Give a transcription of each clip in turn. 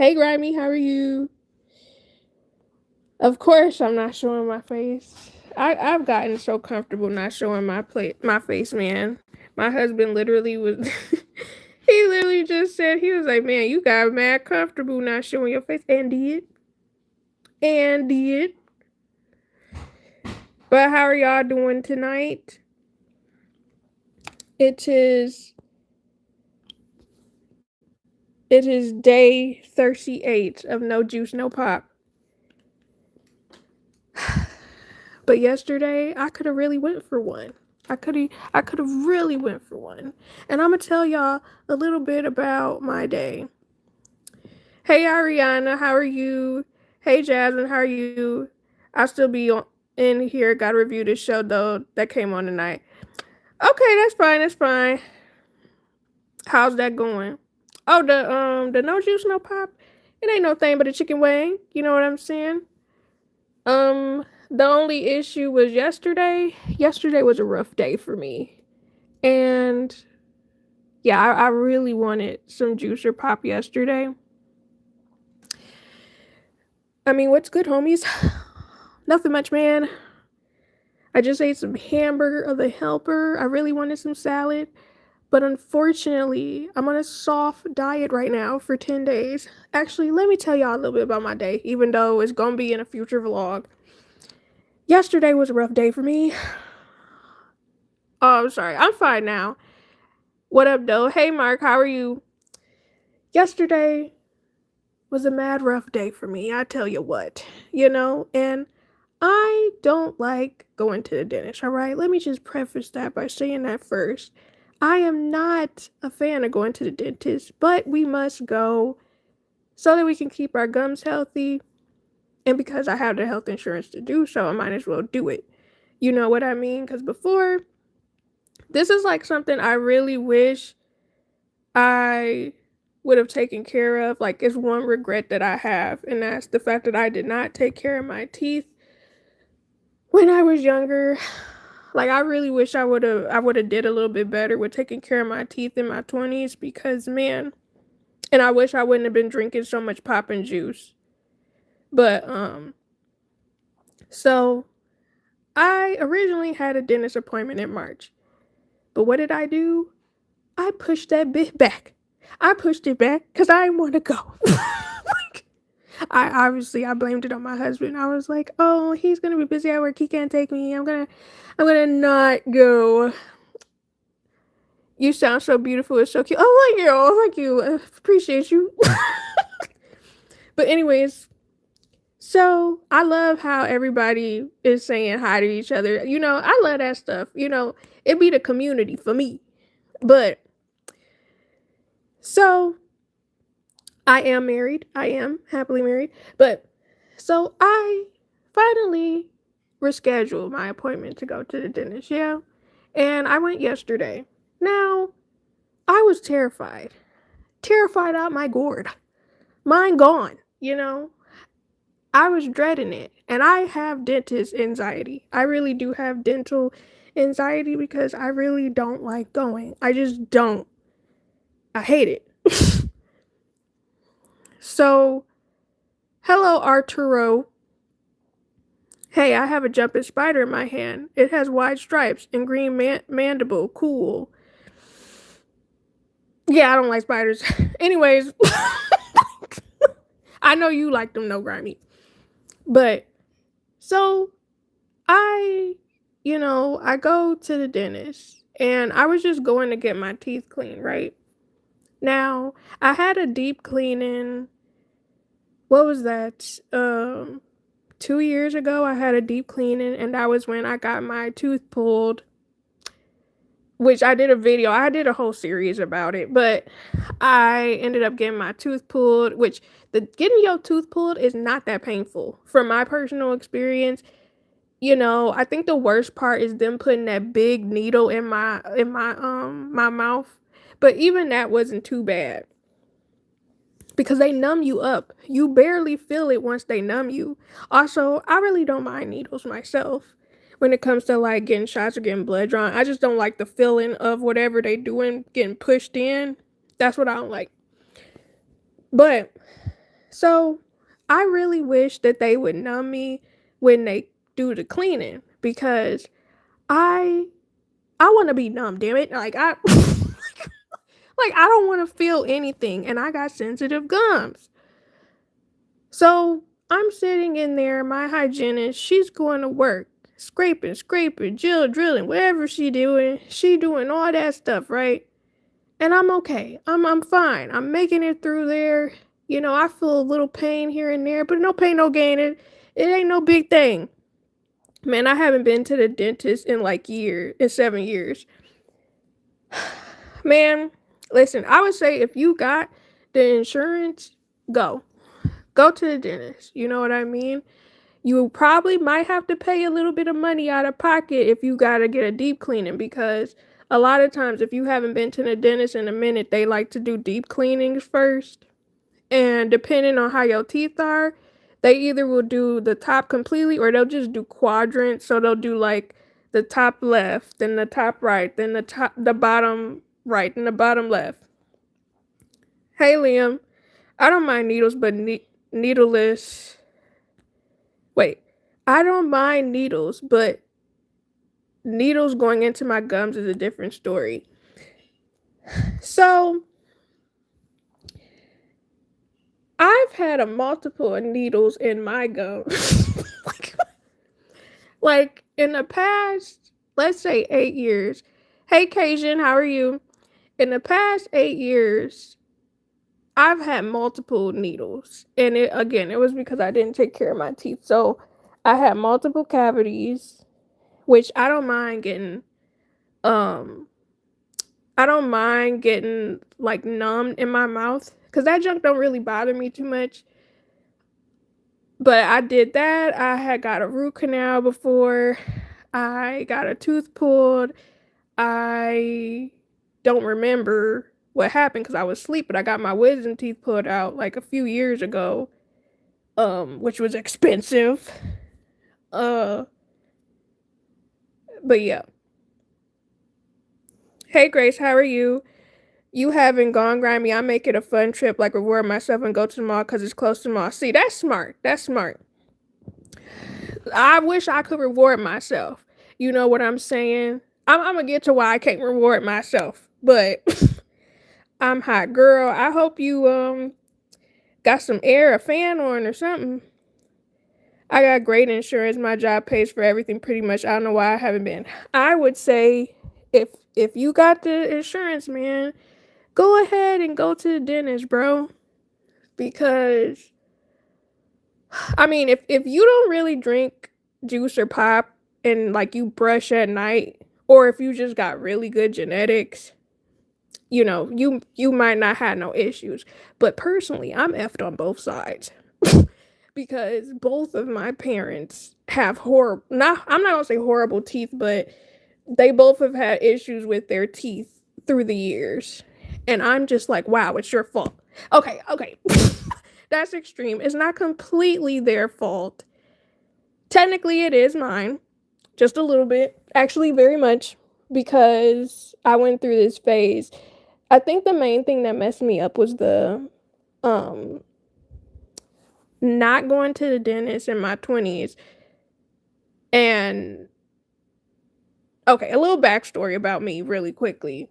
Hey, Grammy, how are you? Of course, I'm not showing my face. I've gotten so comfortable not showing my face, man. My husband literally was. He literally just said he was like, "Man, you got mad comfortable not showing your face," and did. But how are y'all doing tonight? It is it is day 38 of no juice, no pop. But yesterday, I could have really went for one. I could have really went for one. And I'm gonna tell y'all a little bit about my day. Hey Ariana, how are you? Hey Jasmine, how are you? I'll still be in here. Got to review this show though that came on tonight. Okay, that's fine. That's fine. How's that going? Oh, the no juice, no pop. It ain't no thing but a chicken wing. You know what I'm saying? The only issue was yesterday. Yesterday was a rough day for me. And yeah, I really wanted some juice or pop yesterday. I mean, what's good, homies? Nothing much, man. I just ate some hamburger of the helper. I really wanted some salad. But unfortunately, I'm on a soft diet right now for 10 days. Actually, let me tell y'all a little bit about my day, even though it's going to be in a future vlog. Yesterday was a rough day for me. Oh, I'm sorry. I'm fine now. What up, though? Hey, Mark, how are you? Yesterday was a mad rough day for me. I tell you what, and I don't like going to the dentist, all right? Let me just preface that by saying that first. I am not a fan of going to the dentist, but we must go so that we can keep our gums healthy. And because I have the health insurance to do so, I might as well do it. You know what I mean? Because before, this is like something I really wish I would have taken care of. Like, it's one regret that I have, and that's the fact that I did not take care of my teeth when I was younger. Like, I really wish I would have did a little bit better with taking care of my teeth in my 20s because, man, and I wish I wouldn't have been drinking so much pop and juice. But so I originally had a dentist appointment in March. But what did I do? I pushed that bit back. I pushed it back because I didn't want to go. Like, I blamed it on my husband. I was like, oh, he's gonna be busy at work. He can't take me. I'm gonna not go. You sound so beautiful. It's so cute. Oh, thank you. Oh, thank you. Appreciate you. But anyways, so I love how everybody is saying hi to each other. I love that stuff. It be the community for me. But so I am married. I am happily married. But so I finally rescheduled my appointment to go to the dentist. Yeah. And I went yesterday. Now, I was terrified. Terrified out my gourd. Mine gone, I was dreading it. And I have dentist anxiety. I really do have dental anxiety because I really don't like going. I just don't. I hate it. So, hello, Arturo. Hey, I have a jumping spider in my hand. It has wide stripes and green mandible. Cool. Yeah, I don't like spiders. Anyways, I know you like them, no grimy. But so I go to the dentist and I was just going to get my teeth cleaned, right? Now, I had a deep cleaning. What was that? 2 years ago, I had a deep cleaning, and that was when I got my tooth pulled, which I did a video. I did a whole series about it, but I ended up getting my tooth pulled, which getting your tooth pulled is not that painful. From my personal experience, I think the worst part is them putting that big needle in my mouth. But even that wasn't too bad because they numb you up. You barely feel it once they numb you. Also, I really don't mind needles myself when it comes to like getting shots or getting blood drawn. I just don't like the feeling of whatever they doing getting pushed in. That's what I don't like. But So I really wish that they would numb me when they do the cleaning because I I want to be numb, damn it. Like I like I don't want to feel anything and I got sensitive gums. So I'm sitting in there, my hygienist, she's going to work, scraping, drilling, whatever she doing all that stuff, right? And I'm okay. I'm fine. I'm making it through there. You know, I feel a little pain here and there, but no pain, no gain. It ain't no big thing. Man, I haven't been to the dentist in like years, in 7 years. Man, listen, I would say if you got the insurance, go. Go to the dentist. You know what I mean? You probably might have to pay a little bit of money out of pocket if you gotta get a deep cleaning because a lot of times if you haven't been to the dentist in a minute, they like to do deep cleanings first. And depending on how your teeth are, they either will do the top completely or they'll just do quadrants. So they'll do like the top left, then the top right, then the bottom right, and the bottom left. Hey Liam, I don't mind needles, but needleless. Wait, I don't mind needles, but needles going into my gums is a different story. So I've had a multiple needles in my gums. like in the past, let's say 8 years. Hey Cajun, how are you? In the past 8 years, I've had multiple needles. And it was because I didn't take care of my teeth. So I had multiple cavities, which um I don't mind getting like numbed in my mouth because that junk don't really bother me too much. But I did that. I had got a root canal before. I got a tooth pulled. I don't remember what happened because I was asleep, but I got my wisdom teeth pulled out like a few years ago, which was expensive. Uh, but yeah. Hey Grace, how are you? You haven't gone grimy. I make it a fun trip, like reward myself and go to the mall because it's close to the mall. See, that's smart. That's smart. I wish I could reward myself. You know what I'm saying? I'm gonna get to why I can't reward myself, but I'm hot, girl. I hope you got some air, a fan on, or something. I got great insurance. My job pays for everything pretty much. I don't know why I haven't been. I would say if you got the insurance, man, go ahead and go to the dentist, bro. Because I mean, if you don't really drink juice or pop and like you brush at night, or if you just got really good genetics, you know, you might not have no issues. But personally, I'm effed on both sides. because both of my parents have horrible not I'm not gonna say horrible teeth, but they both have had issues with their teeth through the years. And I'm just like, wow, it's your fault. Okay. That's extreme. It's not completely their fault. Technically, it is mine. Just a little bit. Actually, very much. Because I went through this phase. I think the main thing that messed me up was the um not going to the dentist in my 20s. And okay, a little backstory about me really quickly.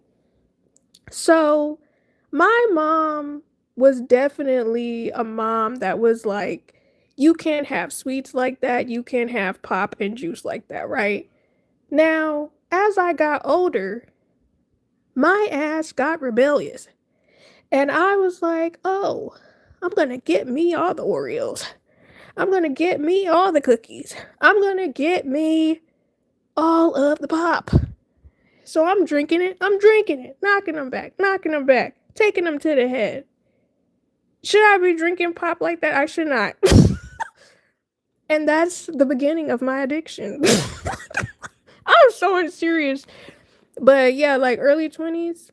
So, my mom was definitely a mom that was like, you can't have sweets like that. You can't have pop and juice like that, right? Now, as I got older, my ass got rebellious. And I was like, oh, I'm going to get me all the Oreos. I'm going to get me all the cookies. I'm going to get me all of the pop. So I'm drinking it, knocking them back, taking them to the head. Should I be drinking pop like that? I should not. And that's the beginning of my addiction. I'm so serious. But yeah, like early 20s,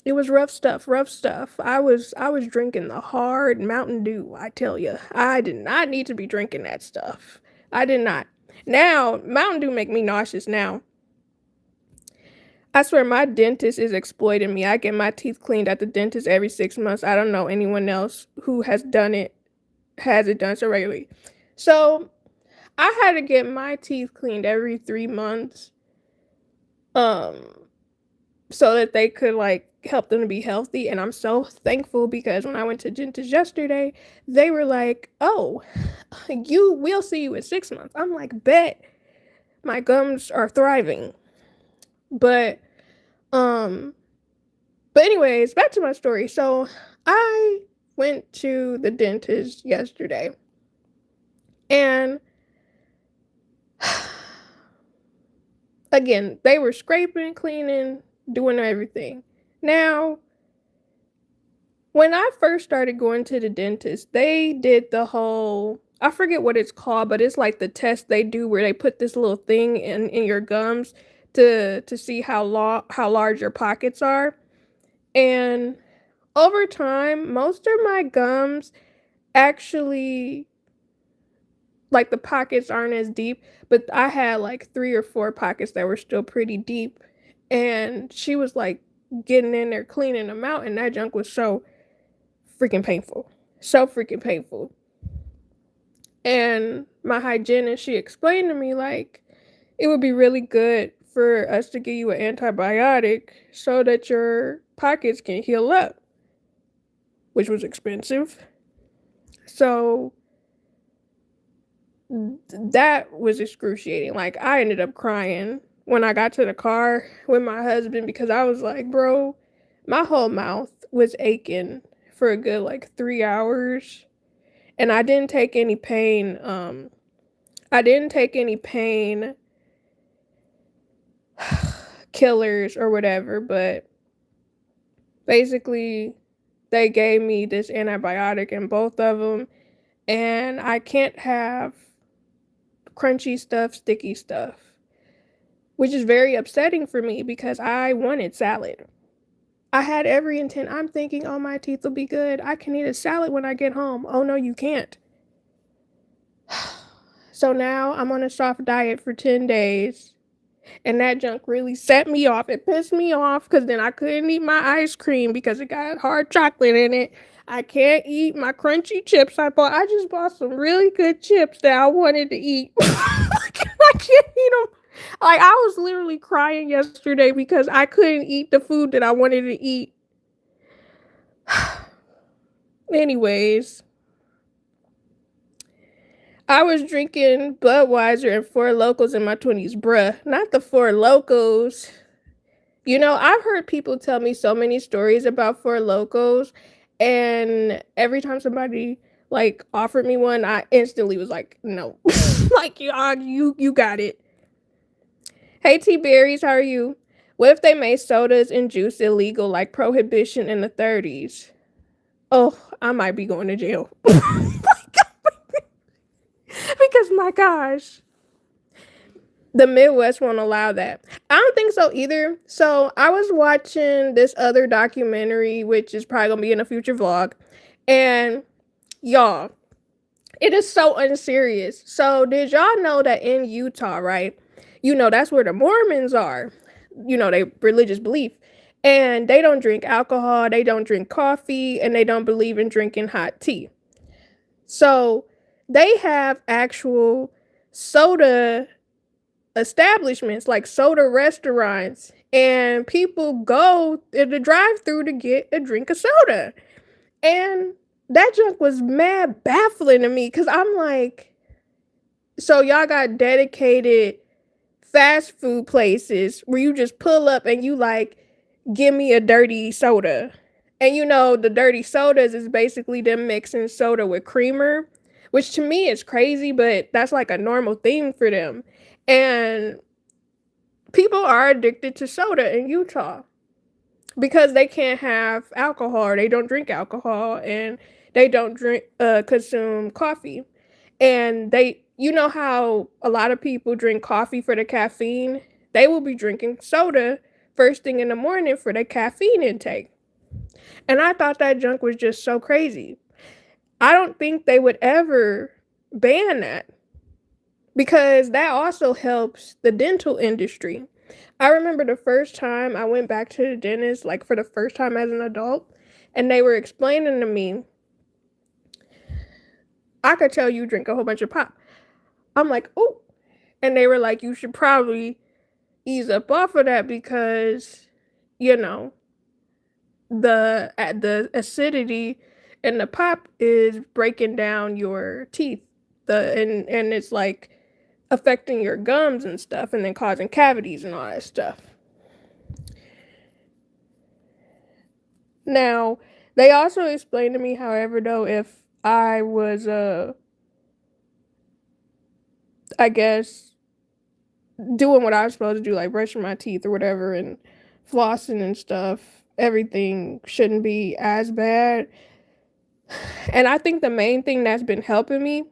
it was rough stuff, rough stuff. I was drinking the hard Mountain Dew, I tell you. I did not need to be drinking that stuff. I did not. Now, Mountain Dew make me nauseous now. I swear my dentist is exploiting me. I get my teeth cleaned at the dentist every 6 months. I don't know anyone else who has done it has it done so regularly. So I had to get my teeth cleaned every 3 months, um, so that they could like help them to be healthy. And I'm so thankful because when I went to dentist yesterday, they were like, "Oh, we'll see you in 6 months." I'm like, "Bet." My gums are thriving. But um but anyways, back to my story. So I went to the dentist yesterday and again, they were scraping, cleaning, doing everything. Now, when I first started going to the dentist, they did the whole, I forget what it's called, but it's like the test they do where they put this little thing in your gums to see how large your pockets are. And over time, most of my gums actually, like the pockets aren't as deep, but I had like 3 or 4 pockets that were still pretty deep. And she was like getting in there cleaning them out, and that junk was so freaking painful. So freaking painful. And my hygienist, she explained to me like it would be really good for us to give you an antibiotic so that your pockets can heal up, which was expensive. So that was excruciating. Like I ended up crying when I got to the car with my husband because I was like, bro, my whole mouth was aching for a good like 3 hours. And I didn't take any pain. I didn't take any pain killers or whatever, but basically they gave me this antibiotic in both of them, and I can't have crunchy stuff, sticky stuff, which is very upsetting for me because I wanted salad. I had every intent. I'm thinking, oh, my teeth will be good. I can eat a salad when I get home. Oh, no, you can't. So now I'm on a soft diet for 10 days. And that junk really set me off. It pissed me off because then I couldn't eat my ice cream because it got hard chocolate in it. I can't eat my crunchy chips. I just bought some really good chips that I wanted to eat. I can't eat them. Like I was literally crying yesterday because I couldn't eat the food that I wanted to eat. Anyways, I was drinking Budweiser and Four Locos in my 20s. Bruh, not the Four Locos. You know, I've heard people tell me so many stories about Four Locos, and every time somebody like offered me one, I instantly was like, no. Like you got it. Hey T Berries, how are you? What if they made sodas and juice illegal like prohibition in the 30s? Oh, I might be going to jail. Because my gosh, the Midwest won't allow that. I don't think so either. So I was watching this other documentary, which is probably gonna be in a future vlog, and y'all, it is so unserious. So did y'all know that in Utah, right? You know that's where the Mormons are. You know they religious belief, and they don't drink alcohol, they don't drink coffee, and they don't believe in drinking hot tea. So they have actual soda establishments like soda restaurants, and people go in the drive-through to get a drink of soda. And that junk was mad baffling to me because I'm like, so y'all got dedicated fast food places where you just pull up and you like, give me a dirty soda. And you know, the dirty sodas is basically them mixing soda with creamer, which to me is crazy, but that's like a normal thing for them. And people are addicted to soda in Utah because they can't have alcohol, or they don't drink alcohol, and they don't consume coffee. And you know how a lot of people drink coffee for the caffeine? They will be drinking soda first thing in the morning for their caffeine intake. And I thought that junk was just so crazy. I don't think they would ever ban that because that also helps the dental industry. I remember the first time I went back to the dentist, like for the first time as an adult, and they were explaining to me I could tell you drink a whole bunch of pop. I'm like, oh. And they were like, you should probably ease up off of that because, you know, the acidity in the pop is breaking down your teeth. And it's like affecting your gums and stuff and then causing cavities and all that stuff. Now, they also explained to me, however, though, if I was I guess doing what I was supposed to do, like brushing my teeth or whatever and flossing and stuff, everything shouldn't be as bad. And I think the main thing that's been helping me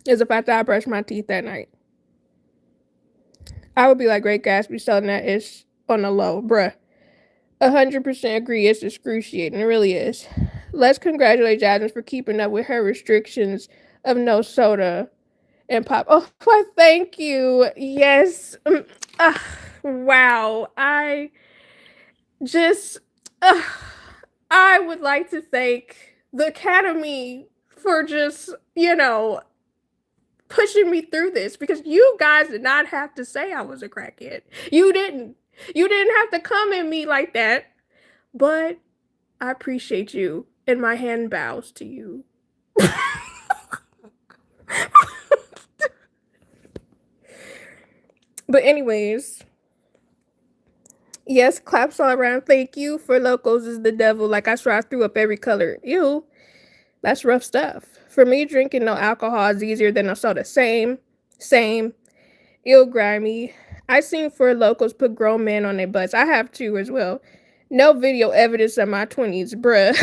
is the fact that I brush my teeth at night. I would be like Great Gatsby selling that it's on the low, bruh. 100% agree. It's excruciating. It really is. Let's congratulate Jasmine for keeping up with her restrictions of no soda and pop. Oh, why, thank you. Yes. Wow. Just, uh, I would like to thank the Academy for just, pushing me through this because you guys did not have to say I was a crackhead. You didn't. You didn't have to come at me like that. But I appreciate you, and my hand bows to you. But anyways, yes, claps all around. Thank you. For locals is the devil. Like I swear I threw up every color. Ew, that's rough stuff. For me, drinking no alcohol is easier than a soda. Same. Ew, grimy. I seen for locals put grown men on their butts. I have too as well. No video evidence of my 20s, bruh.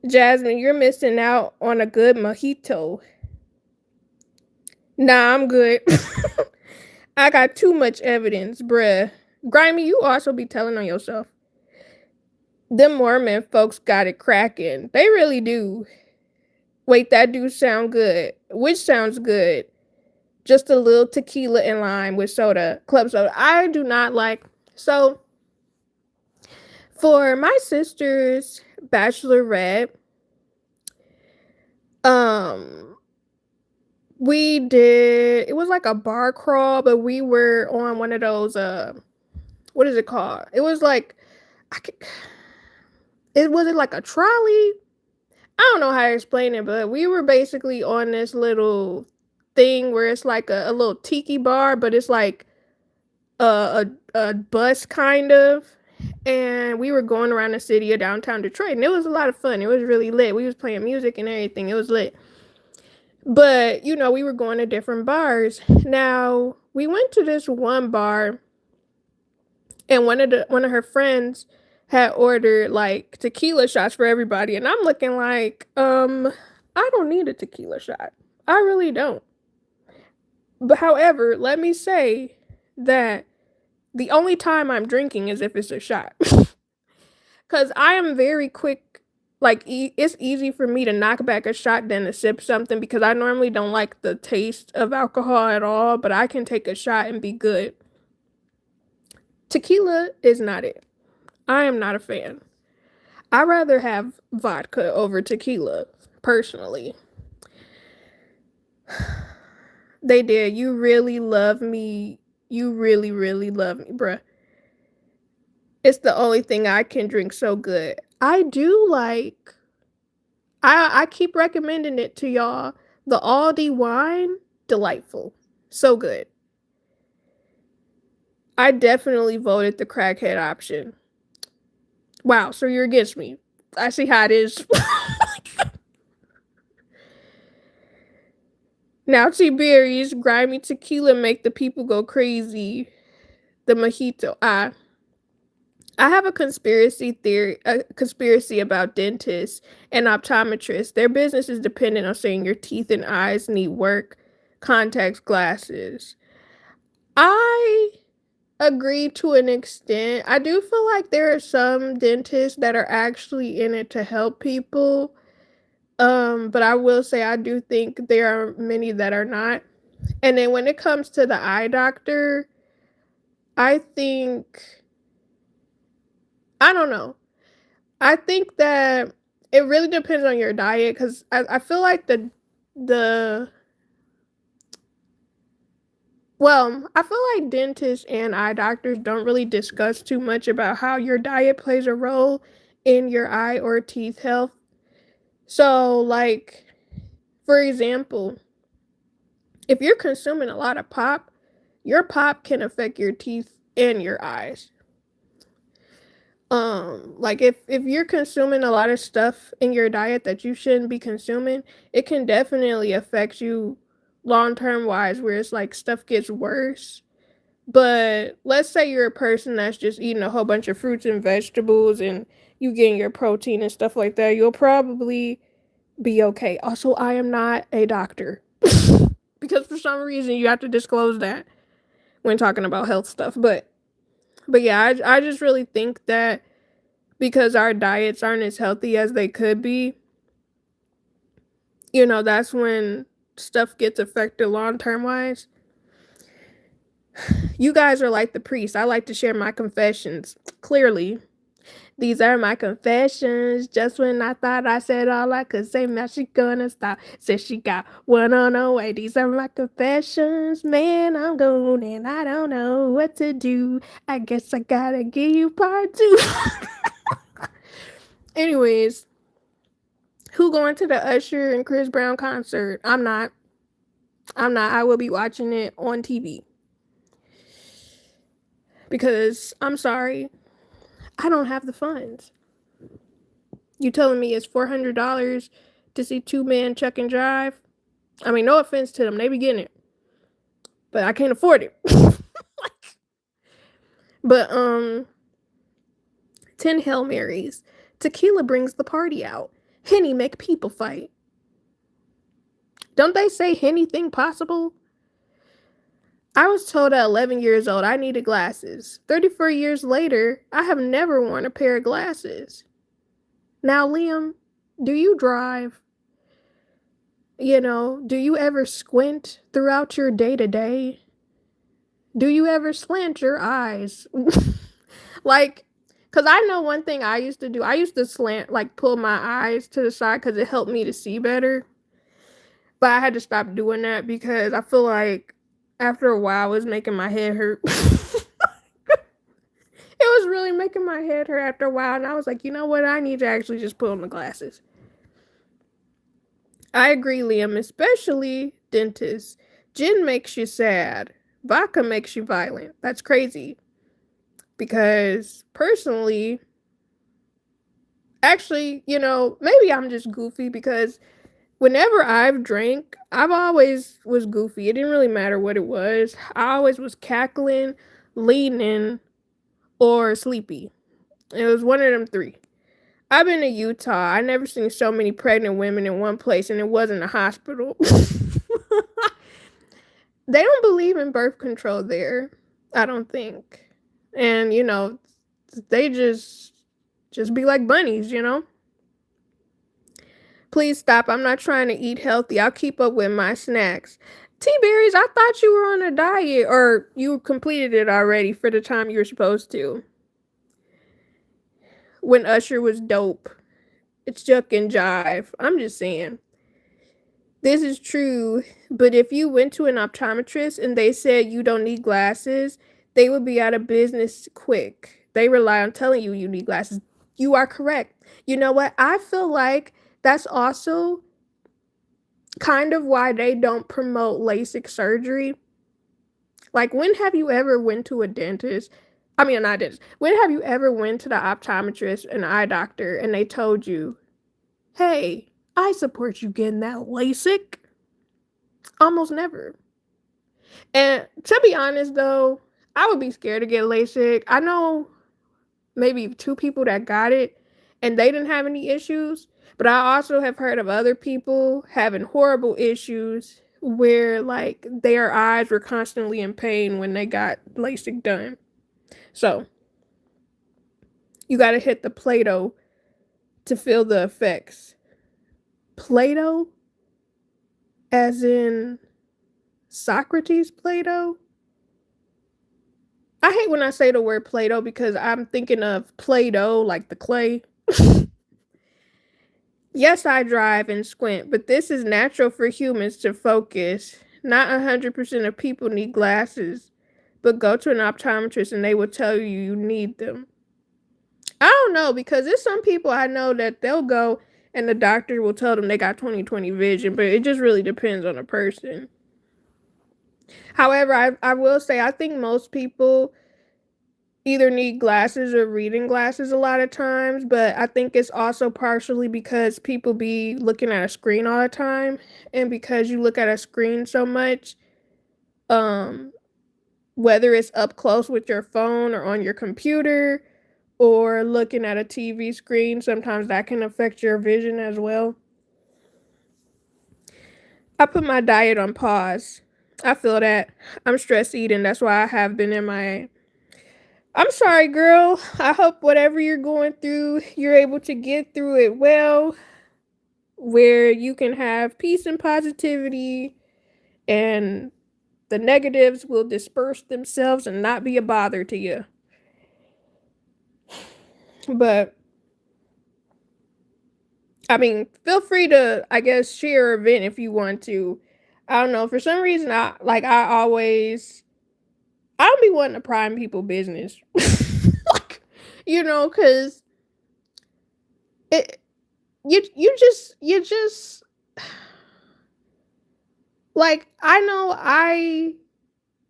Jasmine, you're missing out on a good mojito. Nah, I'm good. I got too much evidence, bruh. Grimy, you also be telling on yourself. Them Mormon folks got it cracking. They really do. Wait, that do sound good. Which sounds good? Just a little tequila and lime with soda, club soda. I do not like. So, for my sister's bachelorette, we did, it was like a bar crawl, but we were on one of those what is it called? It was like it was like a trolley. I don't know how to explain it, but we were basically on this little thing where it's like a little tiki bar, but it's like a bus kind of. And we were going around the city of downtown Detroit, and it was a lot of fun. It was really lit. We was playing music and everything. It was lit. But, we were going to different bars. Now, we went to this one bar, and one of her friends had ordered like tequila shots for everybody, and I'm looking like, I don't need a tequila shot. I really don't. But however, let me say that the only time I'm drinking is if it's a shot. Cuz I am very quick, like it's easy for me to knock back a shot than to sip something because I normally don't like the taste of alcohol at all, but I can take a shot and be good. Tequila is not it. I am not a fan. I rather have vodka over tequila, personally. They did. You really love me. You really, really love me, bruh. It's the only thing I can drink so good. I do like, I keep recommending it to y'all. The Aldi wine, delightful. So good. I definitely voted the crackhead option. Wow, so you're against me. I see how it is. Now, T-berries, grimy tequila make the people go crazy. The mojito. I have a conspiracy about dentists and optometrists. Their business is dependent on saying your teeth and eyes need work, contacts, glasses. I agree to an extent. I do feel like there are some dentists that are actually in it to help people. But I will say I do think there are many that are not. And then when it comes to the eye doctor, I think I don't know. I think that it really depends on your diet, because I feel like the well, I feel like dentists and eye doctors don't really discuss too much about how your diet plays a role in your eye or teeth health. So, like, for example, if you're consuming a lot of pop, your pop can affect your teeth and your eyes. Like if you're consuming a lot of stuff in your diet that you shouldn't be consuming, it can definitely affect you long term wise, where it's like stuff gets worse. But let's say you're a person that's just eating a whole bunch of fruits and vegetables and you getting your protein and stuff like that, you'll probably be okay. Also, I am not a doctor. Because for some reason you have to disclose that when talking about health stuff. But yeah, I just really think that because our diets aren't as healthy as they could be, that's when stuff gets affected long term wise. You guys are like the priest. I like to share my confessions. Clearly, these are my confessions. Just when I thought I said all I could say, now she gonna stop. Said she got one on her way. These are my confessions. Man, I'm gone and I don't know what to do. I guess I gotta give you part two. Anyways, who going to the Usher and Chris Brown concert? I'm not. I'm not. I will be watching it on TV. Because I'm sorry, I don't have the funds. You telling me it's $400 to see two men chuck and drive? I mean, no offense to them, they be getting it, but I can't afford it. But 10 Hail Marys. Tequila brings the party out. Henny make people fight. Don't they say anything possible? I was told at 11 years old I needed glasses. 34 years later, I have never worn a pair of glasses. Now, Liam, do you drive? Do you ever squint throughout your day to day? Do you ever slant your eyes? Like, because I know one thing I used to do. I used to slant, like, pull my eyes to the side because it helped me to see better. But I had to stop doing that because I feel like after a while it was making my head hurt. It was really making my head hurt after a while, and I was like, you know what? I need to actually just put on the glasses. I agree, Liam, especially dentists. Gin makes you sad. Vodka makes you violent. That's crazy. Because personally, actually, maybe I'm just goofy because whenever I've drank, I've always was goofy. It didn't really matter what it was. I always was cackling, leaning, or sleepy. It was one of them three. I've been to Utah. I never seen so many pregnant women in one place, and it wasn't a hospital. They don't believe in birth control there, I don't think. And, they just be like bunnies. Please stop. I'm not trying to eat healthy. I'll keep up with my snacks. T-Berries, I thought you were on a diet, or you completed it already for the time you were supposed to. When Usher was dope. It's Juck and Jive. I'm just saying. This is true, but if you went to an optometrist and they said you don't need glasses, they would be out of business quick. They rely on telling you you need glasses. You are correct. You know what? I feel like that's also kind of why they don't promote LASIK surgery. Like, when have you ever went to a dentist? I mean, not dentist. When have you ever went to the optometrist, an eye doctor, and they told you, hey, I support you getting that LASIK? Almost never. And to be honest, though, I would be scared to get LASIK. I know maybe two people that got it and they didn't have any issues, but I also have heard of other people having horrible issues where, like, their eyes were constantly in pain when they got LASIK done. So, you got to hit the Play-Doh to feel the effects. Play-Doh? As in Socrates Play-Doh? I hate when I say the word Play-Doh because I'm thinking of Play-Doh, like the clay. Yes, I drive and squint, but this is natural for humans to focus. Not 100% of people need glasses, but go to an optometrist and they will tell you you need them. I don't know because there's some people I know that they'll go and the doctor will tell them they got 20/20 vision, but it just really depends on the person. However, I will say I think most people either need glasses or reading glasses a lot of times, but I think it's also partially because people be looking at a screen all the time, and because you look at a screen so much, um whether it's up close with your phone or on your computer or looking at a TV screen, sometimes that can affect your vision as well. I put my diet on pause. I feel that. I'm stress eating. That's why I have been MIA. I'm sorry, girl. I hope whatever you're going through, you're able to get through it well, where you can have peace and positivity, and the negatives will disperse themselves and not be a bother to you. But I mean, feel free to, I guess, share or vent if you want to. I don't know. For some reason, I don't be wanting to pry in people business, like, because it you just like I know I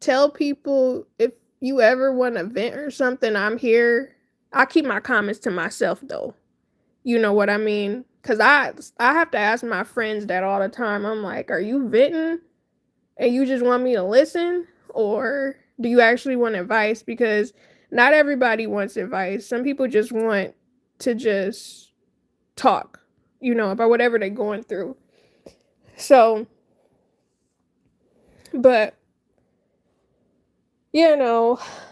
tell people if you ever want to vent or something, I'm here. I keep my comments to myself though. You know what I mean? Cause I have to ask my friends that all the time. I'm like, are you venting and you just want me to listen, or do you actually want advice? Because not everybody wants advice. Some people just want to just talk, about whatever they're going through. So, but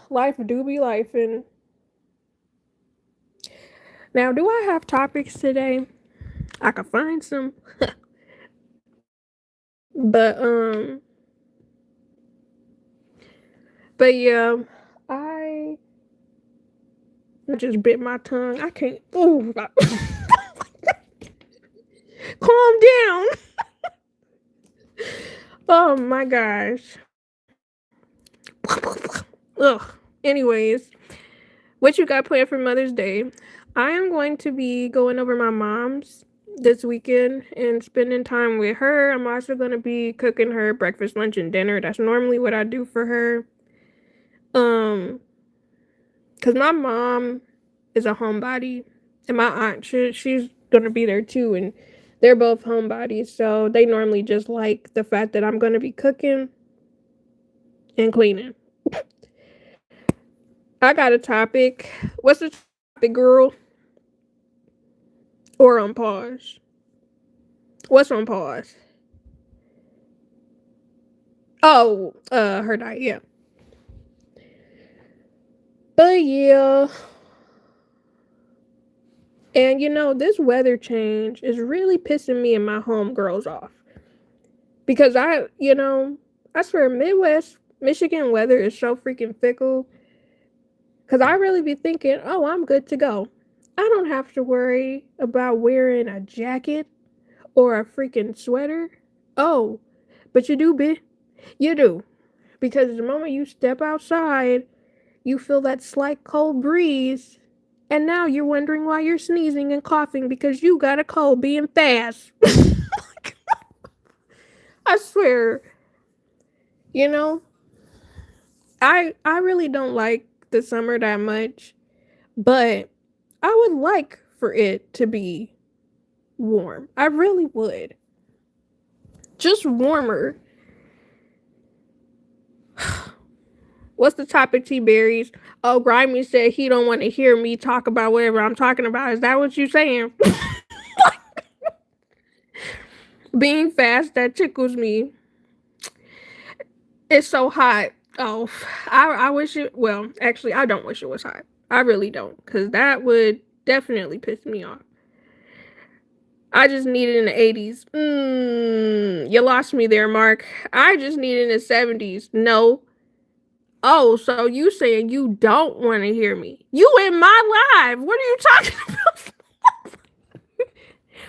life do be life. And now, do I have topics today? I could find some, but yeah, I just bit my tongue. I can't. Ooh, calm down. Oh my gosh. Ugh. Anyways, what you got planned for Mother's Day? I am going to be going over my mom's this weekend and spending time with her. I'm also going to be cooking her breakfast, lunch, and dinner. That's normally what I do for her. Cause my mom is a homebody, and my aunt she's gonna be there too, and they're both homebodies, so they normally just like the fact that I'm gonna be cooking and cleaning. I got a topic. What's the topic, girl? Or on pause? What's on pause? Oh, her diet. Yeah, but yeah. And this weather change is really pissing me and my homegirls off. Because I swear Midwest Michigan weather is so freaking fickle. Cause I really be thinking, oh, I'm good to go. I don't have to worry about wearing a jacket or a freaking sweater. Oh, but you do, bitch. You do. Because the moment you step outside, you feel that slight cold breeze. And now you're wondering why you're sneezing and coughing because you got a cold being fast. I swear, you know, I really don't like the summer that much, but I would like for it to be warm. I really would. Just warmer. What's the topic, T Berries? Oh, Grimy said he don't want to hear me talk about whatever I'm talking about. Is that what you saying? Being fast, that tickles me. It's so hot. Oh, I wish it. Well, actually, I don't wish it was hot. I really don't, because that would definitely piss me off. I just need it in the 80s. You lost me there, Mark. I just need it in the 70s. No. Oh, so you saying you don't want to hear me? You in my live. What are you talking about?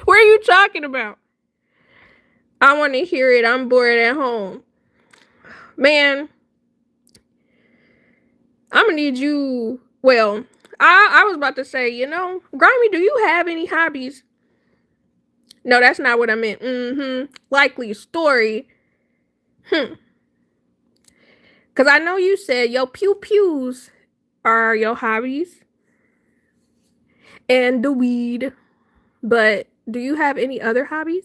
Where are you you talking about? I want to hear it. I'm bored at home. Man, I'm gonna need you. Well, I was about to say, Grimy, do you have any hobbies? No, that's not what I meant. Likely story. Because I know you said your pew-pews are your hobbies and the weed. But do you have any other hobbies?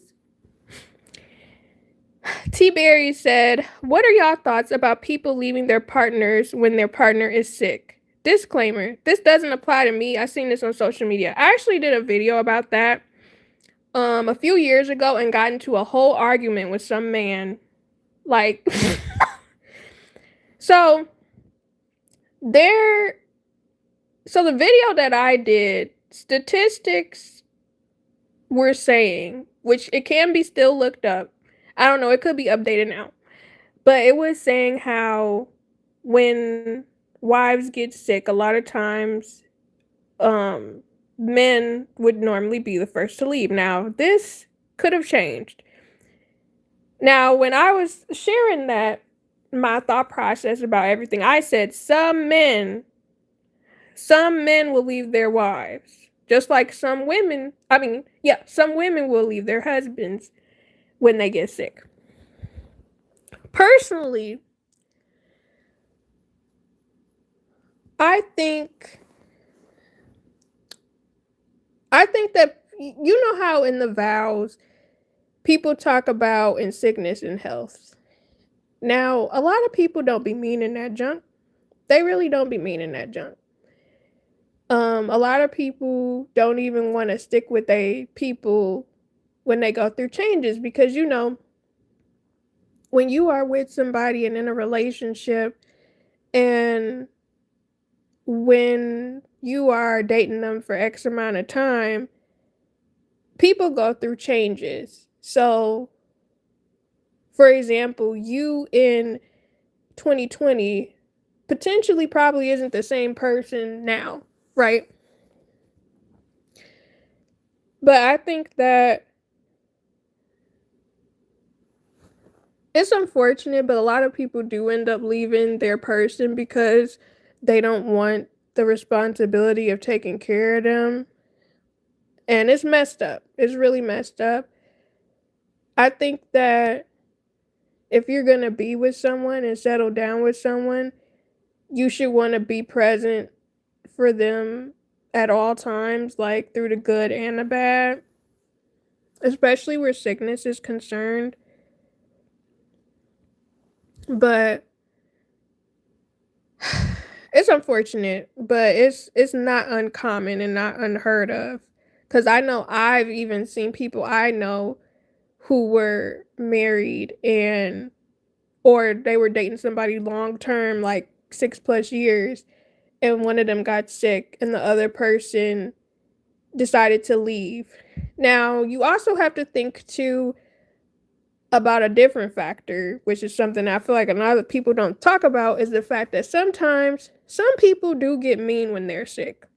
T-Berry said, what are y'all thoughts about people leaving their partners when their partner is sick? Disclaimer, this doesn't apply to me. I seen this on social media. I actually did a video about that a few years ago and got into a whole argument with some man. Like, so the video that I did, statistics were saying, which it can be still looked up. I don't know, it could be updated now. But it was saying how when wives get sick, a lot of times men would normally be the first to leave. Now, this could have changed. Now, when I was sharing that, my thought process about everything, I said some men will leave their wives. Just like some women will leave their husbands when they get sick. Personally, I think that, you know how in the vows people talk about in sickness and health. Now, a lot of people don't be meaning that junk. They really don't be meaning that junk. A lot of people don't even want to stick with people when they go through changes because, when you are with somebody and in a relationship and when you are dating them for X amount of time, people go through changes. So, for example, you in 2020 potentially probably isn't the same person now, right? But I think that it's unfortunate, but a lot of people do end up leaving their person because they don't want the responsibility of taking care of them. And it's messed up. It's really messed up. I think that if you're going to be with someone and settle down with someone, you should want to be present for them at all times, like through the good and the bad, especially where sickness is concerned. But it's unfortunate, but it's not uncommon and not unheard of. Because I know I've even seen people I know who were married or they were dating somebody long term, like 6+ years, and one of them got sick and the other person decided to leave. Now, you also have to think too about a different factor, which is something I feel like a lot of people don't talk about, is the fact that sometimes some people do get mean when they're sick.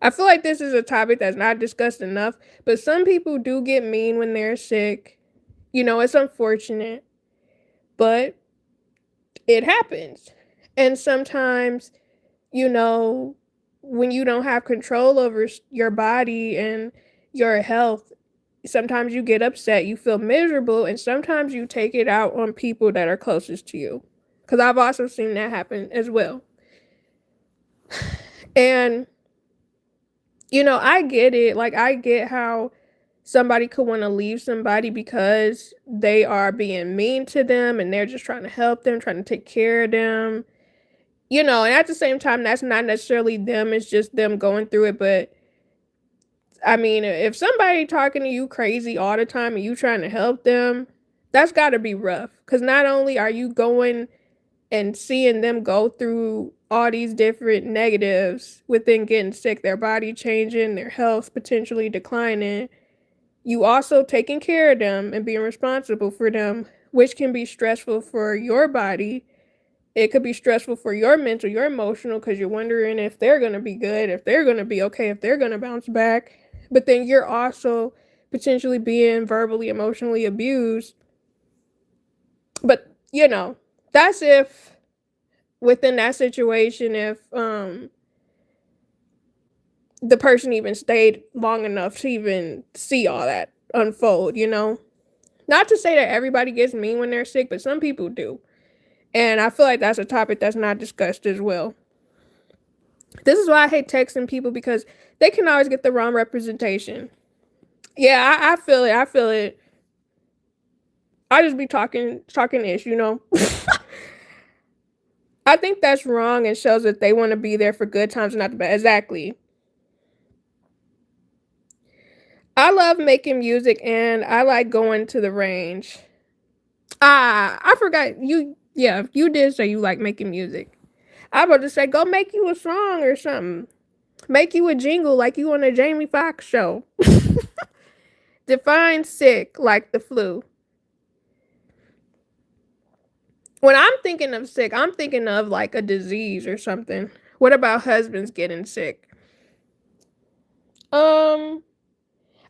I feel like this is a topic that's not discussed enough, but some people do get mean when they're sick. It's unfortunate, but it happens. And sometimes, when you don't have control over your body and your health, sometimes you get upset, you feel miserable, and sometimes you take it out on people that are closest to you. Because I've also seen that happen as well. And, I get it. Like, I get how somebody could want to leave somebody because they are being mean to them and they're just trying to help them, trying to take care of them. And at the same time, that's not necessarily them. It's just them going through it. But I mean, if somebody talking to you crazy all the time and you trying to help them, that's got to be rough. Because not only are you going and seeing them go through all these different negatives within getting sick, their body changing, their health potentially declining, you also taking care of them and being responsible for them, which can be stressful for your body. It could be stressful for your mental, your emotional, because you're wondering if they're going to be good, if they're going to be okay, if they're going to bounce back. But then you're also potentially being verbally, emotionally abused. But, you know, that's if within that situation, if the person even stayed long enough to even see all that unfold, you know? Not to say that everybody gets mean when they're sick, but some people do. And I feel like that's a topic that's not discussed as well. This is why I hate texting people, because they can always get the wrong representation. Yeah, I feel it. I feel it. I just be talking ish, you know? I think that's wrong and shows that they want to be there for good times, not the bad. Exactly. I love making music and I like going to the range. Ah, I forgot you. Yeah, you did say you like making music. I was about to say, go make you a song or something. Make you a jingle like you on a Jamie Foxx show. Define sick like the flu. When I'm thinking of sick, I'm thinking of like a disease or something. What about husbands getting sick? Um,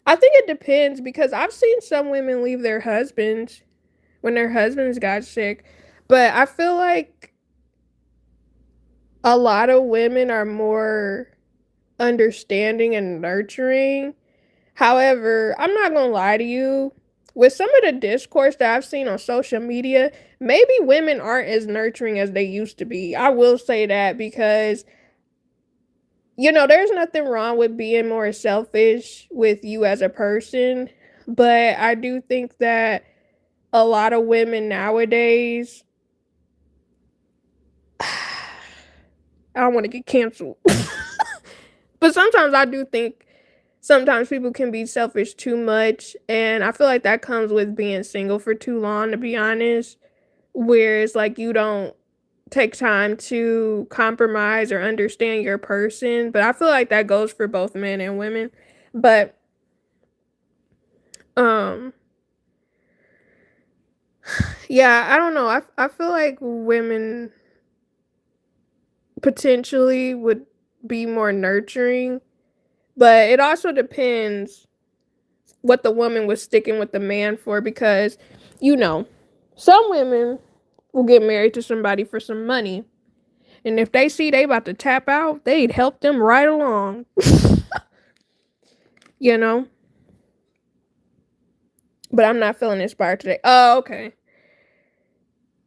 I think it depends, because I've seen some women leave their husbands when their husbands got sick, but I feel like a lot of women are more understanding and nurturing. However, I'm not gonna lie to you. With some of the discourse that I've seen on social media, maybe women aren't as nurturing as they used to be. I will say that, because, you know, there's nothing wrong with being more selfish with you as a person. But I do think that a lot of women nowadays, I don't want to get canceled. But sometimes I do think sometimes people can be selfish too much. And I feel like that comes with being single for too long, to be honest. Where it's like you don't take time to compromise or understand your person. But I feel like that goes for both men and women. But um yeah, I don't know. I feel like women potentially would be more nurturing, but it also depends what the woman was sticking with the man for, because, you know, some women will get married to somebody for some money. And if they see they about to tap out, they'd help them right along. You know? But I'm not feeling inspired today. Oh, okay.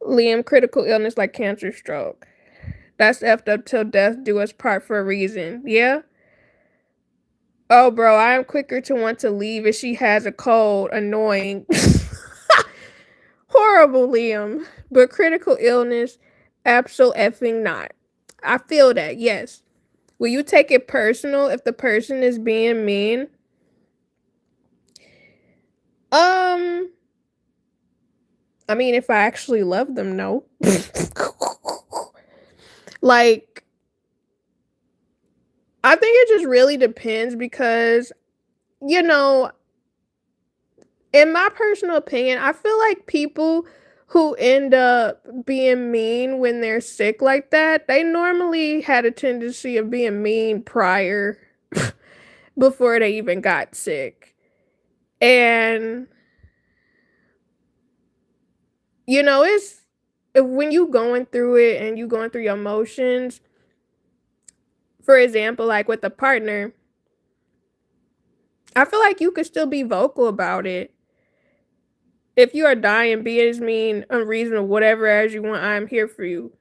Liam, critical illness like cancer, stroke. That's effed up till death do us part for a reason. Yeah? Oh, bro, I am quicker to want to leave if she has a cold. Annoying. Horrible, Liam. But critical illness, absolutely not. I feel that, yes. Will you take it personal if the person is being mean? Um, I mean, if I actually love them, no. Like, I think it just really depends, because, you know, in my personal opinion, I feel like people who end up being mean when they're sick like that, they normally had a tendency of being mean prior before they even got sick. And, you know, it's when you going through it and you going through your emotions, for example, like with a partner, I feel like you could still be vocal about it. If you are dying, be as mean, unreasonable, whatever as you want, I'm here for you.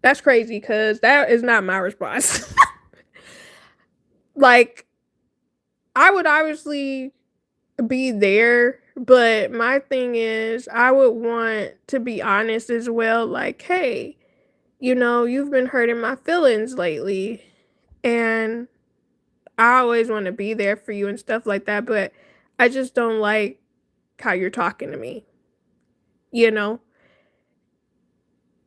That's crazy, because that is not my response. Like, I would obviously be there, but my thing is, I would want to be honest as well. Like, hey, you know, you've been hurting my feelings lately, and I always want to be there for you and stuff like that, but I just don't like how you're talking to me, you know?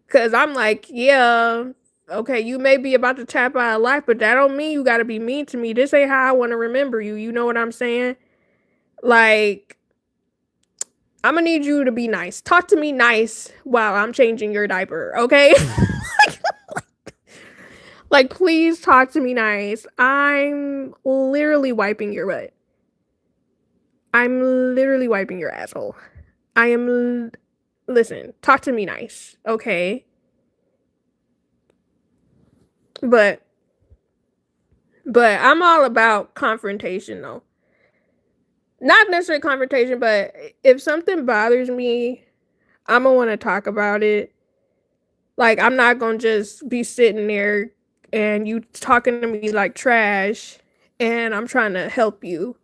Because I'm like, yeah, okay, you may be about to tap out of life, but that don't mean you got to be mean to me. This ain't how I want to remember you. You know what I'm saying? Like, I'm gonna need you to be nice. Talk to me nice while I'm changing your diaper, okay? Like, please talk to me nice. I'm literally literally wiping your butt. I'm literally wiping your asshole. I am. Listen, talk to me nice, okay? But I'm all about confrontation though. Not necessarily confrontation, but if something bothers me, I'm gonna want to talk about it. Like, I'm not gonna just be sitting there and you talking to me like trash and I'm trying to help you.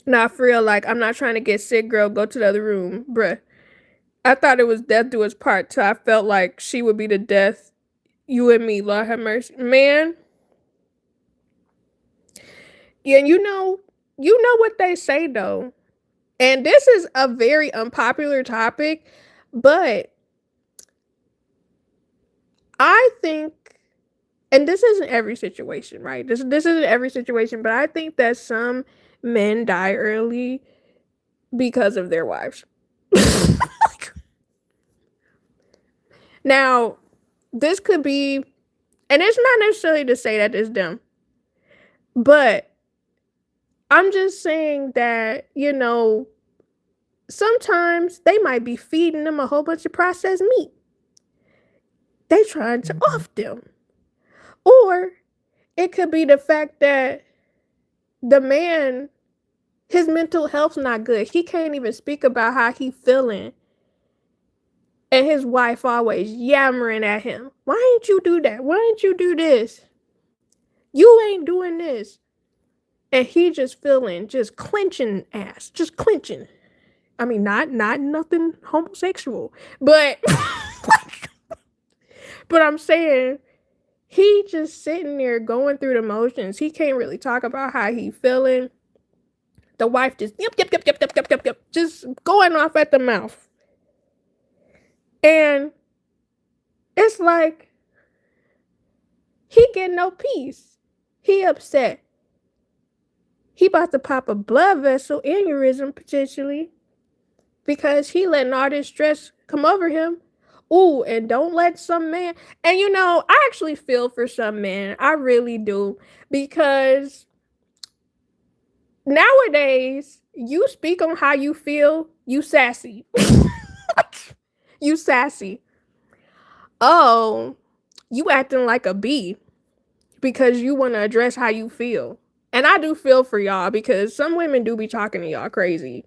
Not for real, like, I'm not trying to get sick, girl. Go to the other room, bruh. I thought it was death do us part, so I felt like she would be the death. You and me, Lord have mercy. Man, yeah, you know what they say though. And this is a very unpopular topic, but I think, and this isn't every situation, right? This isn't every situation, but I think that some men die early because of their wives. Now, this could be, and it's not necessarily to say that it's them, but I'm just saying that, sometimes they might be feeding them a whole bunch of processed meat. They trying to off them. Or it could be the fact that the man, his mental health's not good. He can't even speak about how he feeling. And his wife always yammering at him. Why ain't you do that? Why ain't you do this? You ain't doing this. And he just feeling, just clenching ass. Just clenching. I mean, not nothing homosexual. But but I'm saying, he just sitting there going through the motions. He can't really talk about how he feeling. The wife just yep, just going off at the mouth. And it's like, he getting no peace. He upset. He about to pop a blood vessel aneurysm potentially because he letting all this stress come over him. Ooh, and don't let some man. And I actually feel for some men. I really do. Because nowadays, you speak on how you feel, you sassy. You sassy. Oh, you acting like a bee because you want to address how you feel. And I do feel for y'all because some women do be talking to y'all crazy.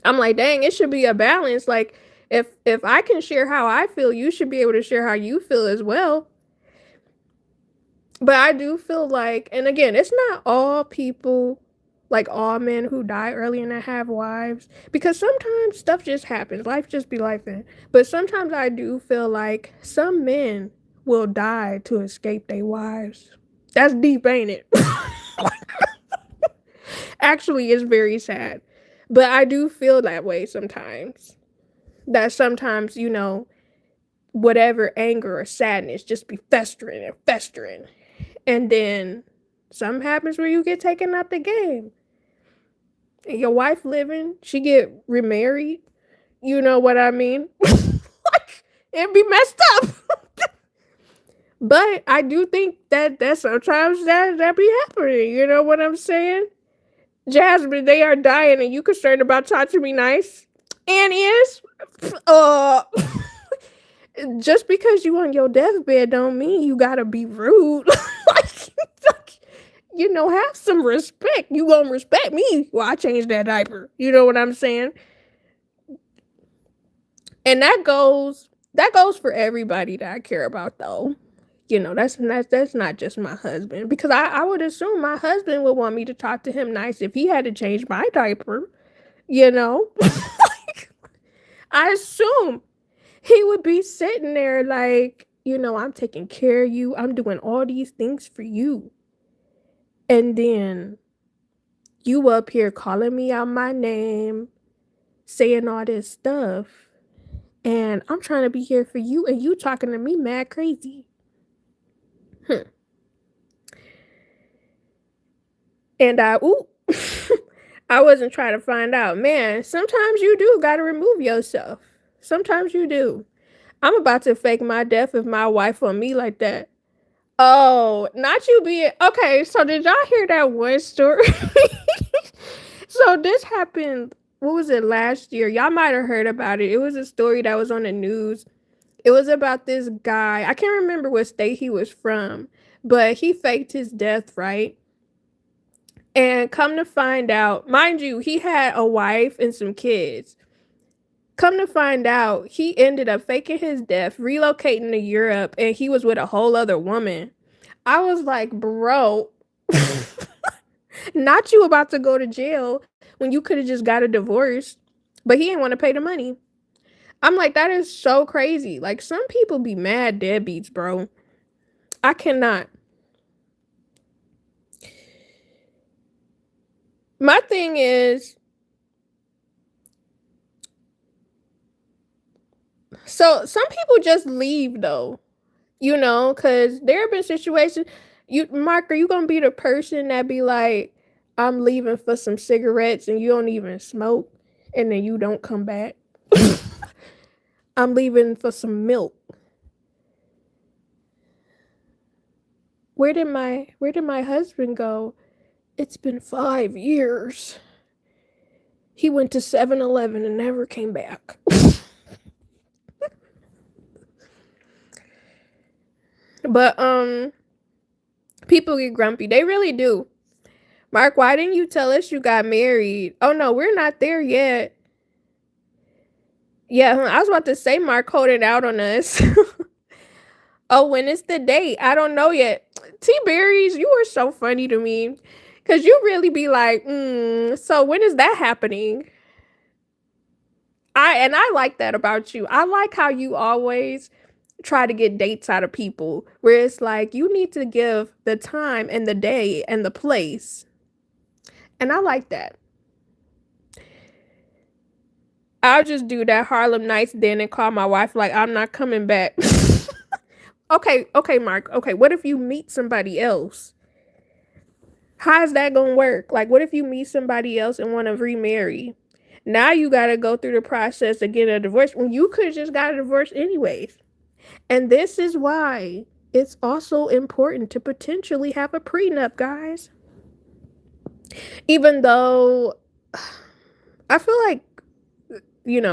I'm like, dang, it should be a balance. Like, if I can share how I feel, you should be able to share how you feel as well. But I do feel like, and again, it's not all people, like all men who die early and that have wives, because sometimes stuff just happens. Life just be lifing. But sometimes I do feel like some men will die to escape their wives. That's deep, ain't it? Actually, it's very sad. But I do feel that way sometimes. That sometimes, whatever anger or sadness just be festering and festering. And then something happens where you get taken out the game. And your wife living, she get remarried. You know what I mean? Like, it'd be messed up. But I do think that sometimes that be happening. You know what I'm saying? Jasmine, they are dying and you concerned about talking to me nice? And is just because you on your deathbed don't mean you gotta be rude. Have some respect. You gonna respect me while I change that diaper. You know what I'm saying? And that goes for everybody that I care about though. That's not just my husband. Because I would assume my husband would want me to talk to him nice if he had to change my diaper. I assume he would be sitting there like, I'm taking care of you. I'm doing all these things for you. And then you up here calling me out my name, saying all this stuff. And I'm trying to be here for you and you talking to me mad crazy. And I wasn't trying to find out. Man, sometimes you do got to remove yourself. Sometimes you do. I'm about to fake my death if my wife on me like that. Oh, not you being okay. So did y'all hear that one story? So this happened. What was it last year? Y'all might have heard about it. It was a story that was on the news. It was about this guy. I can't remember what state he was from, but he faked his death, right? And come to find out, mind you, he had a wife and some kids. Come to find out, he ended up faking his death, relocating to Europe, and he was with a whole other woman. I was like, bro, not you about to go to jail when you could have just got a divorce, but he didn't want to pay the money. I'm like, that is so crazy. Like, some people be mad deadbeats, bro. I cannot. My thing is, so some people just leave though, because there have been situations. Mark, are you gonna be the person that be like, I'm leaving for some cigarettes and you don't even smoke, and then you don't come back? I'm leaving for some milk. Where did my husband go? It's been 5 years. He went to 7-Eleven and never came back. But people get grumpy. They really do. Mark, why didn't you tell us you got married? Oh no, we're not there yet. Yeah, I was about to say Mark holding out on us. Oh, when is the date? I don't know yet. T Berries, you are so funny to me. Cause you really be like, so when is that happening? I like that about you. I like how you always try to get dates out of people where it's like you need to give the time and the day and the place. And I like that. I'll just do that Harlem Nights then and call my wife like I'm not coming back. Okay, Mark. Okay, what if you meet somebody else? How's that gonna work? Like, what if you meet somebody else and want to remarry? Now you gotta go through the process of getting a divorce when you could have just got a divorce anyways. And this is why it's also important to potentially have a prenup, guys. Even though I feel like,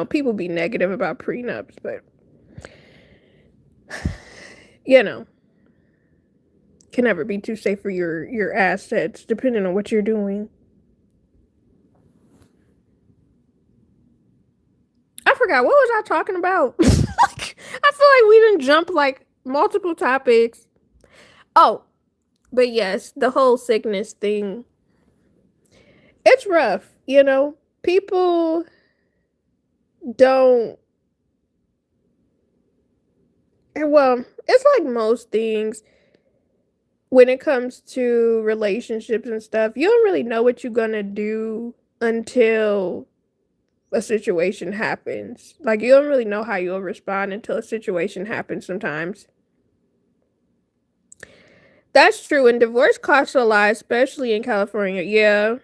people be negative about prenups, but, you know, can never be too safe for your assets, depending on what you're doing. I forgot, what was I talking about? I feel like we didn't jump like multiple topics. Oh, but yes, the whole sickness thing. It's rough. People don't, well, it's like most things when it comes to relationships and stuff. You don't really know what you're gonna do until a situation happens. Like, you don't really know how you'll respond until a situation happens sometimes. That's true, and divorce costs a lot, especially in California. Yeah.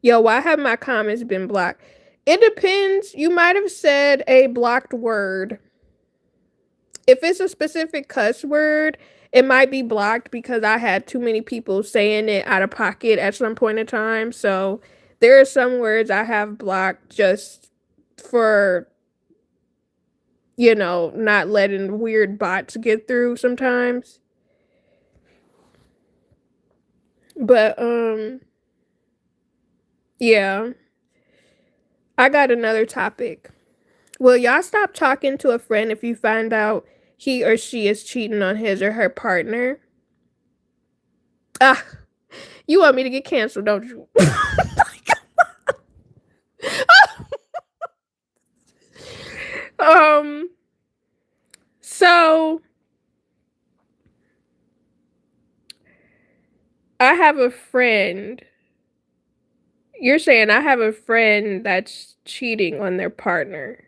Yo, why have my comments been blocked? It depends. You might have said a blocked word. If it's a specific cuss word, it might be blocked because I had too many people saying it out of pocket at some point in time. So there are some words I have blocked just for, not letting weird bots get through sometimes. But yeah, I got another topic. Will y'all stop talking to a friend if you find out he or she is cheating on his or her partner? Ah, you want me to get canceled, don't you? um, so I have a friend. You're saying I have a friend that's cheating on their partner.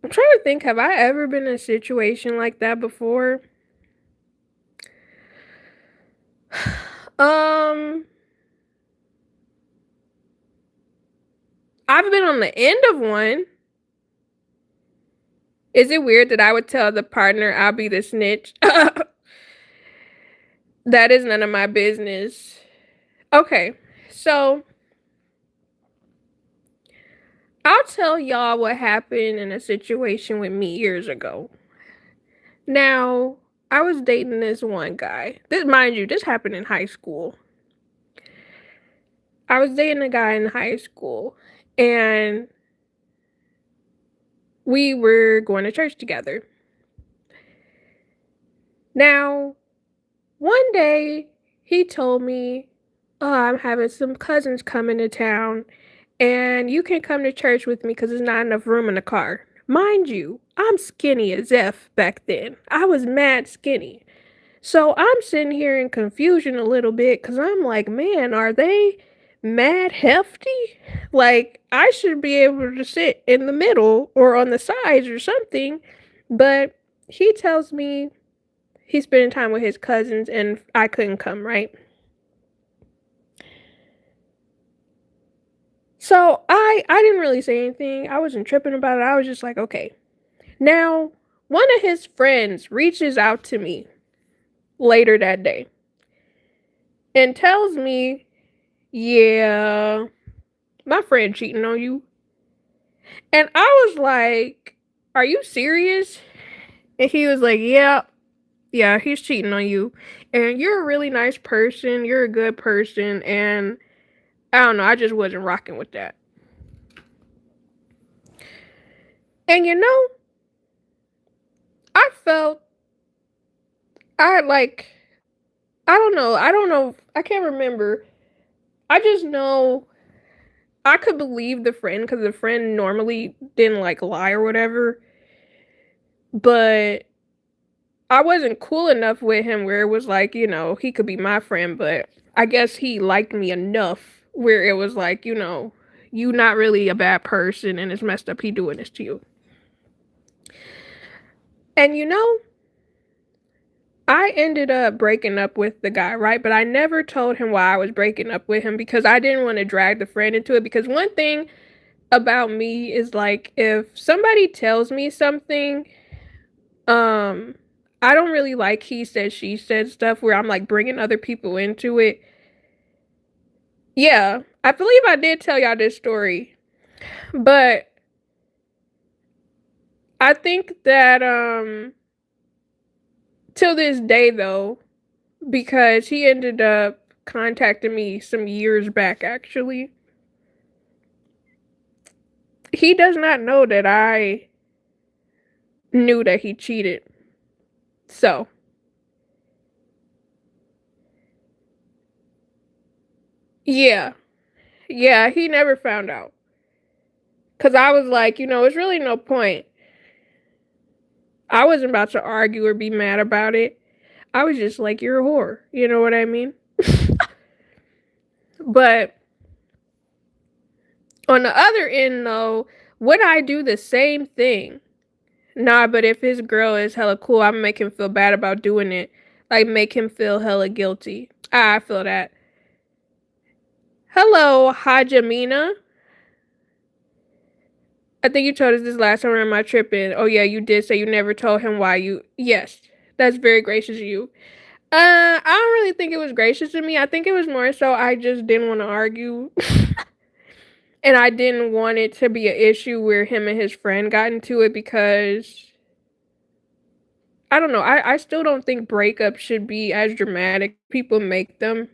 I'm trying to think, have I ever been in a situation like that before? Um, I've been on the end of one. Is it weird that I would tell the partner I'll be the snitch? That is none of my business. Okay, so I'll tell y'all what happened in a situation with me years ago. Now, I was dating this one guy. This, mind you, this happened in high school. I was dating a guy in high school, and we were going to church together. Now, one day, he told me, "Oh, I'm having some cousins coming to town, and you can come to church with me because there's not enough room in the car." Mind you, I'm skinny as F back then. I was mad skinny. So I'm sitting here in confusion a little bit because I'm like, man, are they mad hefty? Like, I should be able to sit in the middle or on the sides or something. But he tells me he's spending time with his cousins and I couldn't come, right? So I didn't really say anything. I wasn't tripping about it. I was just like, okay. Now, one of his friends reaches out to me later that day and tells me, yeah, my friend cheating on you. And I was like, are you serious? And he was like, yeah, he's cheating on you. And you're a really nice person. You're a good person. And I don't know, I just wasn't rocking with that. And I felt, I like, I don't know, I can't remember. I just know I could believe the friend because the friend normally didn't like lie or whatever. But I wasn't cool enough with him where it was like, he could be my friend, but I guess he liked me enough where it was like, you not really a bad person and it's messed up he doing this to you. And I ended up breaking up with the guy, right? But I never told him why I was breaking up with him because I didn't want to drag the friend into it. Because one thing about me is like, if somebody tells me something, um, I don't really like he said, she said stuff where I'm like bringing other people into it. Yeah, I believe I did tell y'all this story, but I think that till this day though, because he ended up contacting me some years back actually. He does not know that I knew that he cheated. So, yeah. Yeah, he never found out. Cuz I was like, it's really no point. I wasn't about to argue or be mad about it. I was just like, you're a whore. You know what I mean? But on the other end, though, would I do the same thing? Nah, but if his girl is hella cool, I'm make him feel bad about doing it. Like, make him feel hella guilty. I feel that. Hello, Hajamina. I think you told us this last time on my trip in. Oh, yeah, you did say you never told him why you. Yes, that's very gracious of you. I don't really think it was gracious of me. I think it was more so I just didn't want to argue. And I didn't want it to be an issue where him and his friend got into it because I don't know. I still don't think breakups should be as dramatic. People make them.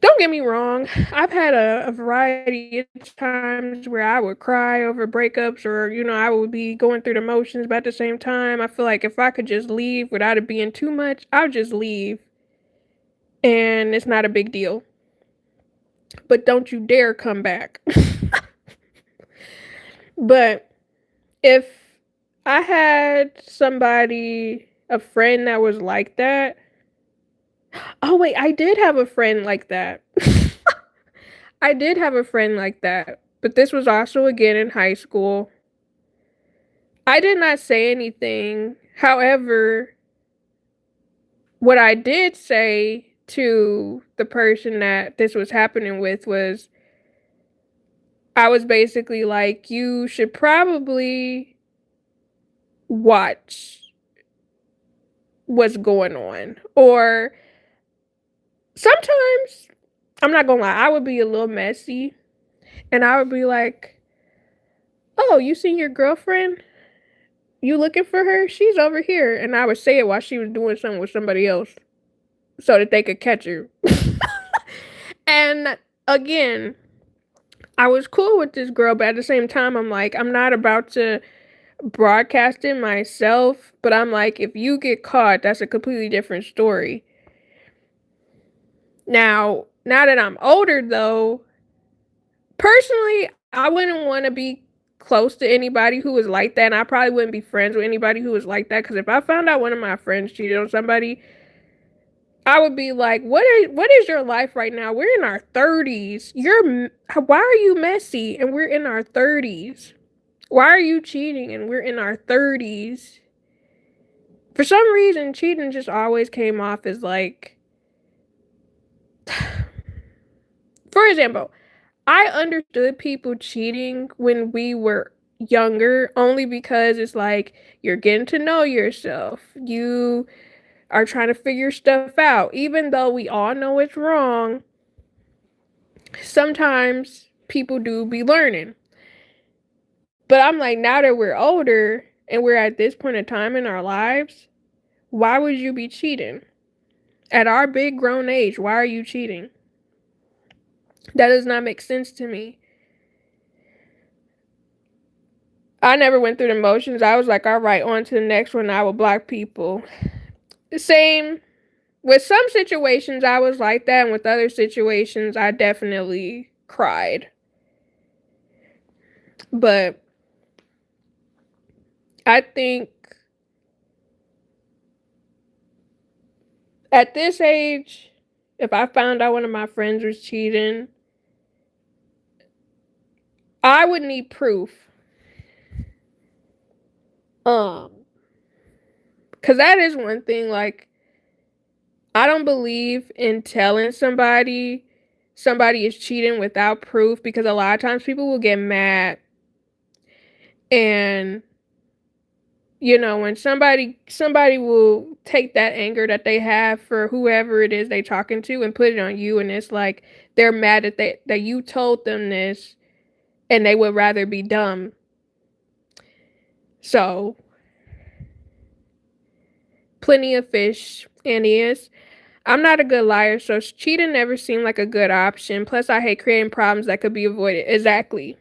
Don't get me wrong. I've had a variety of times where I would cry over breakups or, I would be going through the motions, but at the same time, I feel like if I could just leave without it being too much, I'll just leave. And it's not a big deal. But don't you dare come back. But if I had somebody, a friend that was like that. Oh, wait, I did have a friend like that. I did have a friend like that, but this was also again in high school. I did not say anything. However, what I did say to the person that this was happening with was I was basically like, you should probably watch what's going on. Or sometimes, I'm not gonna lie, I would be a little messy and I would be like, oh, you seen your girlfriend? You looking for her? She's over here. And I would say it while she was doing something with somebody else so that they could catch her. And again, I was cool with this girl, but at the same time, I'm like, I'm not about to broadcast it myself. But I'm like, if you get caught, that's a completely different story. Now that I'm older, though, personally, I wouldn't want to be close to anybody who was like that. And I probably wouldn't be friends with anybody who was like that. Because if I found out one of my friends cheated on somebody, I would be like, what is your life right now? We're in our 30s. Why are you messy and we're in our 30s? Why are you cheating and we're in our 30s? For some reason, cheating just always came off as like, for example, I understood people cheating when we were younger only because it's like you're getting to know yourself. You are trying to figure stuff out. Even though we all know it's wrong, sometimes people do be learning. But I'm like, now that we're older and we're at this point in time in our lives, why would you be cheating? At our big grown age, why are you cheating? That does not make sense to me. I never went through the motions. I was like, all right, on to the next one. I will block people. The same with some situations, I was like that. And with other situations, I definitely cried. But I think at this age, if I found out one of my friends was cheating, I would need proof. Because that is one thing, like, I don't believe in telling somebody is cheating without proof because a lot of times people will get mad. And when somebody will take that anger that they have for whoever it is they talking to and put it on you, and it's like they're mad that you told them this and they would rather be dumb. So plenty of fish, and is. I'm not a good liar, so cheating never seemed like a good option. Plus, I hate creating problems that could be avoided. Exactly.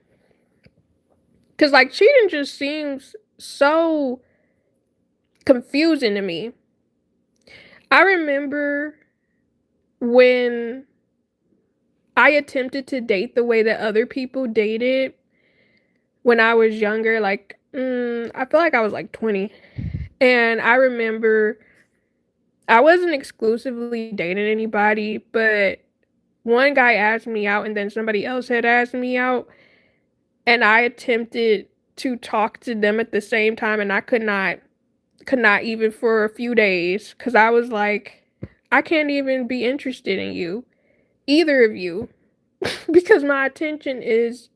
Because, like, cheating just seems so confusing to me. I remember when I attempted to date the way that other people dated when I was younger. Like, I feel like I was like 20. And I remember I wasn't exclusively dating anybody, but one guy asked me out and then somebody else had asked me out. And I attempted to talk to them at the same time, and I could not even for a few days, because I was like, I can't even be interested in you, either of you, because my attention is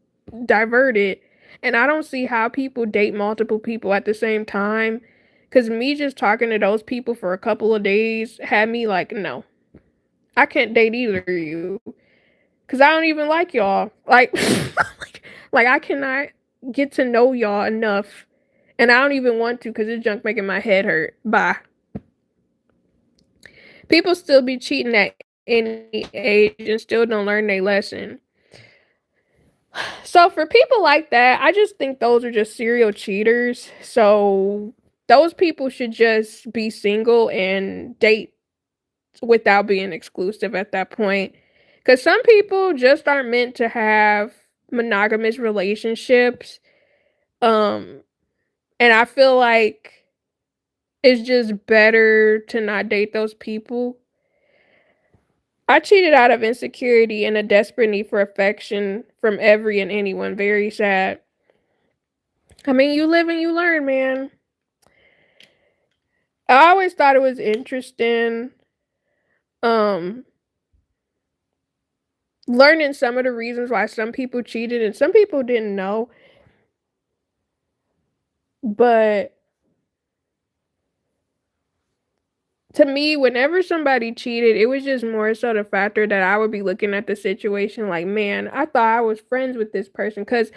diverted, and I don't see how people date multiple people at the same time, because me just talking to those people for a couple of days had me like, no, I can't date either of you, because I don't even like y'all, like, like I cannot get to know y'all enough. And I don't even want to because this junk making my head hurt. Bye. People still be cheating at any age and still don't learn their lesson. So for people like that, I just think those are just serial cheaters. So those people should just be single and date without being exclusive at that point. Because some people just aren't meant to have monogamous relationships. And I feel like it's just better to not date those people. I cheated out of insecurity and a desperate need for affection from every and anyone. Very sad. I mean, you live and you learn, man. I always thought it was interesting, um, learning some of the reasons why some people cheated and some people didn't know. But To me, whenever somebody cheated, it was just more so the factor that I would be looking at the situation like, man, I thought I was friends with this person. Because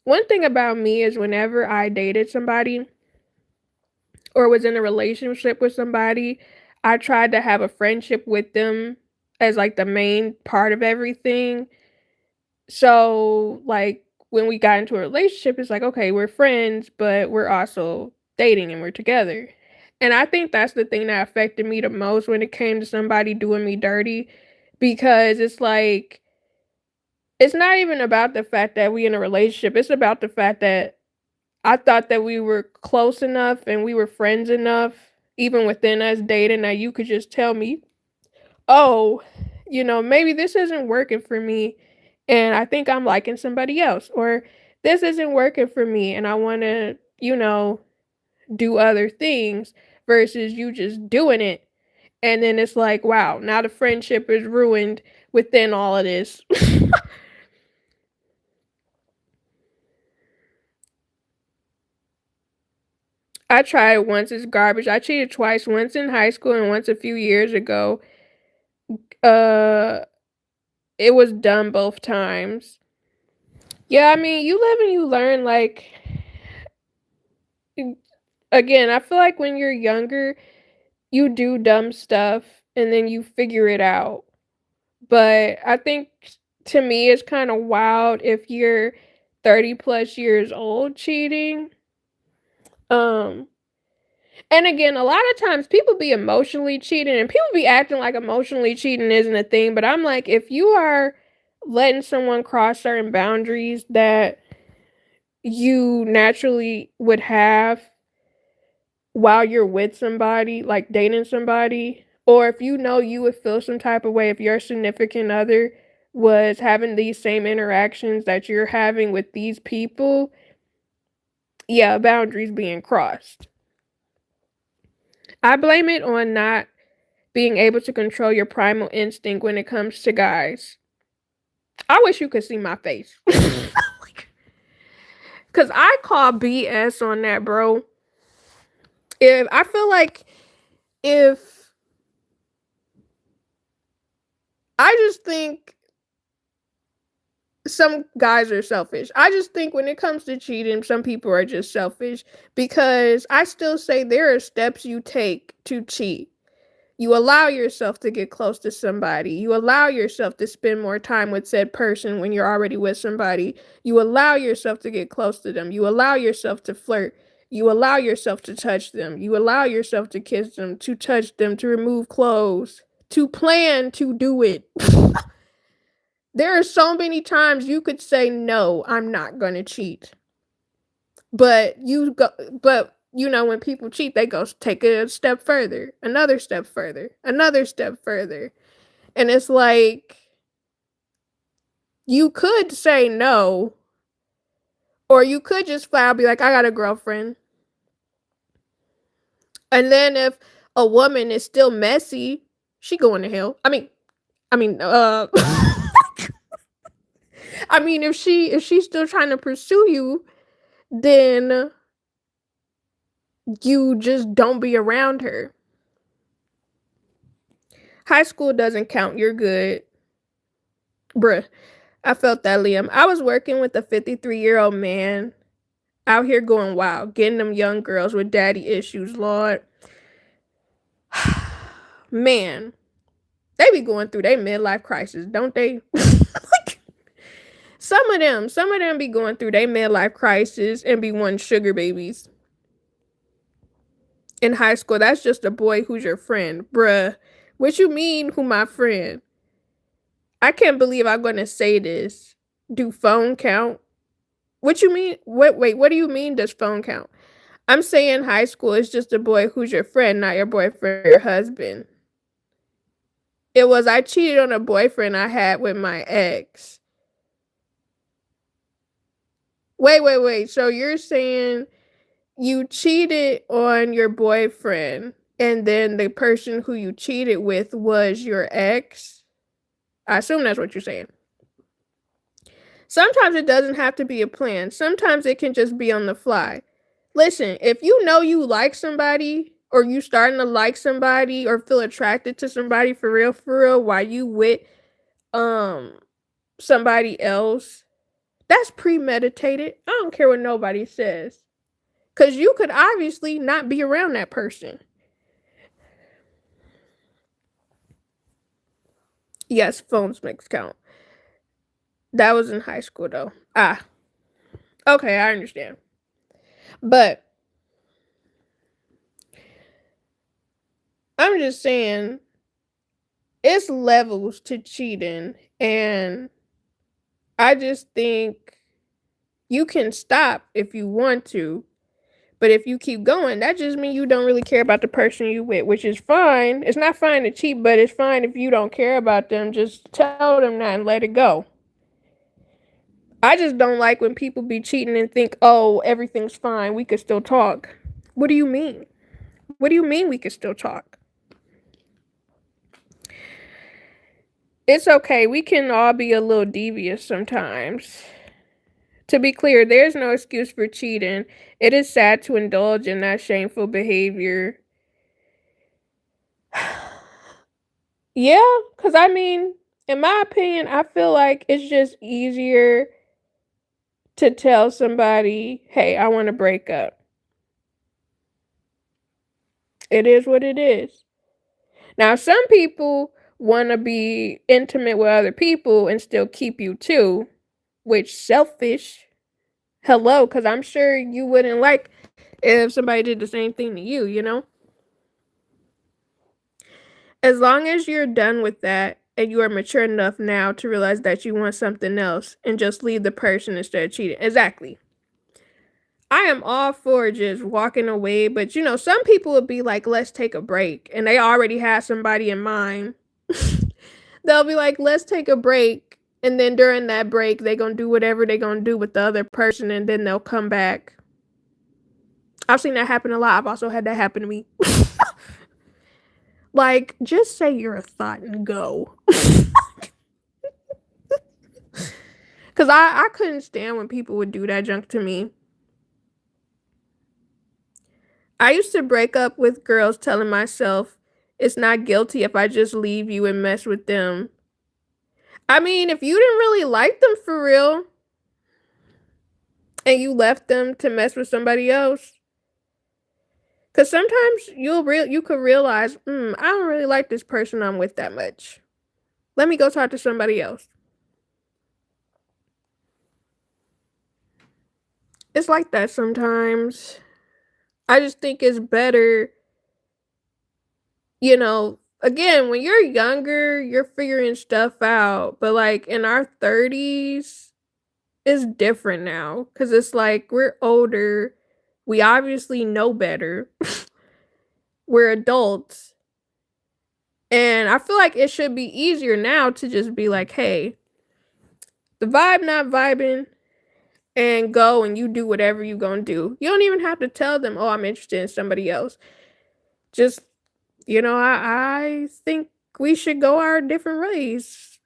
one thing about me is whenever I dated somebody or was in a relationship with somebody, I tried to have a friendship with them as like the main part of everything. So, like, when we got into a relationship, it's like, okay, we're friends, but we're also dating and we're together. And I think that's the thing that affected me the most when it came to somebody doing me dirty because it's like, it's not even about the fact that we in a relationship. It's about the fact that I thought that we were close enough and we were friends enough, even within us dating, that you could just tell me, oh, maybe this isn't working for me and I think I'm liking somebody else, or this isn't working for me and I want to, do other things versus you just doing it. And then it's like, wow, now the friendship is ruined within all of this. I tried once, it's garbage. I cheated twice, once in high school and once a few years ago. Uh, it was done both times. Yeah, I mean, you live and you learn. Like, again, I feel like when you're younger, you do dumb stuff and then you figure it out. But I think to me, it's kind of wild if you're 30 plus years old cheating. Um, and again, a lot of times people be emotionally cheating and people be acting like emotionally cheating isn't a thing. But I'm like, if you are letting someone cross certain boundaries that you naturally would have while you're with somebody, like dating somebody, or if you know you would feel some type of way if your significant other was having these same interactions that you're having with these people, yeah, boundaries being crossed. I blame it on not being able to control your primal instinct when it comes to guys. I wish you could see my face. Cause I call BS on that, bro. If I feel like if I just think some guys are selfish. I just think when it comes to cheating, some people are just selfish because I still say there are steps you take to cheat. You allow yourself to get close to somebody. You allow yourself to spend more time with said person when you're already with somebody. You allow yourself to get close to them. You allow yourself to flirt. You allow yourself to touch them. You allow yourself to kiss them, to touch them, to remove clothes, to plan to do it. There are so many times you could say no, I'm not going to cheat. But when people cheat, they go take it a step further, another step further, another step further. And it's like you could say no, or you could just flat out be like, I got a girlfriend. And then if a woman is still messy, she going to hell. I mean, I mean, if she's still trying to pursue you, then you just don't be around her. High school doesn't count. You're good. Bruh, I felt that, Liam. I was working with a 53-year-old man out here going wild, getting them young girls with daddy issues, Lord. Man, they be going through their midlife crisis, don't they? Like, some of them be going through their midlife crisis and be wanting sugar babies. In high school, that's just a boy who's your friend. Bruh, what you mean, who my friend? I can't believe I'm gonna say this. Do phone count? What you mean? Wait, what do you mean does phone count? I'm saying high school is just a boy who's your friend, not your boyfriend or your husband. It was I cheated on a boyfriend I had with my ex. Wait. So you're saying you cheated on your boyfriend and then the person who you cheated with was your ex? I assume that's what you're saying. Sometimes it doesn't have to be a plan. Sometimes it can just be on the fly. Listen, if you know you like somebody or you starting to like somebody or feel attracted to somebody for real, while you with um somebody else, that's premeditated. I don't care what nobody says. Cause you could obviously not be around that person. Yes, phones makes count. That was in high school though. Ah, okay, I understand. But I'm just saying it's levels to cheating, and I just think you can stop if you want to. But if you keep going, that just means you don't really care about the person you with, which is fine. It's not fine to cheat, but it's fine if you don't care about them. Just tell them that and let it go. I just don't like when people be cheating and think, oh, everything's fine. We could still talk. What do you mean? What do you mean we could still talk? It's okay. We can all be a little devious sometimes. To be clear, there's no excuse for cheating. It is sad to indulge in that shameful behavior. Yeah, because I mean, in my opinion, I feel like it's just easier to tell somebody, hey, I want to break up. It is what it is. Now, some people want to be intimate with other people and still keep you too, which selfish. Hello, because I'm sure you wouldn't like if somebody did the same thing to you, you know? As long as you're done with that and you are mature enough now to realize that you want something else and just leave the person instead of cheating. Exactly. I am all for just walking away, but some people would be like, let's take a break. And they already have somebody in mind. They'll be like, let's take a break. And then during that break, they're going to do whatever they're going to do with the other person. And then they'll come back. I've seen that happen a lot. I've also had that happen to me. Like, just say you're a thought and go. Because I couldn't stand when people would do that junk to me. I used to break up with girls telling myself it's not guilty if I just leave you and mess with them. I mean, if you didn't really like them for real and you left them to mess with somebody else, because sometimes you could realize, I don't really like this person I'm with that much. Let me go talk to somebody else. It's like that sometimes. I just think it's better, again, when you're younger, you're figuring stuff out. But like in our 30s, it's different now because it's like we're older. We obviously know better. We're adults. And I feel like it should be easier now to just be like, hey, the vibe not vibing, and go and you do whatever you gonna do. You don't even have to tell them, oh, I'm interested in somebody else. Just, I think we should go our different ways.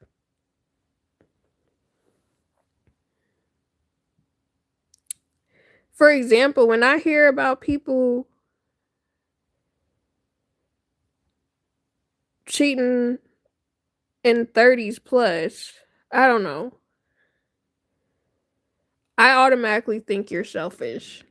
For example, when I hear about people cheating in 30s plus, I don't know. I automatically think you're selfish.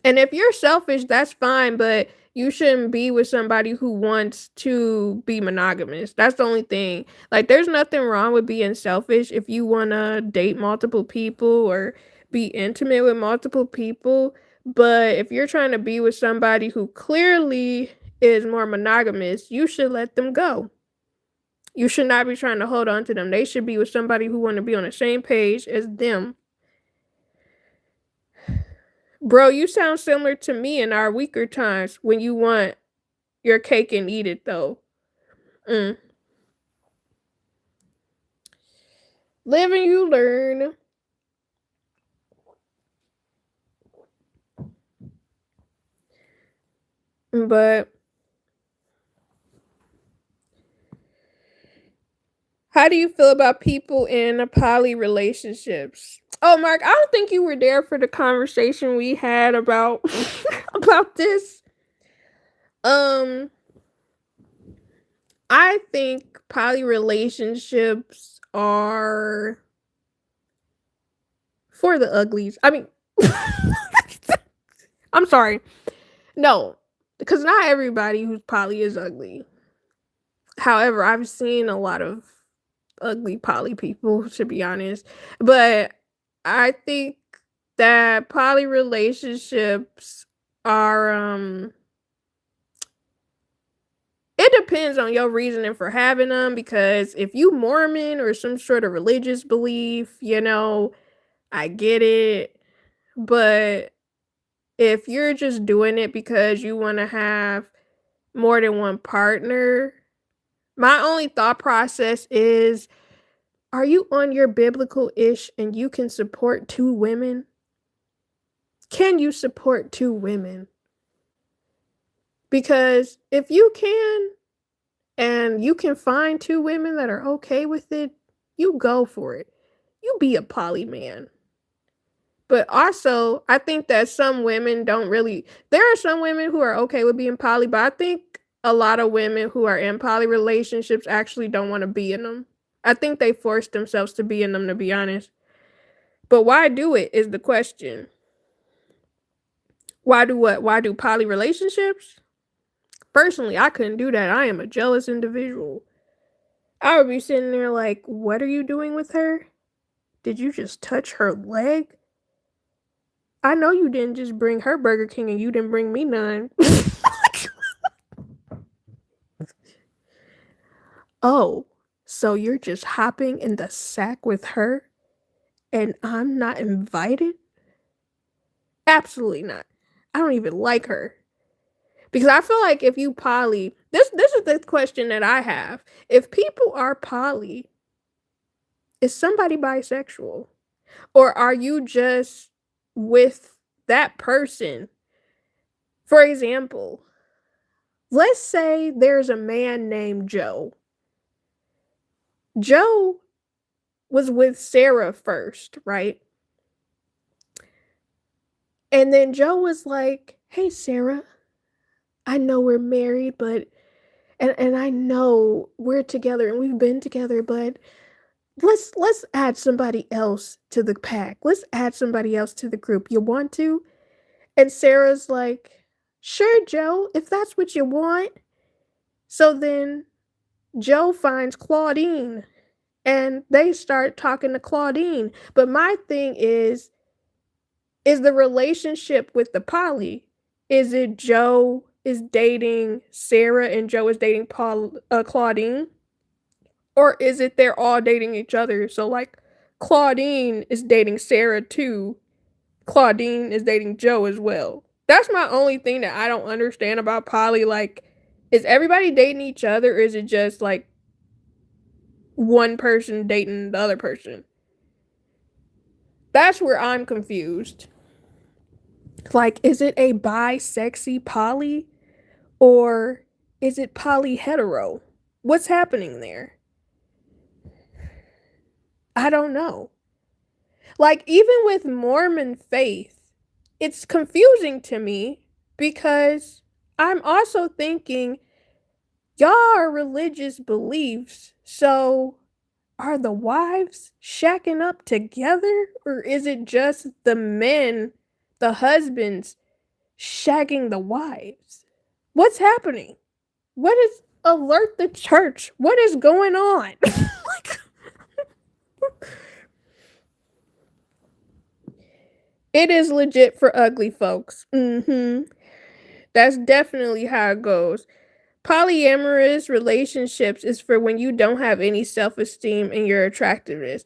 And if you're selfish, that's fine, but you shouldn't be with somebody who wants to be monogamous. That's the only thing. Like, there's nothing wrong with being selfish if you want to date multiple people or be intimate with multiple people. But if you're trying to be with somebody who clearly is more monogamous, you should let them go. You should not be trying to hold on to them. They should be with somebody who want to be on the same page as them. Bro, you sound similar to me in our weaker times when you want your cake and eat it, though. Mm. Live and you learn. But how do you feel about people in poly relationships? Oh, Mark, I don't think you were there for the conversation we had about about this. Um, I think poly relationships are for the uglies. I mean, I'm sorry. No, because not everybody who's poly is ugly. However, I've seen a lot of ugly poly people, to be honest. But I think that poly relationships are it depends on your reasoning for having them, because if you Mormon or some sort of religious belief, I get it. But if you're just doing it because you want to have more than one partner, my only thought process is, are you on your biblical ish and you can support two women? Can you support two women? Because if you can, and you can find two women that are okay with it, you go for it. You be a poly man. But also, I think that some women don't really, there are some women who are okay with being poly, but I think a lot of women who are in poly relationships actually don't want to be in them. I think they force themselves to be in them, to be honest. But why do it is the question. Why do what? Why do poly relationships? Personally, I couldn't do that. I am a jealous individual. I would be sitting there like, what are you doing with her? Did you just touch her leg? I know you didn't just bring her Burger King and you didn't bring me none. Oh, so you're just hopping in the sack with her and I'm not invited? Absolutely not. I don't even like her. Because I feel like if you poly, this is the question that I have. If people are poly, is somebody bisexual? Or are you just with that person? For example, let's say there's a man named Joe. Joe was with Sarah first, right? And then Joe was like, "Hey Sarah, I know we're married, but and I know we're together and we've been together, but let's add somebody else to the pack. Let's add somebody else to the group. You want to?" And Sarah's like, "Sure, Joe, if that's what you want." So then Joe finds Claudine and they start talking to Claudine. But my thing is the relationship with the poly, is it Joe is dating Sarah and Joe is dating Claudine? Or is it they're all dating each other? So like Claudine is dating Sarah too. Claudine is dating Joe as well. That's my only thing that I don't understand about poly. Like, is everybody dating each other, or is it just like one person dating the other person? That's where I'm confused. Like, is it a bi-sexy poly, or is it poly hetero? What's happening there? I don't know. Like, even with Mormon faith, it's confusing to me because I'm also thinking, y'all are religious beliefs. So are the wives shacking up together? Or is it just the men, the husbands, shagging the wives? What's happening? What is alert the church? What is going on? It is legit for ugly folks. That's definitely how it goes. Polyamorous relationships is for when you don't have any self-esteem in your attractiveness.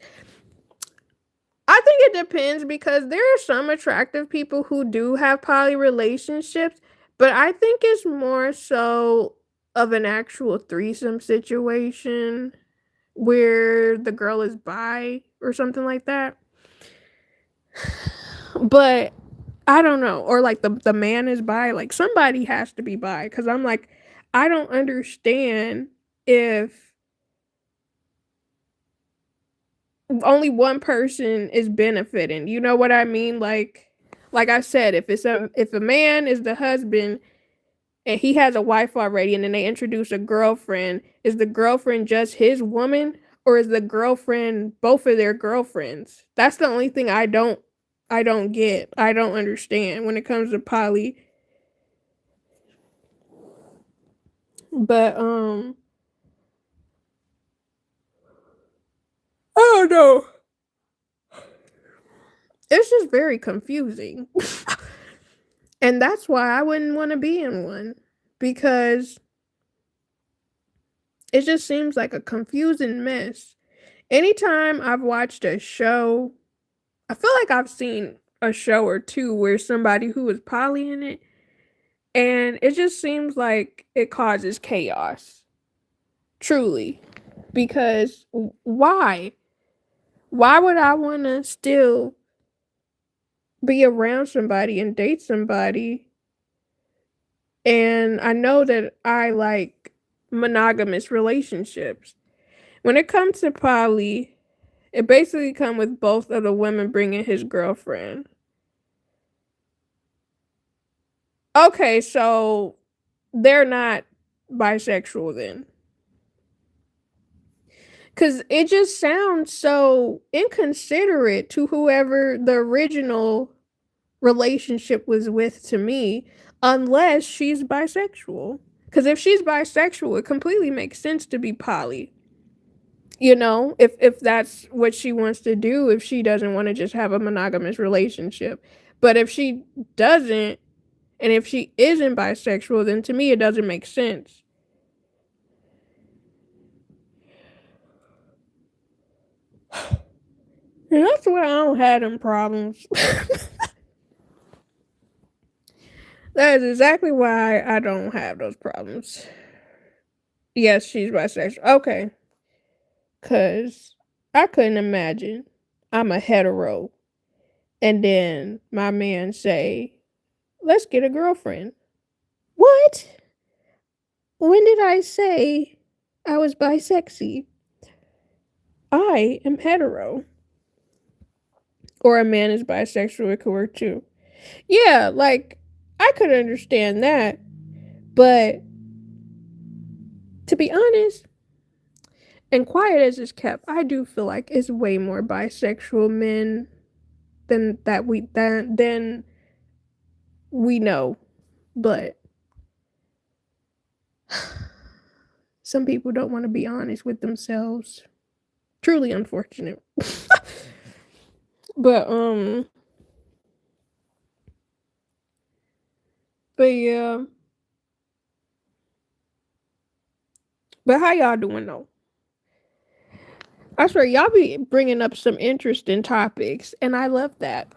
I think it depends, because there are some attractive people who do have poly relationships, but I think it's more so of an actual threesome situation where the girl is bi or something like that. But I don't know. Or like the man is bi. Like somebody has to be bi, because I'm like, I don't understand if only one person is benefiting. You know what I mean? Like I said, if a man is the husband and he has a wife already, and then they introduce a girlfriend. Is the girlfriend just his woman, or is the girlfriend both of their girlfriends? That's the only thing I don't get. I don't understand when it comes to poly. But I don't know. It's just very confusing. And that's why I wouldn't want to be in one, because it just seems like a confusing mess. Anytime I've watched a show, I feel like I've seen a show or two where somebody who is poly in it, and it just seems like it causes chaos. Truly. Because why? Why would I want to still be around somebody and date somebody, and I know that I like monogamous relationships? When it comes to poly, it basically come with both of the women bringing his girlfriend. Okay, so they're not bisexual then. Cause it just sounds so inconsiderate to whoever the original relationship was with to me, unless she's bisexual. Cause if she's bisexual, it completely makes sense to be poly. If that's what she wants to do, if she doesn't want to just have a monogamous relationship. But if she doesn't, and if she isn't bisexual, then to me it doesn't make sense. And that's why I don't have them problems. That is exactly why I don't have those problems. Yes, she's bisexual. Okay. Cause I couldn't imagine I'm a hetero and then my man say, let's get a girlfriend. What? When did I say I was bisexy? I am hetero. Or a man is bisexual, it could work too. Yeah, like, I could understand that. But to be honest, and quiet as it's kept, I do feel like it's way more bisexual men than we know. But some people don't want to be honest with themselves. Truly unfortunate. But but yeah. But how y'all doing though? I swear y'all be bringing up some interesting topics, and I love that.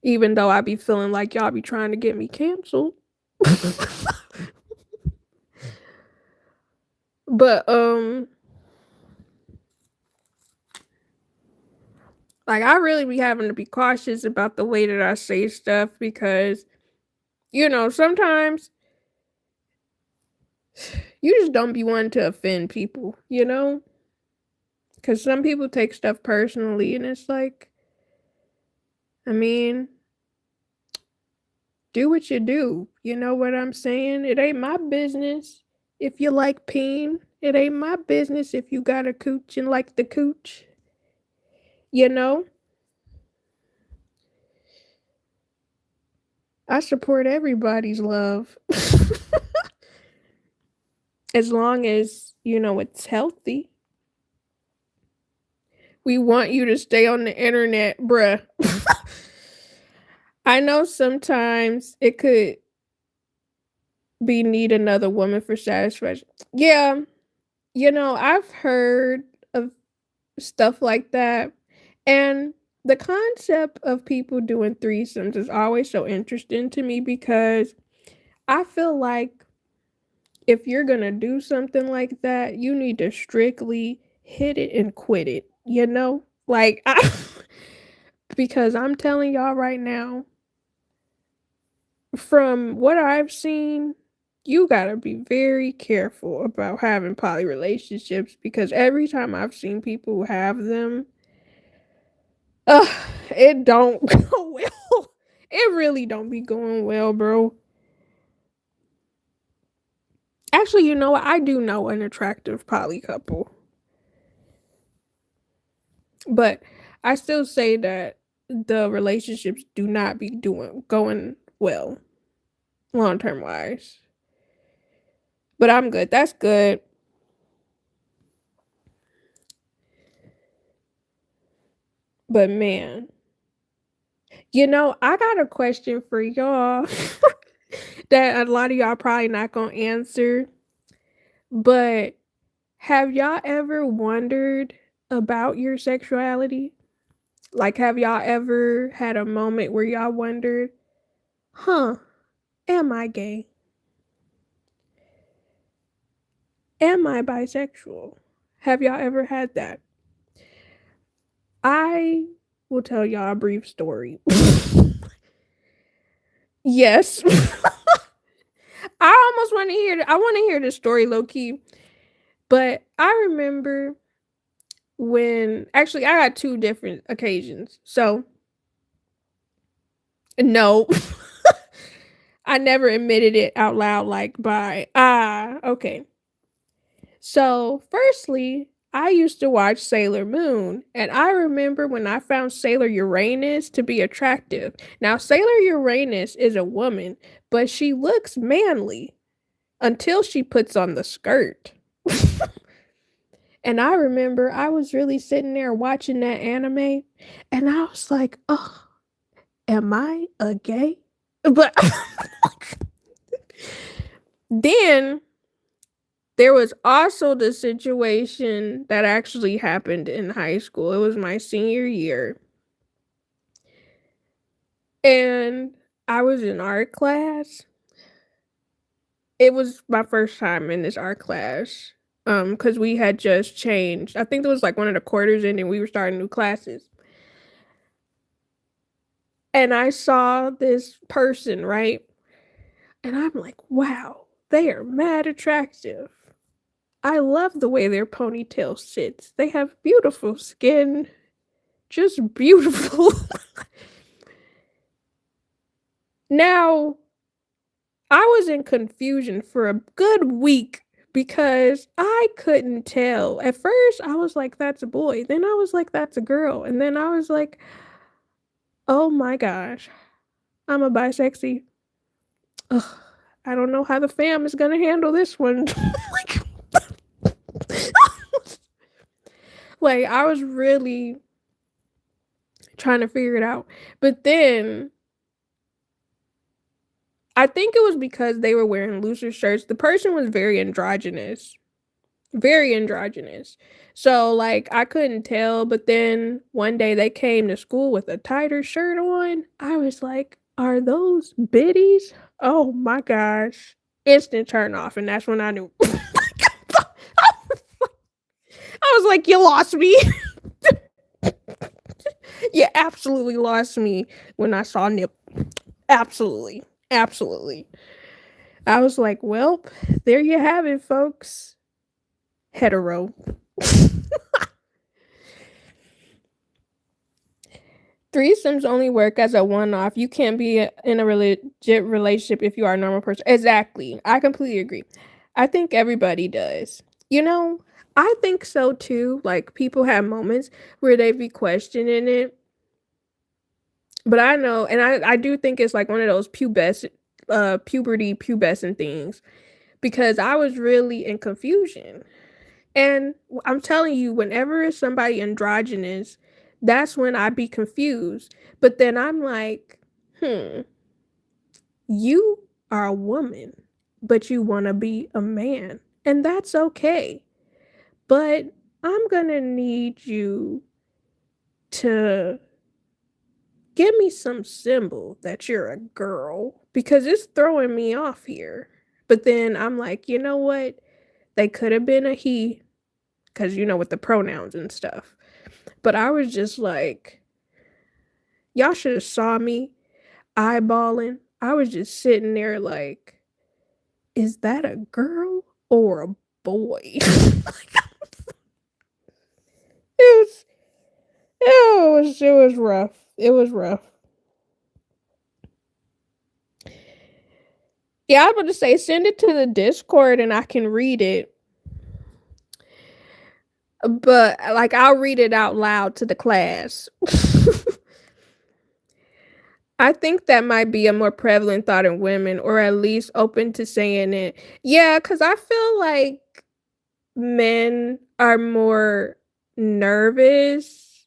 Even though I be feeling like y'all be trying to get me canceled. But like, I really be having to be cautious about the way that I say stuff, because sometimes you just don't be wanting to offend people. Because some people take stuff personally, and it's like, I mean, do what you do. You know what I'm saying? It ain't my business if you like peen. It ain't my business if you got a cooch and like the cooch. You know? I support everybody's love. As long as, it's healthy. We want you to stay on the internet, bruh. I know sometimes it could be need another woman for satisfaction. Yeah, I've heard of stuff like that. And the concept of people doing threesomes is always so interesting to me, because I feel like if you're going to do something like that, you need to strictly hit it and quit it. Like, because I'm telling y'all right now, from what I've seen, you gotta be very careful about having poly relationships, because every time I've seen people have them, uh, it don't go well. It really don't be going well, bro. Actually, you know what? I do know an attractive poly couple, but I still say that the relationships do not be doing going well long term wise. But I'm good. That's good. But man, I got a question for y'all that a lot of y'all probably not gonna answer. But have y'all ever wondered about your sexuality? Like, have y'all ever had a moment where y'all wondered, huh, am I gay? Am I bisexual? Have y'all ever had that? I will tell y'all a brief story. Yes. I almost want to hear I want to hear the story low key. But I remember when actually I got two different occasions. So no. I never admitted it out loud like by okay. So, firstly, I used to watch Sailor Moon, and I remember when I found Sailor Uranus to be attractive. Now, Sailor Uranus is a woman, but she looks manly until she puts on the skirt. And I remember I was really sitting there watching that anime, and I was like, oh, am I a gay? But then there was also the situation that actually happened in high school. It was my senior year. And I was in art class. It was my first time in this art class. Because we had just changed. I think it was like one of the quarters in and we were starting new classes. And I saw this person, right? And I'm like, wow, they are mad attractive. I love the way their ponytail sits. They have beautiful skin. Just beautiful. Now, I was in confusion for a good week because I couldn't tell. At first, I was like, that's a boy. Then I was like, that's a girl. And then I was like, oh my gosh, I'm a bisexy. Ugh, I don't know how the fam is going to handle this one. Like, I was really trying to figure it out. But then I think it was because they were wearing looser shirts. The person was very androgynous. Very androgynous. So, like, I couldn't tell, but then one day they came to school with a tighter shirt on. I was like, are those biddies? Oh my gosh. Instant turn off, and that's when I knew. I was like, you lost me. You absolutely lost me when I saw Nip. Absolutely. Absolutely. I was like, well, there you have it, folks. Hetero. Threesomes only work as a one-off. You can't be in a legit relationship if you are a normal person. Exactly. I completely agree. I think everybody does. You know, I think so too. Like people have moments where they be questioning it. But I know, and I do think it's like one of those puberty pubescent things because I was really in confusion. And I'm telling you, whenever it's somebody androgynous, that's when I be confused. But then I'm like, you are a woman, but you want to be a man. And that's okay. But I'm going to need you to give me some symbol that you're a girl because it's throwing me off here. But then I'm like, you know what? They could have been a he because, with the pronouns and stuff. But I was just like, y'all should have saw me eyeballing. I was just sitting there like, is that a girl or a boy? It was rough. It was rough. Yeah, I was about to say send it to the Discord and I can read it. But like I'll read it out loud to the class. I think that might be a more prevalent thought in women, or at least open to saying it. Yeah, because I feel like men are more nervous,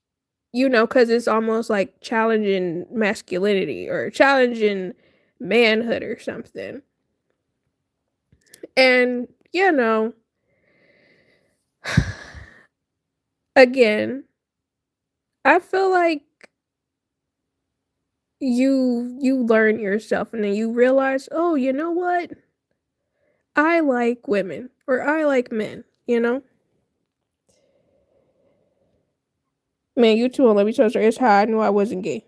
because it's almost like challenging masculinity or challenging manhood or something. And, again, I feel like you learn yourself and then you realize, "Oh, you know what? I like women or I like men," you know? Man, you two won't let me touch her. It's how I knew I wasn't gay.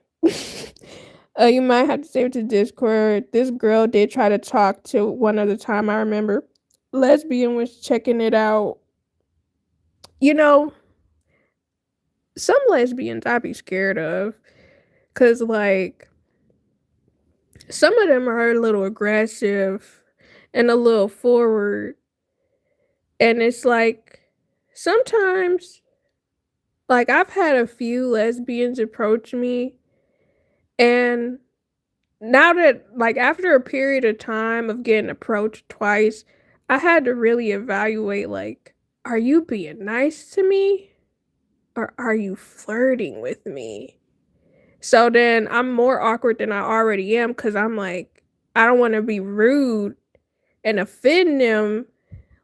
You might have to save it to Discord. This girl did try to talk to one other time I remember. Lesbian was checking it out. You know, some lesbians I'd be scared of. Cause like some of them are a little aggressive and a little forward. And it's like sometimes like I've had a few lesbians approach me and now that like after a period of time of getting approached twice, I had to really evaluate like, are you being nice to me or are you flirting with me? So then I'm more awkward than I already am because I'm like, I don't want to be rude and offend them.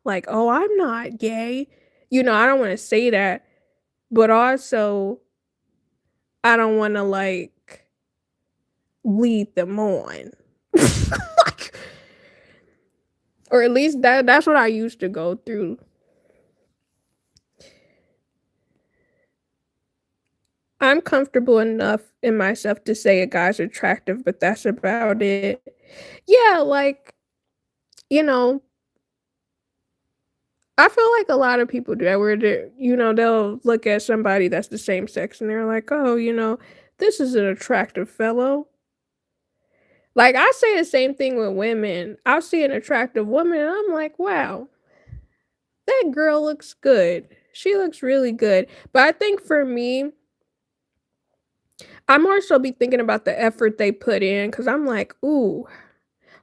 Like, oh, I'm not gay. I don't want to say that. But also, I don't want to like lead them on. Like, or at least that's what I used to go through. I'm comfortable enough in myself to say a guy's attractive, but that's about it. Yeah, like, you know, I feel like a lot of people do that where they'll look at somebody that's the same sex and they're like, oh, this is an attractive fellow. Like, I say the same thing with women. I'll see an attractive woman and I'm like, wow, that girl looks good. She looks really good. But I think for me, I more so be thinking about the effort they put in because I'm like, ooh,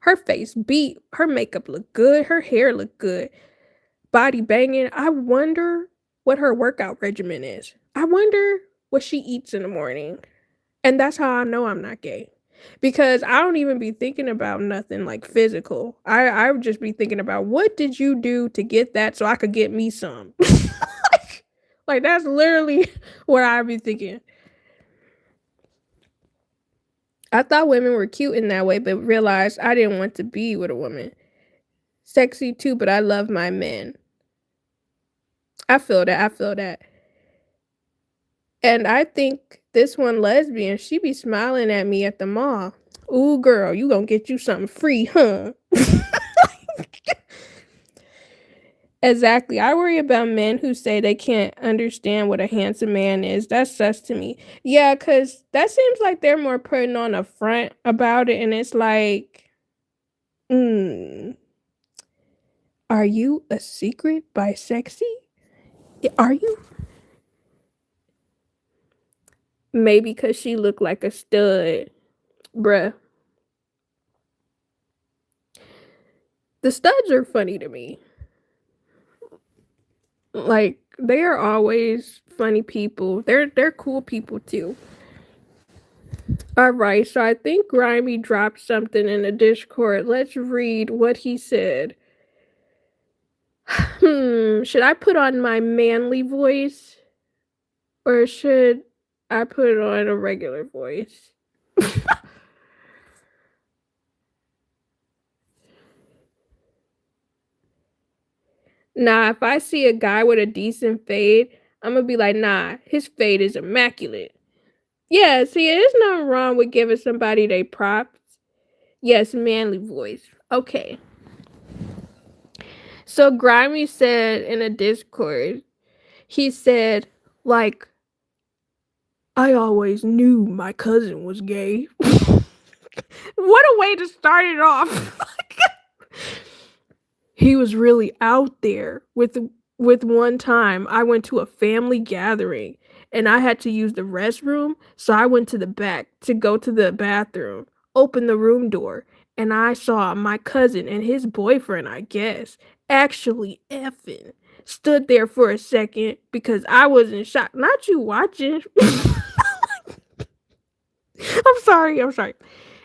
her face beat, her makeup look good, her hair look good, body banging. I wonder what her workout regimen is. I wonder what she eats in the morning. And that's how I know I'm not gay. Because I don't even be thinking about nothing like physical. I would just be thinking about what did you do to get that so I could get me some. like that's literally what I'd be thinking. I thought women were cute in that way, but realized I didn't want to be with a woman. Sexy too, but I love my men. I feel that. I feel that. And I think this one lesbian, she be smiling at me at the mall. Ooh, girl, you gonna get you something free, huh? Exactly. I worry about men who say they can't understand what a handsome man is. That's sus to me. Yeah, because that seems like they're more putting on a front about it. And it's like, mm, are you a secret bisexy? Are you? Maybe because she looked like a stud. Bruh. The studs are funny to me. Like, they are always funny people. They're cool people too. Alright, so I think Grimy dropped something in the Discord. Let's read what he said. Should I put on my manly voice? Or should I put on a regular voice? Nah, if I see a guy with a decent fade, I'm gonna be like, nah, his fade is immaculate. Yeah, see, there's nothing wrong with giving somebody their props. Yes, manly voice. Okay. So Grimy said in a Discord, he said, like, I always knew my cousin was gay. What a way to start it off. he was really out there. With one time I went to a family gathering and I had to use the restroom, so I went to the back to go to the bathroom, opened the room door, and I saw my cousin and his boyfriend, I guess, actually effing. Stood there for a second because I was in shock. Not you watching. I'm sorry.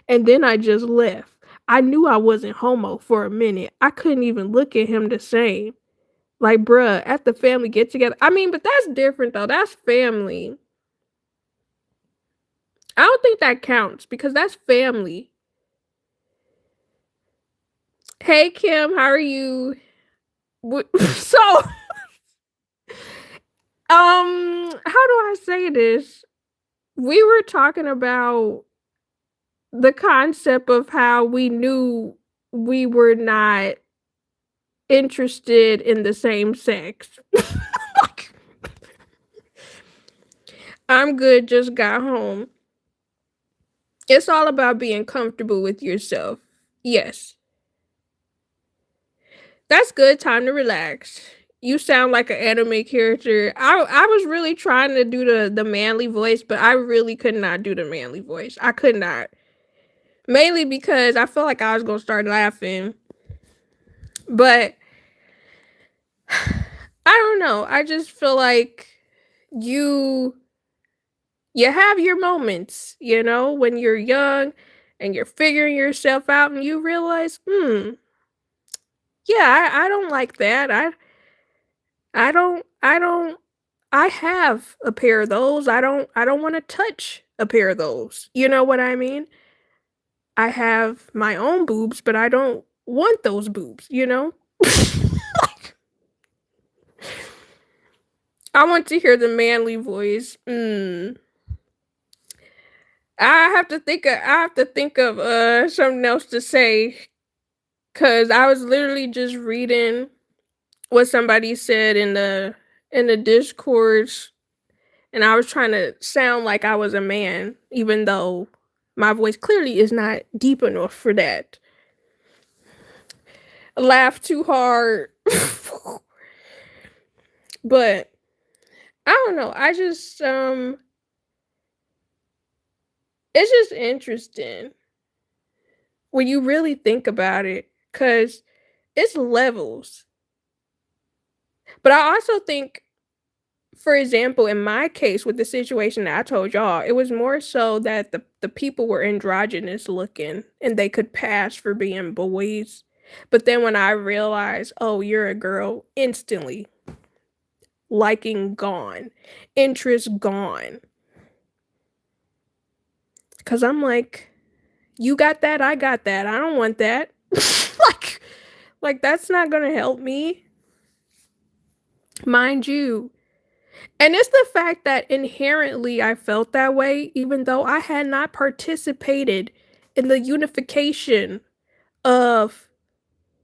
And then I just left. I knew I wasn't homo for a minute. I couldn't even look at him the same. Like, bruh, at the family get together. I mean, but that's different though. That's family. I don't think that counts because that's family. Hey Kim, how are you? So, how do I say this? We were talking about the concept of how we knew we were not interested in the same sex. Like, I'm good, just got home. It's all about being comfortable with yourself. Yes. That's good. Time to relax. You sound like an anime character. I was really trying to do the manly voice, but I really could not do the manly voice. I could not. Mainly because I felt like I was gonna start laughing. But I don't know. I just feel like you you have your moments, when you're young and you're figuring yourself out and you realize, yeah, I don't like that. I don't I have a pair of those. I don't want to touch a pair of those. You know what I mean? I have my own boobs, but I don't want those boobs? I want to hear the manly voice. I have to think of something else to say cuz I was literally just reading what somebody said in the discourse, and I was trying to sound like I was a man, even though my voice clearly is not deep enough for that. Laugh too hard. But I don't know. It's just interesting when you really think about it cuz it's levels. But I also think, for example, in my case with the situation that I told y'all, it was more so that the people were androgynous looking and they could pass for being boys. But then when I realized, oh, you're a girl, instantly liking gone, interest gone. Cause I'm like, you got that, I got that. I don't want that. like, like that's not gonna help me, mind you. And it's the fact that inherently I felt that way, even though I had not participated in the unification of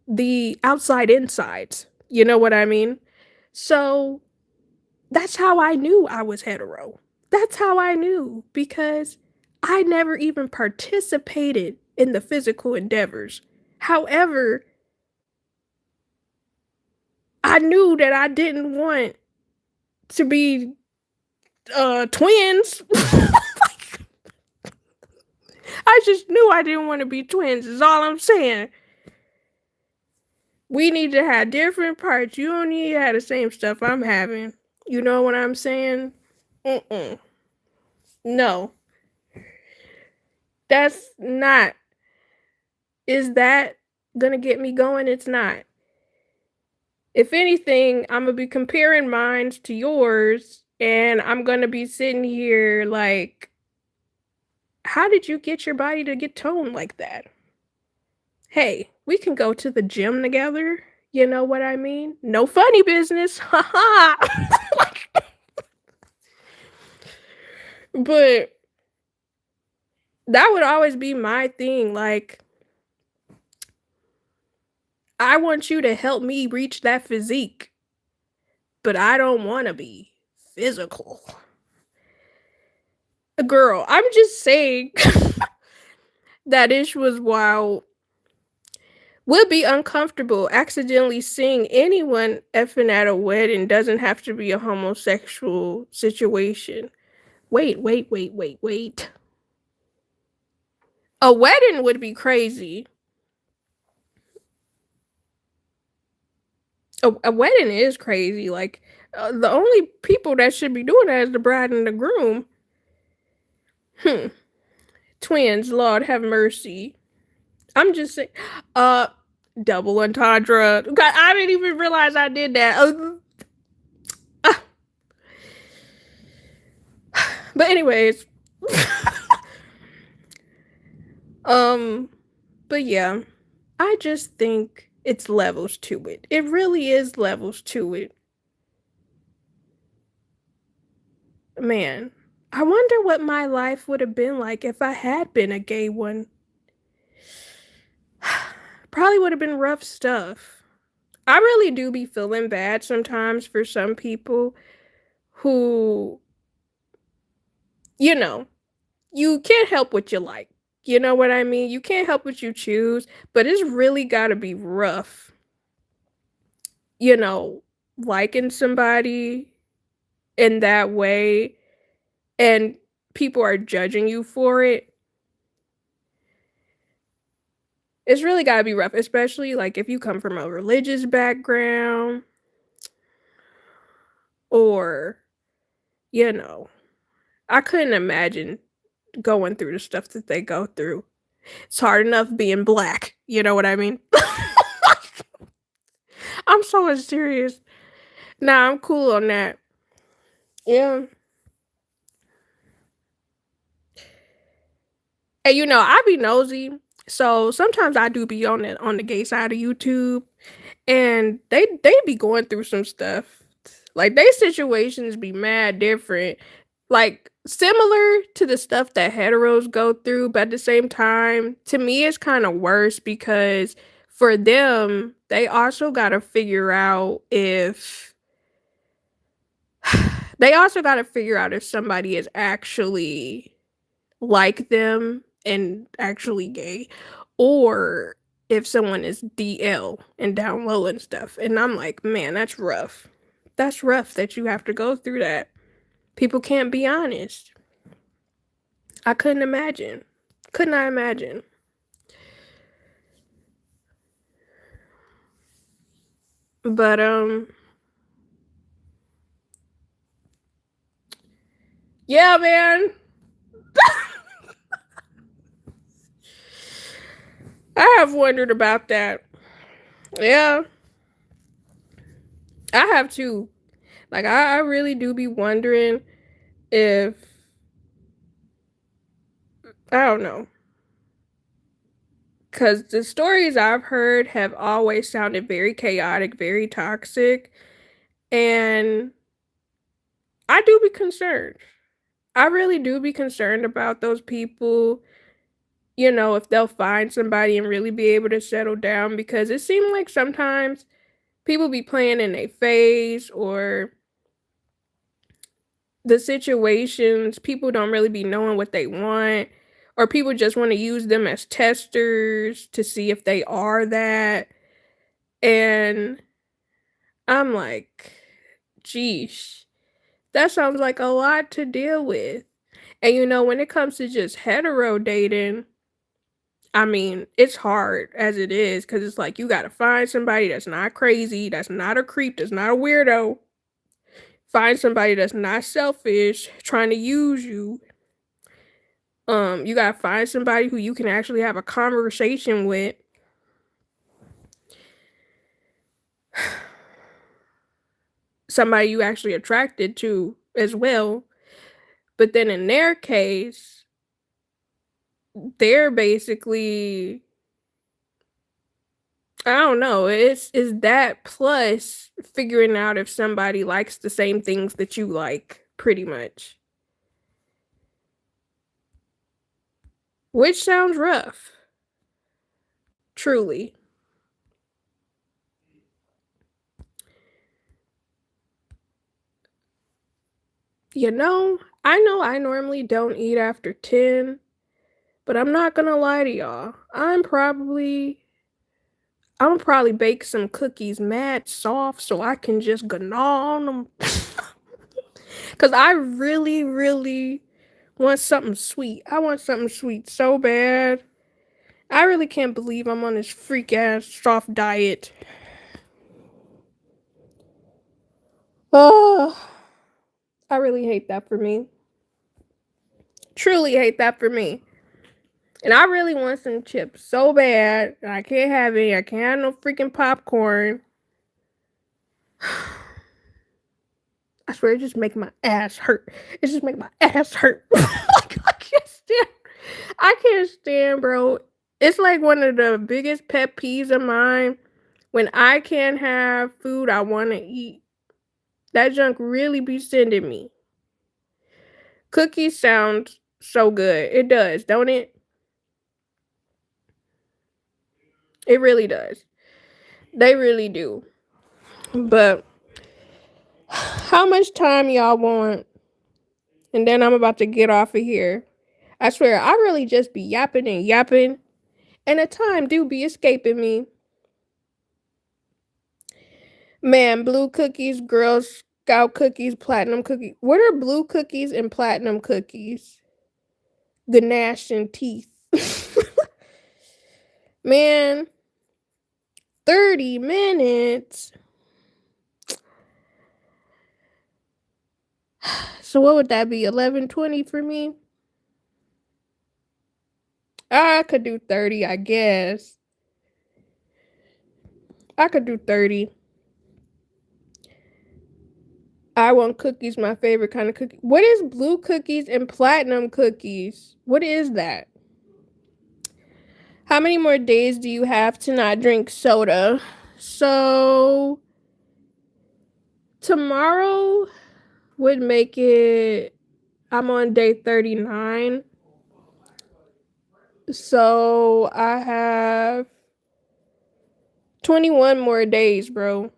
the outside insides. You know what I mean? So that's how I knew I was hetero. That's how I knew because I never even participated in the physical endeavors. However, I knew that I didn't want to be twins. I just knew I didn't want to be twins, is all I'm saying. We need to have different parts. You don't need to have the same stuff I'm having. You know what I'm saying? Mm-mm. No. That's not. Is that gonna get me going? It's not. If anything, I'm gonna be comparing mine to yours, and I'm gonna be sitting here like, how did you get your body to get toned like that? Hey, we can go to the gym together. You know what I mean? No funny business. Haha. But that would always be my thing. Like, I want you to help me reach that physique, but I don't want to be physical. Girl, I'm just saying that ish was wild. Would be uncomfortable accidentally seeing anyone effing at a wedding doesn't have to be a homosexual situation. Wait, wait, wait, wait, wait. A wedding would be crazy. A wedding is crazy. Like, the only people that should be doing that is the bride and the groom. Hmm. Twins, Lord have mercy. I'm just saying, uh, double entendre. God, I didn't even realize I did that. Uh, but anyways, um, but yeah, I just think it's levels to it. It really is levels to it. Man, I wonder what my life would have been like if I had been a gay one. Probably would have been rough stuff. I really do be feeling bad sometimes for some people who, you know, you can't help what you like. You know what I mean? You can't help what you choose, but it's really got to be rough, you know, liking somebody in that way and people are judging you for it. It's really got to be rough, especially like if you come from a religious background or, you know, I couldn't imagine going through the stuff that they go through. It's hard enough being black, you know what I mean? I'm so serious. Nah, I'm cool on that. Yeah. And I be nosy. So sometimes I do be on the gay side of YouTube and they be going through some stuff. Like they situations be mad different. Like similar to the stuff that heteros go through, but at the same time, to me it's kind of worse because for them, they also got to figure out if somebody is actually like them and actually gay or if someone is DL and down low and stuff. And I'm like, man, that's rough. That's rough that you have to go through that. People can't be honest. I couldn't imagine. Could not imagine. But yeah, man. I have wondered about that. Yeah, I have too. Like I really do be wondering if I don't know. Cause the stories I've heard have always sounded very chaotic, very toxic, and I do be concerned. I really do be concerned about those people, if they'll find somebody and really be able to settle down because it seemed like sometimes people be playing in their face or the situations, people don't really be knowing what they want, or people just want to use them as testers to see if they are that. And I'm like, geez, that sounds like a lot to deal with. And when it comes to just hetero dating, I mean, it's hard as it is because it's like you got to find somebody that's not crazy, that's not a creep, that's not a weirdo. Find somebody that's not selfish, trying to use you. You gotta find somebody who you can actually have a conversation with. Somebody you actually attracted to as well. But then in their case, they're basically I don't know, it's that plus figuring out if somebody likes the same things that you like, pretty much. Which sounds rough, truly. I know I normally don't eat after 10, but I'm not gonna lie to y'all. I'm probably I'm gonna probably bake some cookies mad soft so I can just gnaw on them. Cause I really, really want something sweet. I want something sweet so bad. I really can't believe I'm on this freak ass soft diet. Oh, I really hate that for me. Truly hate that for me. And I really want some chips so bad. I can't have any. I can't have no freaking popcorn. I swear, it just make my ass hurt. It just make my ass hurt. Like, I can't stand. I can't stand, bro. It's like one of the biggest pet peeves of mine. When I can't have food I want to eat, that junk really be sending me. Cookies sound so good. It does, don't it? It really does. They really do. But how much time y'all want? And then I'm about to get off of here. I swear, I really just be yapping and yapping. And the time do be escaping me. Man, blue cookies, Girl Scout cookies, platinum cookies. What are blue cookies and platinum cookies? Ganache and teeth. Man, 30 minutes. So what would that be? 11:20 for me? I could do 30, I guess. I could do 30. I want cookies, my favorite kind of cookie. What is blue cookies and platinum cookies? What is that? How many more days do you have to not drink soda? So tomorrow would make it, I'm on day 39. So I have 21 more days, bro.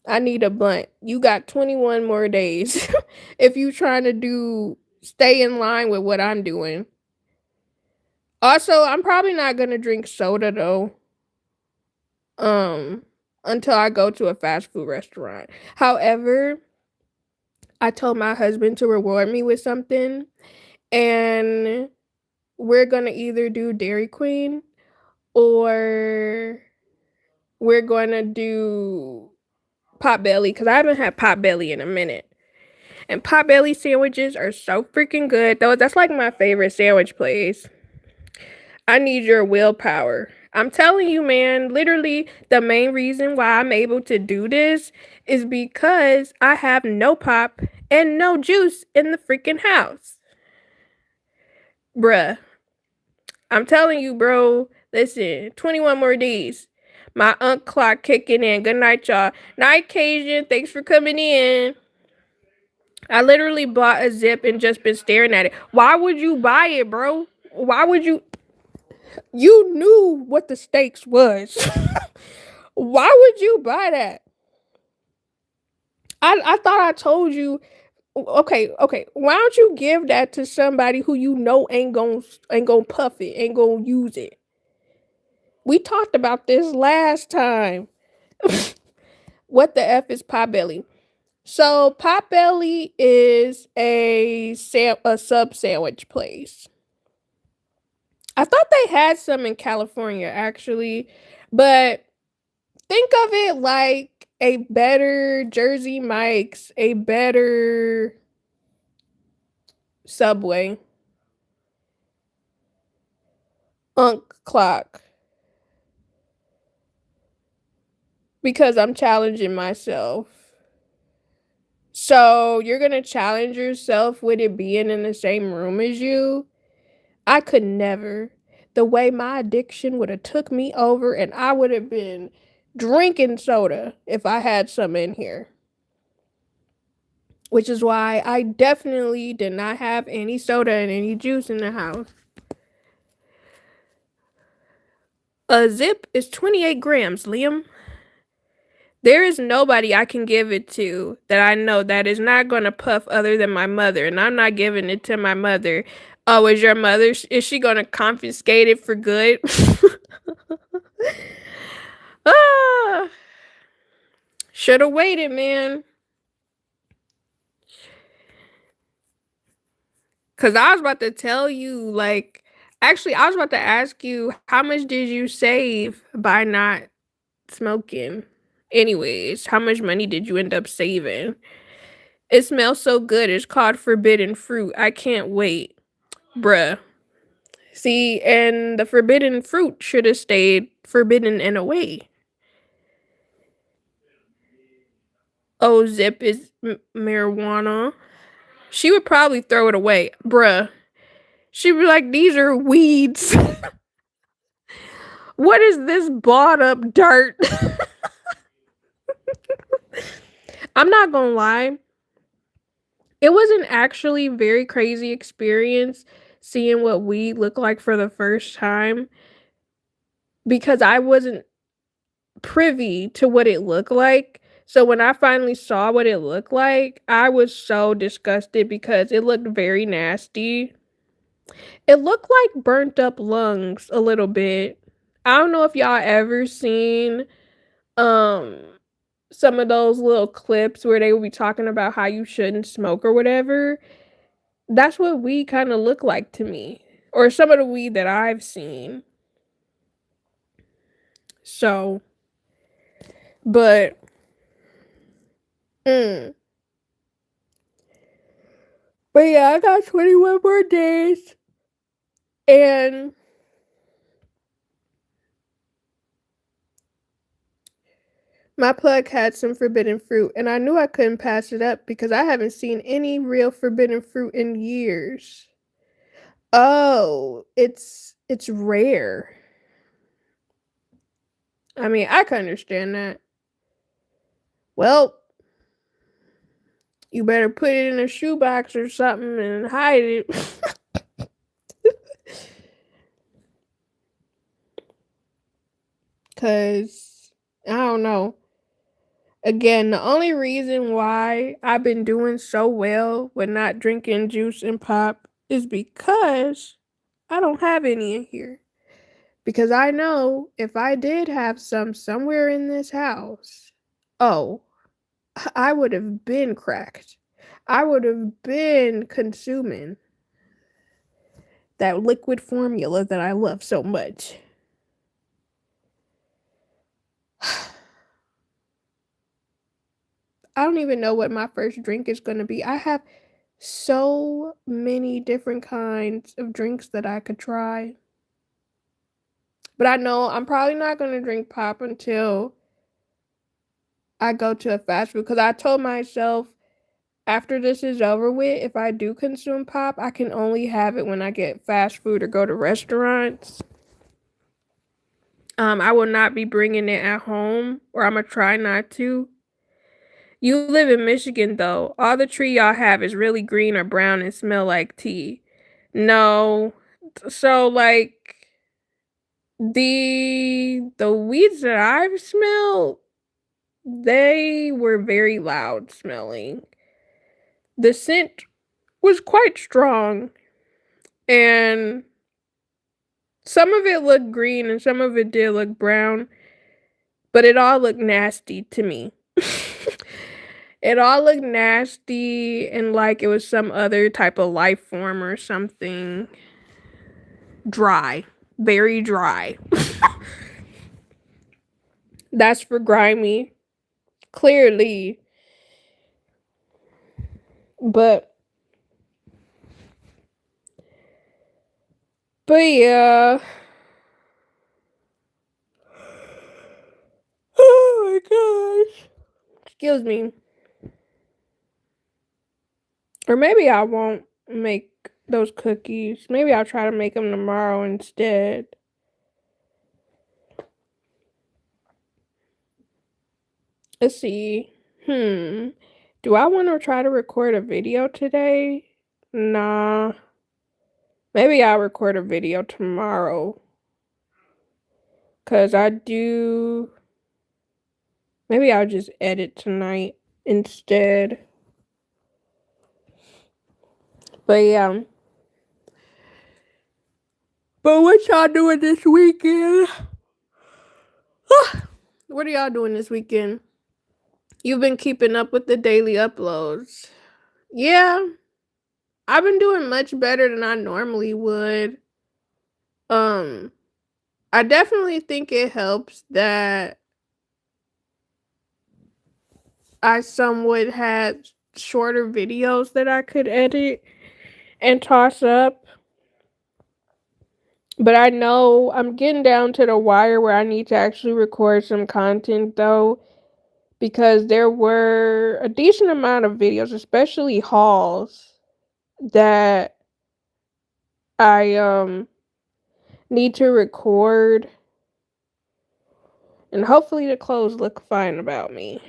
I need a blunt. You got 21 more days. If you trying to stay in line with what I'm doing. Also, I'm probably not gonna drink soda though. Until I go to a fast food restaurant. However, I told my husband to reward me with something, and we're gonna either do Dairy Queen or we're gonna do Potbelly because I haven't had Potbelly in a minute. And Potbelly sandwiches are so freaking good. Though that's like my favorite sandwich place. I need your willpower. I'm telling you, man, literally the main reason why I'm able to do this is because I have no pop and no juice in the freaking house. Bruh. I'm telling you, bro. Listen, 21 more days. My clock kicking in. Good night, y'all. Night, Cajun. Thanks for coming in. I literally bought a zip and just been staring at it. Why would you buy it, bro? Why would you? You knew what the stakes was. Why would you buy that? I thought I told you. Okay. Why don't you give that to somebody who you know ain't gonna puff it, ain't gonna use it? We talked about this last time. What the F is Potbelly? So Potbelly is a sub sandwich place. I thought they had some in California actually, but think of it like a better Jersey Mike's, a better Subway, Clock, because I'm challenging myself. So you're gonna challenge yourself with it being in the same room as you? I could never. The way my addiction would have took me over and I would have been drinking soda if I had some in here. Which is why I definitely did not have any soda and any juice in the house. A zip is 28 grams, Liam. There is nobody I can give it to that I know that is not going to puff other than my mother. And I'm not giving it to my mother. Oh, is your mother? Is she going to confiscate it for good? Should have waited, man. Cause I was about to tell you, like, actually, I was about to ask you, how much did you save by not smoking? Anyways, how much money did you end up saving? It smells so good. It's called forbidden fruit. I can't wait. Bruh. See, and the forbidden fruit should have stayed forbidden in a way. Oh, zip is marijuana. She would probably throw it away. Bruh. She'd be like, these are weeds. What is this bought up dirt? I'm not gonna lie. It was an actually very crazy experience seeing what weed looked like for the first time because I wasn't privy to what it looked like. So when I finally saw what it looked like, I was so disgusted because it looked very nasty. It looked like burnt up lungs a little bit. I don't know if y'all ever seen um some of those little clips where they will be talking about how you shouldn't smoke or whatever. That's what weed kind of look like to me, or some of the weed that I've seen. So, but mm, but yeah, I got 21 more days, and my plug had some forbidden fruit, and I knew I couldn't pass it up because I haven't seen any real forbidden fruit in years. Oh, it's rare. I mean, I can understand that. Well, you better put it in a shoebox or something and hide it. Cause I don't know. Again, the only reason why I've been doing so well with not drinking juice and pop is because I don't have any in here. Because I know if I did have some somewhere in this house, oh, I would have been cracked. I would have been consuming that liquid formula that I love so much. I don't even know what my first drink is going to be. I have so many different kinds of drinks that I could try. But I know I'm probably not going to drink pop until I go to a fast food because I told myself after this is over with, if I do consume pop, I can only have it when I get fast food or go to restaurants. I will not be bringing it at home, or I'm gonna try not to. You live in Michigan though. All the tree y'all have is really green or brown and smell like tea. No. So like the weeds that I've smelled, they were very loud smelling. The scent was quite strong, and some of it looked green and some of it did look brown, but it all looked nasty to me. It all looked nasty and like it was some other type of life form or something. Dry. Very dry. That's for grimy. Clearly. But yeah. Oh my gosh. Excuse me. Or maybe I won't make those cookies. Maybe I'll try to make them tomorrow instead. Let's see. Do I want to try to record a video today? Nah. Maybe I'll record a video tomorrow. Cause I do. Maybe I'll just edit tonight instead. But yeah. But what y'all doing this weekend? What are y'all doing this weekend? You've been keeping up with the daily uploads. Yeah, I've been doing much better than I normally would. Um, I definitely think it helps that I somewhat had shorter videos that I could edit and toss up. But I know I'm getting down to the wire where I need to actually record some content though, because there were a decent amount of videos, especially hauls, that I need to record, and hopefully the clothes look fine about me.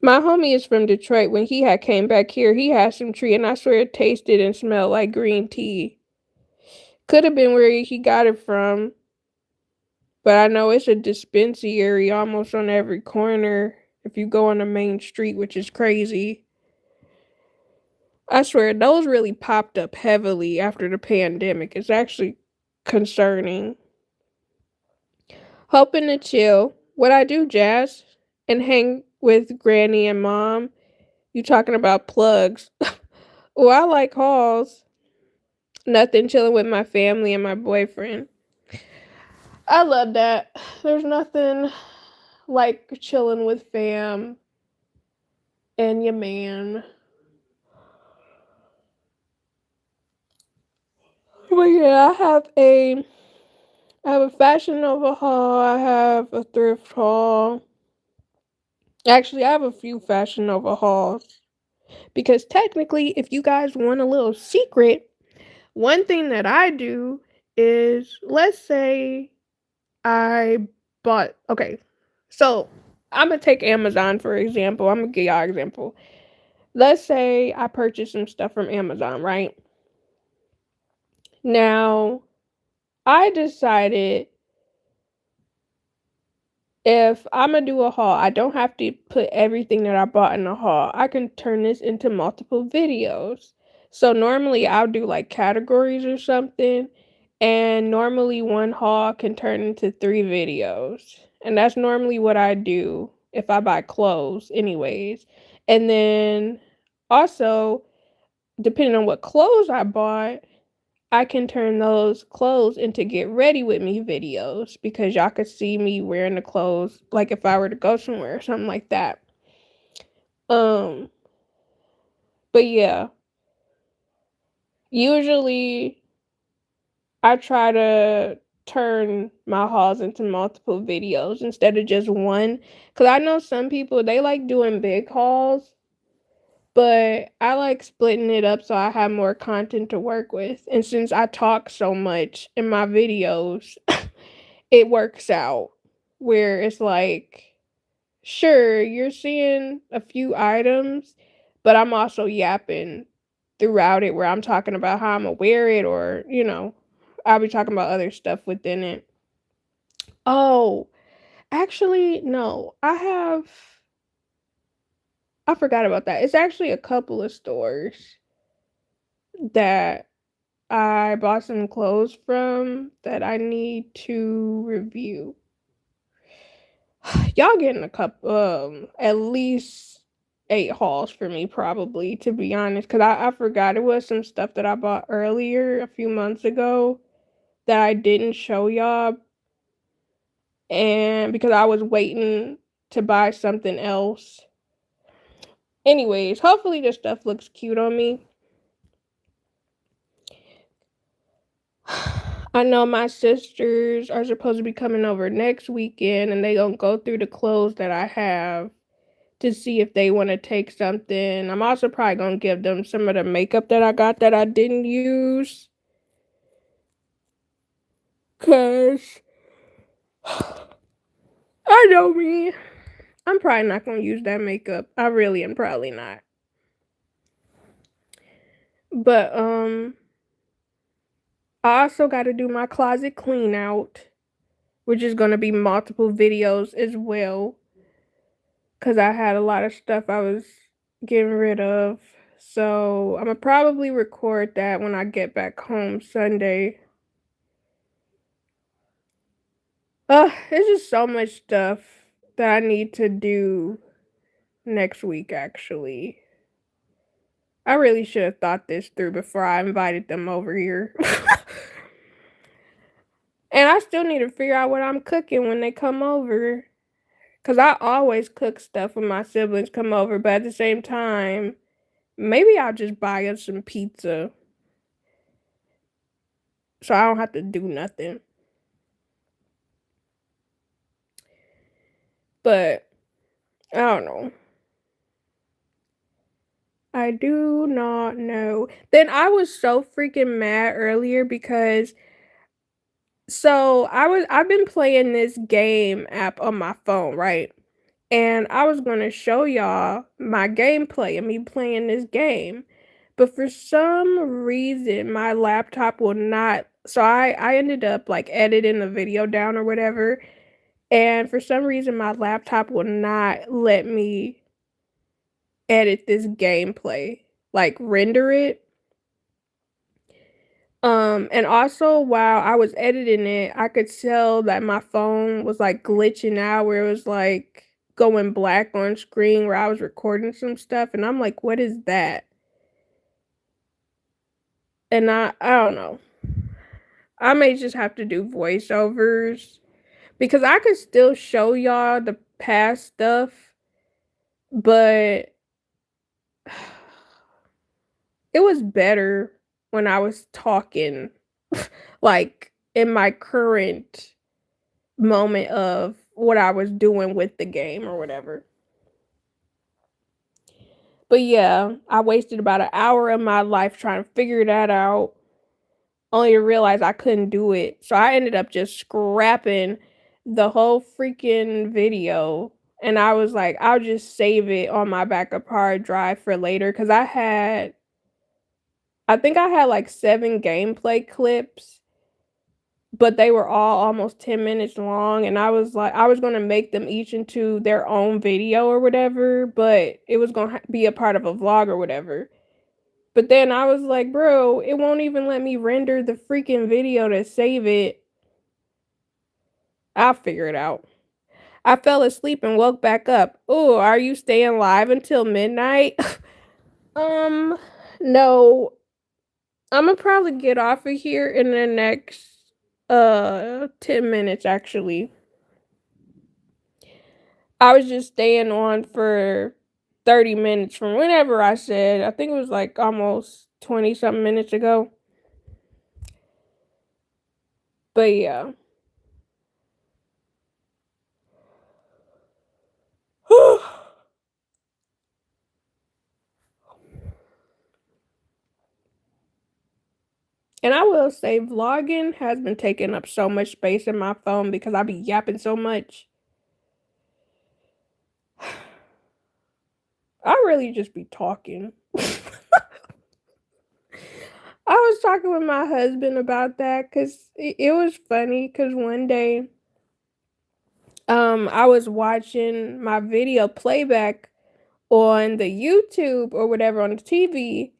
My homie is from Detroit. When he had came back here, he had some tree, and I swear it tasted and smelled like green tea. Could have been where he got it from, but I know it's a dispensary almost on every corner if you go on the main street, which is crazy. I swear, those really popped up heavily after the pandemic. It's actually concerning. Hoping to chill. What I do, Jazz, and hang with Granny and Mom. You talking about plugs. Oh, I like hauls. Nothing, chilling with my family and my boyfriend. I love that. There's nothing like chilling with fam and your man. But yeah, I have a Fashion Nova haul. I have a thrift haul. Actually, I have a few Fashion Nova hauls because technically, if you guys want a little secret, one thing that I do is, let's say I bought, okay, so I'm gonna take Amazon for example. I'm gonna give y'all an example. Let's say I purchased some stuff from Amazon, right? Now, I decided if I'm gonna do a haul, I don't have to put everything that I bought in a haul. I can turn this into multiple videos. So normally I'll do like categories or something, and normally one haul can turn into 3 videos. And that's normally what I do if I buy clothes, anyways. And then also, depending on what clothes I bought, I can turn those clothes into get ready with me videos because y'all could see me wearing the clothes like if I were to go somewhere or something like that. Um, but yeah, usually I try to turn my hauls into multiple videos instead of just one, cuz I know some people they like doing big hauls, but I like splitting it up so I have more content to work with. And since I talk so much in my videos, it works out where it's like, sure, you're seeing a few items, but I'm also yapping throughout it where I'm talking about how I'm gonna wear it, or, I'll be talking about other stuff within it. Oh, actually, no, I forgot about that. It's actually a couple of stores that I bought some clothes from that I need to review. Y'all getting a couple, at least 8 hauls for me probably, to be honest, because I forgot it was some stuff that I bought earlier a few months ago that I didn't show y'all, and because I was waiting to buy something else. Anyways, hopefully this stuff looks cute on me. I know my sisters are supposed to be coming over next weekend and they gonna go through the clothes that I have to see if they want to take something. I'm also probably gonna give them some of the makeup that I got that I didn't use. Cause I know me. I'm probably not gonna use that makeup. I really am probably not. But I also gotta do my closet clean out, which is gonna be multiple videos as well. Cause I had a lot of stuff I was getting rid of. So I'm gonna probably record that when I get back home Sunday. It's just so much stuff that I need to do next week, actually. I really should have thought this through before I invited them over here. And I still need to figure out what I'm cooking when they come over. Because I always cook stuff when my siblings come over, but at the same time, maybe I'll just buy us some pizza so I don't have to do nothing. But I don't know. I do not know. Then I was so freaking mad earlier because I've been playing this game app on my phone, right? And I was gonna show y'all my gameplay of me playing this game. But for some reason my laptop will not, so I ended up like editing the video down or whatever. And for some reason my laptop will not let me edit this gameplay, like render it. And also while I was editing it, I could tell that my phone was like glitching out where it was like going black on screen where I was recording some stuff and I'm like, what is that? And I don't know. I may just have to do voiceovers because I could still show y'all the past stuff, but it was better when I was talking like in my current moment of what I was doing with the game or whatever. But yeah, I wasted about an hour of my life trying to figure that out, only to realize I couldn't do it. So I ended up just scrapping the whole freaking video. And I was like, I'll just save it on my backup hard drive for later. Cause I think I had like 7 gameplay clips, but they were all almost 10 minutes long. And I was like, I was going to make them each into their own video or whatever, but it was going to be a part of a vlog or whatever. But then I was like, bro, it won't even let me render the freaking video to save it. I'll figure it out. I fell asleep and woke back up. Oh, are you staying live until midnight? um, no. I'm gonna probably get off of here in the next 10 minutes actually. I was just staying on for 30 minutes from whenever I said. I think it was like almost 20 something minutes ago. But yeah. And I will say vlogging has been taking up so much space in my phone because I be yapping so much. I really just be talking. I was talking with my husband about that because it was funny because one day I was watching my video playback on the YouTube or whatever on the TV,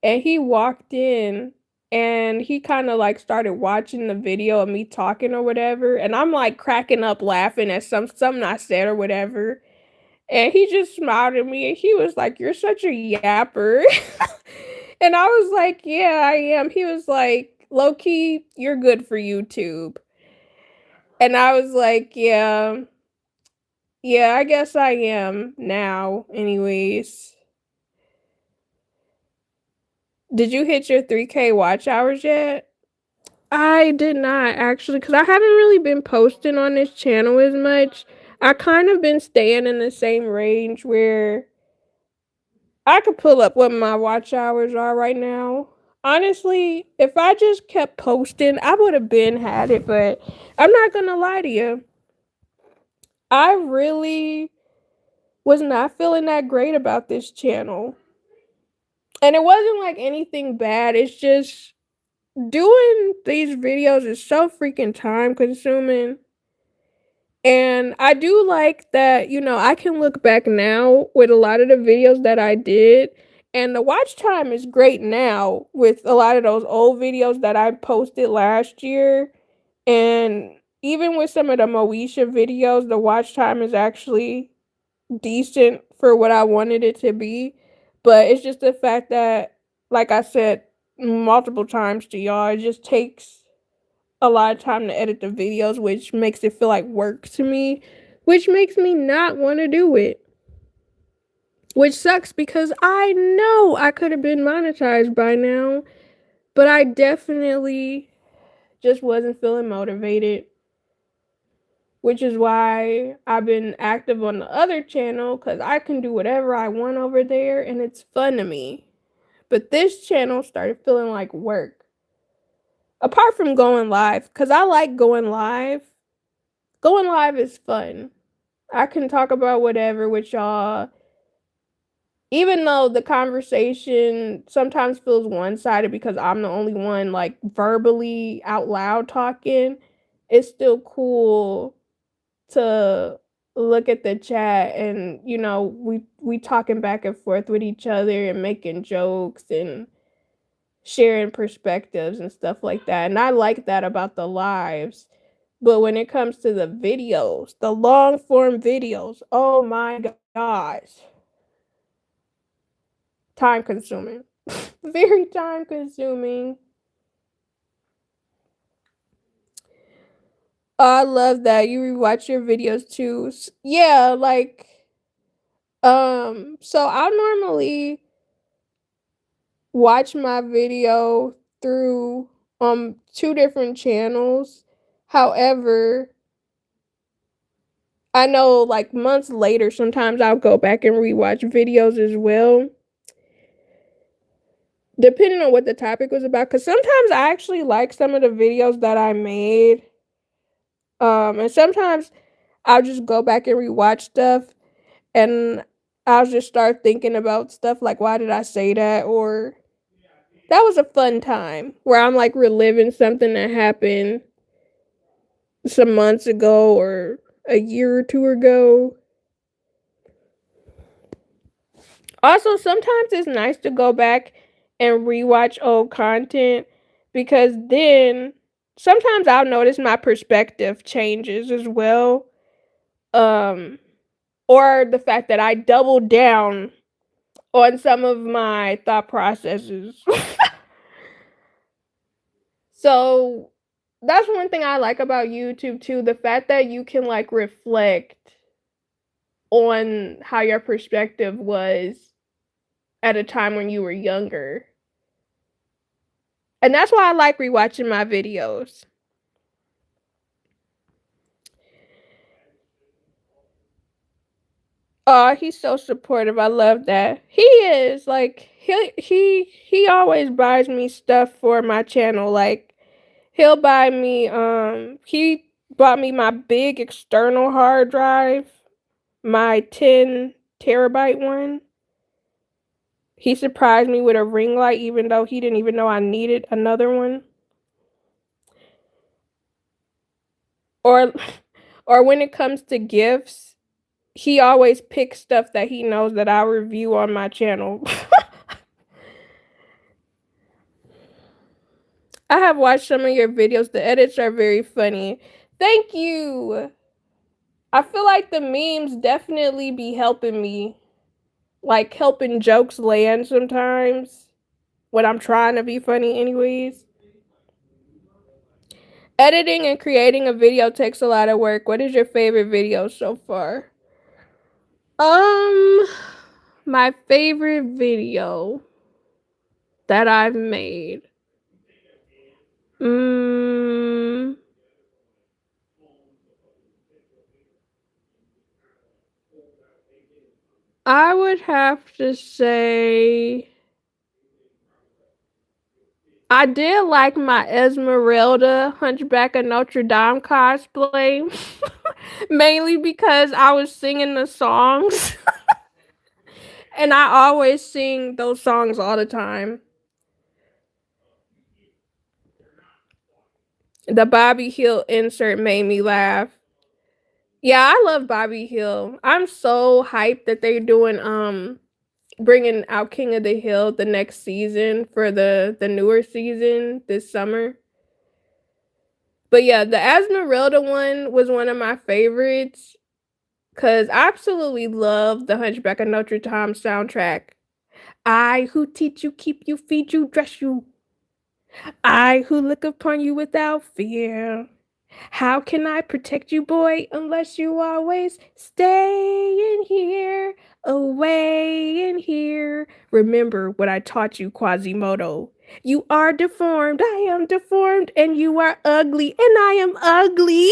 and he walked in and he kind of like started watching the video of me talking or whatever, and I'm like cracking up laughing at something I said or whatever. And he just smiled at me and he was like, "You're such a yapper." And I was like, "Yeah, I am." He was like, "Low key, you're good for YouTube." And I was like, "Yeah. Yeah, I guess I am now anyways." Did you hit your 3K watch hours yet? I did not actually, because I haven't really been posting on this channel as much. I kind of been staying in the same range where I could pull up what my watch hours are right now. Honestly, if I just kept posting, I would have been had it, but I'm not gonna lie to you. I really was not feeling that great about this channel. And it wasn't like anything bad. It's just doing these videos is so freaking time consuming. And I do like that, I can look back now with a lot of the videos that I did, and the watch time is great now with a lot of those old videos that I posted last year. And even with some of the Moesha videos, the watch time is actually decent for what I wanted it to be. But it's just the fact that, like I said multiple times to y'all, it just takes a lot of time to edit the videos, which makes it feel like work to me, which makes me not want to do it. Which sucks because I know I could have been monetized by now, but I definitely just wasn't feeling motivated, which is why I've been active on the other channel because I can do whatever I want over there and it's fun to me. But this channel started feeling like work. Apart from going live, because I like going live. Going live is fun. I can talk about whatever with y'all. Even though the conversation sometimes feels one-sided because I'm the only one like verbally out loud talking, it's still cool to look at the chat and we talking back and forth with each other and making jokes and sharing perspectives and stuff like that. And I like that about the lives. But when it comes to the videos, the long form videos, oh my gosh. Time consuming. Very time consuming. Oh, I love that you rewatch your videos too. Yeah, like so I'll normally watch my video through two different channels. However, I know like months later sometimes I'll go back and rewatch videos as well. Depending on what the topic was about, cuz sometimes I actually like some of the videos that I made. And sometimes I'll just go back and rewatch stuff and I'll just start thinking about stuff like why did I say that, or that was a fun time where I'm like reliving something that happened some months ago or a year or two ago. Also, sometimes it's nice to go back and rewatch old content because then sometimes I'll notice my perspective changes as well. Um, or the fact that I doubled down on some of my thought processes. So that's one thing I like about YouTube too, the fact that you can like reflect on how your perspective was at a time when you were younger. And that's why I like rewatching my videos. Oh, he's so supportive. I love that. He is like he always buys me stuff for my channel. Like he'll buy me he bought me my big external hard drive, my 10 terabyte one. He surprised me with a ring light even though he didn't even know I needed another one. Or or when it comes to gifts, he always picks stuff that he knows that I'll review on my channel. I have watched some of your videos. The edits are very funny. Thank you. I feel like the memes definitely be helping me. Like helping jokes land sometimes when I'm trying to be funny anyways. Editing and creating a video takes a lot of work. What is your favorite video so far? Um my favorite video that I've made. Mm, I would have to say I did like my Esmeralda Hunchback of Notre Dame cosplay, mainly because I was singing the songs, and I always sing those songs all the time. The Bobby Hill insert made me laugh. Yeah, I love Bobby Hill. I'm so hyped that they're doing bringing out King of the Hill the next season for the newer season this summer. But yeah, the Esmeralda one was one of my favorites because I absolutely love the Hunchback of Notre Dame soundtrack. I who teach you, keep you, feed you, dress you. I who look upon you without fear. How can I protect you, boy, unless you always stay in here, away in here? Remember what I taught you, Quasimodo. You are deformed, I am deformed, and you are ugly, and I am ugly.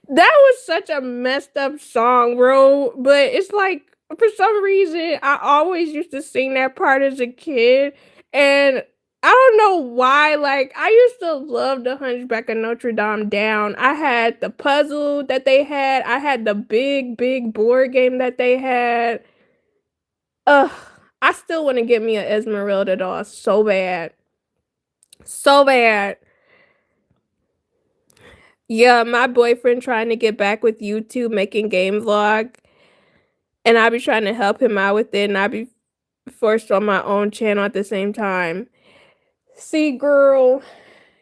That was such a messed up song, bro. But it's like, for some reason, I always used to sing that part as a kid. And I don't know why. Like, I used to love the Hunchback of Notre Dame down. I had the puzzle that they had, I had the big board game that they had. Ugh. I still want to get me an Esmeralda doll so bad. So bad. Yeah, my boyfriend trying to get back with YouTube making game vlog, and I be trying to help him out with it, and I be forced on my own channel at the same time. See, girl,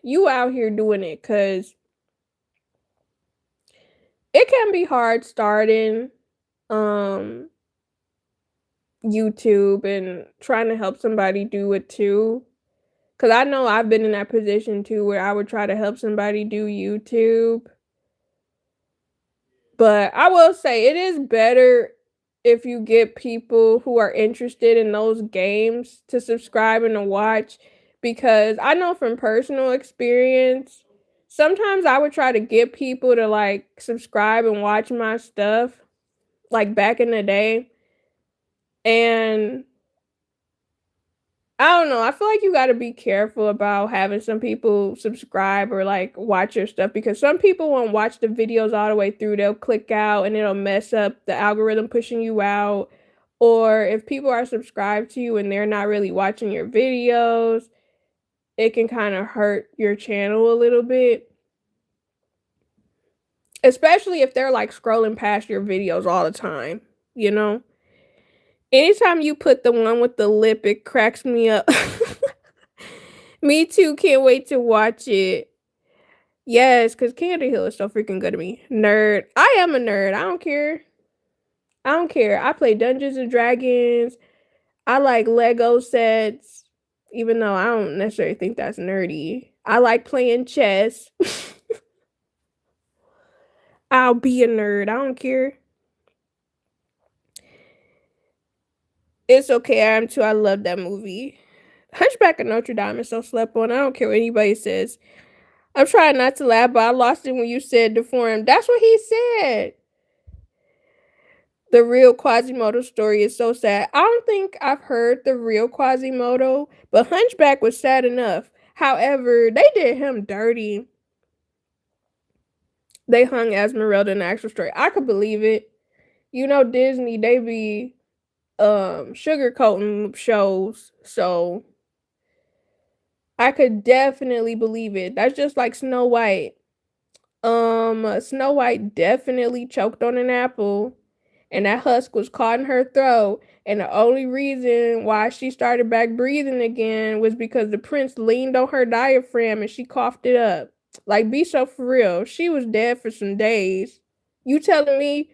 you out here doing it because it can be hard starting um YouTube and trying to help somebody do it too. Cause I know I've been in that position too where I would try to help somebody do YouTube. But I will say it is better if you get people who are interested in those games to subscribe and to watch, because I know from personal experience, sometimes I would try to get people to like subscribe and watch my stuff like back in the day, and I don't know. I feel like you got to be careful about having some people subscribe or like watch your stuff, because some people won't watch the videos all the way through. They'll click out and it'll mess up the algorithm pushing you out. Or if people are subscribed to you and they're not really watching your videos, it can kind of hurt your channel a little bit. Especially if they're like scrolling past your videos all the time, you know? Anytime you put the one with the lip, it cracks me up. Me too, can't wait to watch it. Yes, because Candy Hill is so freaking good to me. Nerd. I am a nerd. I don't care. I don't care. I play Dungeons and Dragons. I like Lego sets, even though I don't necessarily think that's nerdy. I like playing chess. I'll be a nerd. I don't care. It's okay. I am too. I love that movie. Hunchback of Notre Dame is so slept on. I don't care what anybody says. I'm trying not to laugh, but I lost it when you said deformed. That's what he said. The real Quasimodo story is so sad. I don't think I've heard the real Quasimodo, but Hunchback was sad enough. However, they did him dirty. They hung Esmeralda in the actual story. I could believe it. You know, Disney, they be sugarcoating shows, so I could definitely believe it. That's just like Snow White. Snow White definitely choked on an apple, and that husk was caught in her throat. And the only reason why she started back breathing again was because the prince leaned on her diaphragm and she coughed it up. Like, be so for real. She was dead for some days. You telling me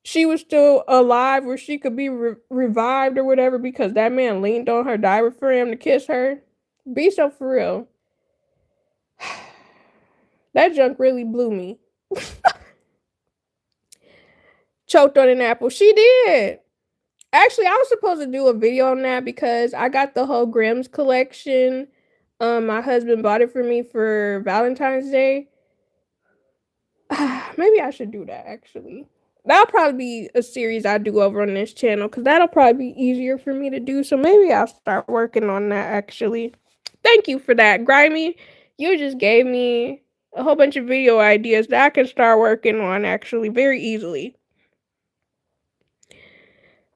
she was still alive where she could be revived or whatever because that man leaned on her diaphragm to kiss her? Be so for real. That junk really blew me. Choked on an apple. She did. Actually, I was supposed to do a video on that because I got the whole Grimm's collection. My husband bought it for me for Valentine's Day. Maybe I should do that actually. That'll probably be a series I do over on this channel because that'll probably be easier for me to do. So maybe I'll start working on that actually. Thank you for that, Grimy. You just gave me a whole bunch of video ideas that I can start working on actually very easily.